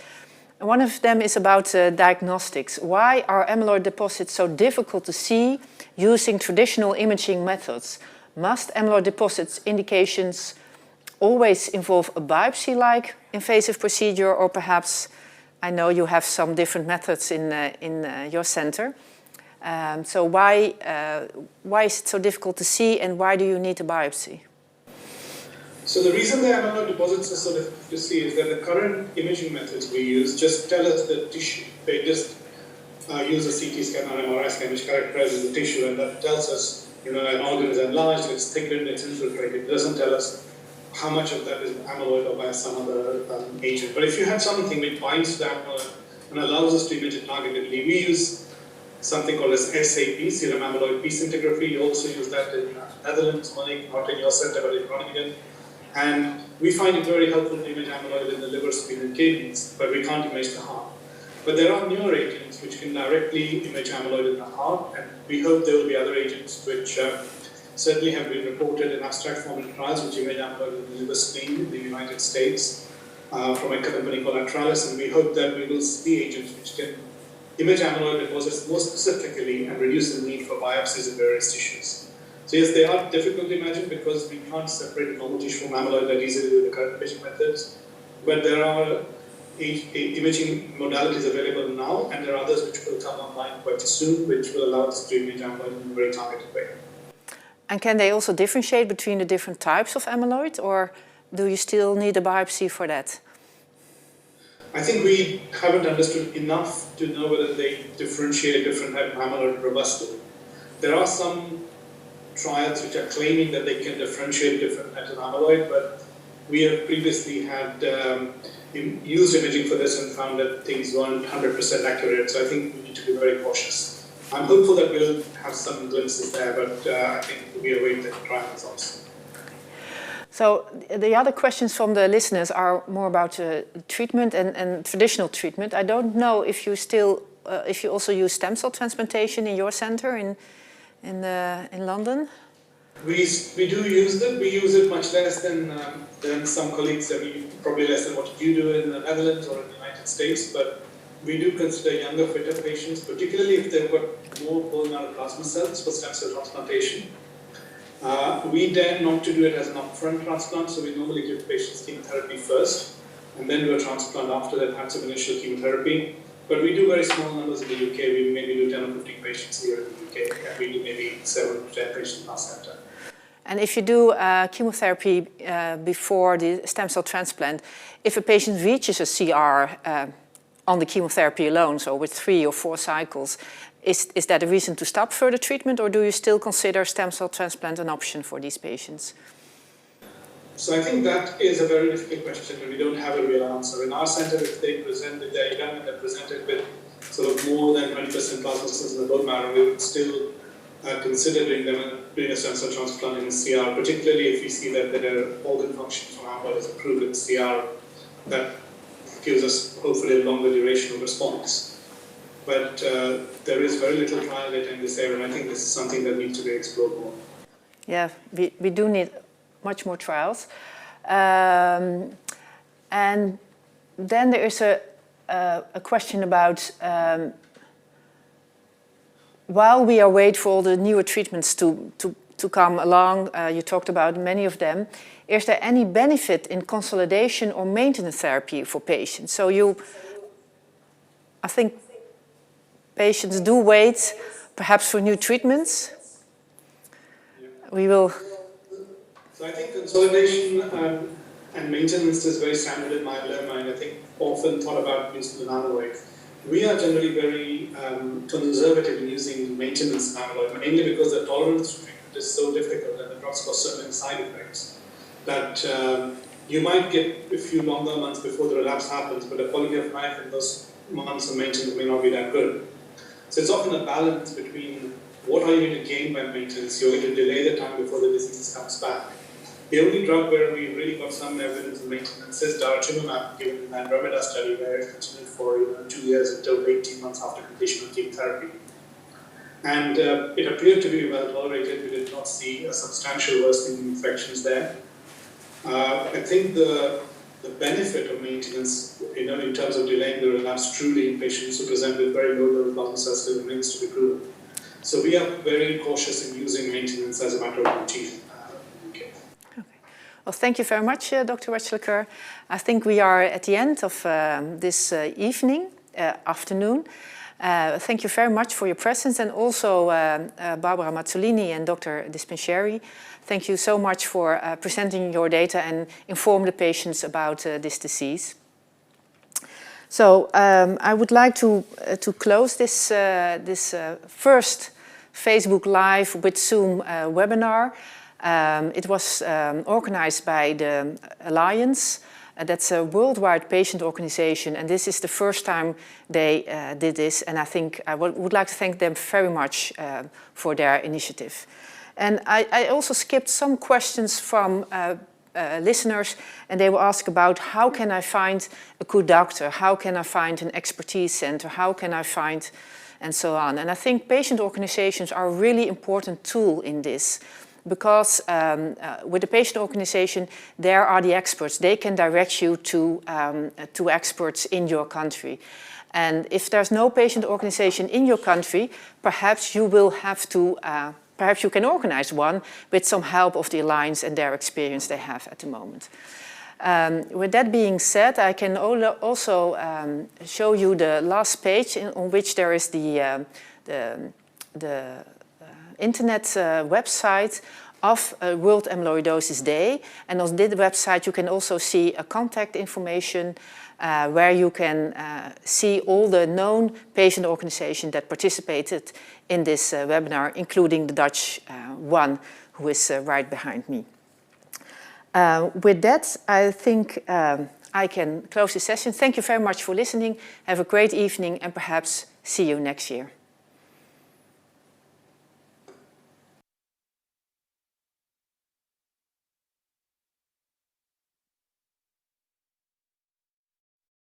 One of them is about diagnostics. Why are amyloid deposits so difficult to see using traditional imaging methods? Must amyloid deposits indications always involve a biopsy-like invasive procedure, or perhaps, I know you have some different methods in your center. So why is it so difficult to see, and why do you need a biopsy? So the reason the amyloid deposits are so difficult to see is that the current imaging methods we use just tell us the tissue. They just use a CT scan or MRI scan which characterizes the tissue, and that tells us, an organ is enlarged, it's thickened, it's infiltrated. It doesn't tell us how much of that is amyloid or by some other agent. But if you have something which binds to amyloid and allows us to image it targetedly, we use something called as SAP, serum amyloid P scintigraphy. You also use that in Netherlands, Monique, not in your center, but in Groningen. And we find it very helpful to image amyloid in the liver, spleen, and kidneys, but we can't image the heart. But there are newer agents which can directly image amyloid in the heart, and we hope there will be other agents which certainly have been reported in abstract form in trials which image amyloid in the liver, spleen in the United States from a company called Atralis, and we hope that we will see agents which can image amyloid deposits more specifically and reduce the need for biopsies in various tissues. So yes, they are difficult to imagine because we can't separate normal tissue from amyloid that easily with the current imaging methods. But there are imaging modalities available now, and there are others which will come online quite soon, which will allow us to image amyloid in a very targeted way. And can they also differentiate between the different types of amyloid, or do you still need a biopsy for that? I think we haven't understood enough to know whether they differentiate different types of amyloid robustly. There are some trials which are claiming that they can differentiate different types of amyloid, but we have previously had used imaging for this and found that things weren't 100% accurate, so I think we need to be very cautious. I'm hopeful that we'll have some glimpses there, but I think we await the trial results. So the other questions from the listeners are more about treatment and traditional treatment. I don't know if you still, if you also use stem cell transplantation in your center in London. We do use it. We use it much less than some colleagues. I mean, probably less than what you do in the Netherlands or in the United States. But we do consider younger, fitter patients, particularly if they've got more bone marrow plasma cells for stem cell transplantation. We dare not to do it as an upfront transplant, so we normally give patients chemotherapy first, and then do a transplant after they've had some initial chemotherapy. But we do very small numbers in the UK. We maybe do 10 or 15 patients here in the UK, and we do maybe 7 to 10 patients in our center. And if you do chemotherapy before the stem cell transplant, if a patient reaches a CR on the chemotherapy alone, so with 3 or 4 cycles, is that a reason to stop further treatment, or do you still consider stem cell transplant an option for these patients? So I think that is a very difficult question, and we don't have a real answer. In our center, if they presented, they're young and they're presented with sort of more than 20% plasma cells in the bone marrow, we would still consider doing a stem cell transplant in a CR, particularly if you see that there are organ function from our is improved in CR. That gives us hopefully a longer duration of response. But there is very little trial data in this area, and I think this is something that needs to be explored more. Yeah, we do need much more trials. And then there is a question about while we are waiting for all the newer treatments to come along, you talked about many of them, is there any benefit in consolidation or maintenance therapy for patients? So I think patients do wait perhaps for new treatments. We will... So I think consolidation and maintenance is very standard in myeloma, and I think often thought about using amyloid. We are generally very conservative in using maintenance amyloid, mainly because the tolerance to treatment is so difficult and the drugs cause so many side effects that you might get a few longer months before the relapse happens, but the quality of life in those months of maintenance may not be that good. So it's often a balance between what are you going to gain by maintenance? You're going to delay the time before the disease comes back. The only drug where we really got some evidence of maintenance is Daratumumab, given in the Andromeda study, where it continued for 2 years until 18 months after completion of chemotherapy. And it appeared to be well tolerated. We did not see a substantial worsening in infections there. I think the benefit of maintenance, in terms of delaying the relapse truly in patients who present with very low level plasma cells still remains to be proven. So we are very cautious in using maintenance as a matter of routine. Well, thank you very much, Dr. Wechakelar. I think we are at the end of this afternoon. Thank you very much for your presence, and also Barbara Mazzolini and Dr. Dispenzieri. Thank you so much for presenting your data and inform the patients about this disease. So I would like to close this first Facebook Live with Zoom webinar. It was organized by the Alliance. That's a worldwide patient organization, and this is the first time they did this, and I think I would like to thank them very much for their initiative. And I also skipped some questions from listeners, and they were asked about how can I find a good doctor, how can I find an expertise center, how can I find, and so on. And I think patient organizations are a really important tool in this, because with the patient organization, there are the experts. They can direct you to experts in your country. And if there's no patient organization in your country, perhaps you will have to, perhaps you can organize one with some help of the Alliance and their experience they have at the moment. With that being said, I can also show you the last page on which there is the internet website of World Amyloidosis Day. And on this website you can also see a contact information where you can see all the known patient organizations that participated in this webinar, including the Dutch one, who is right behind me. With that, I think I can close this session. Thank you very much for listening. Have a great evening, and perhaps see you next year.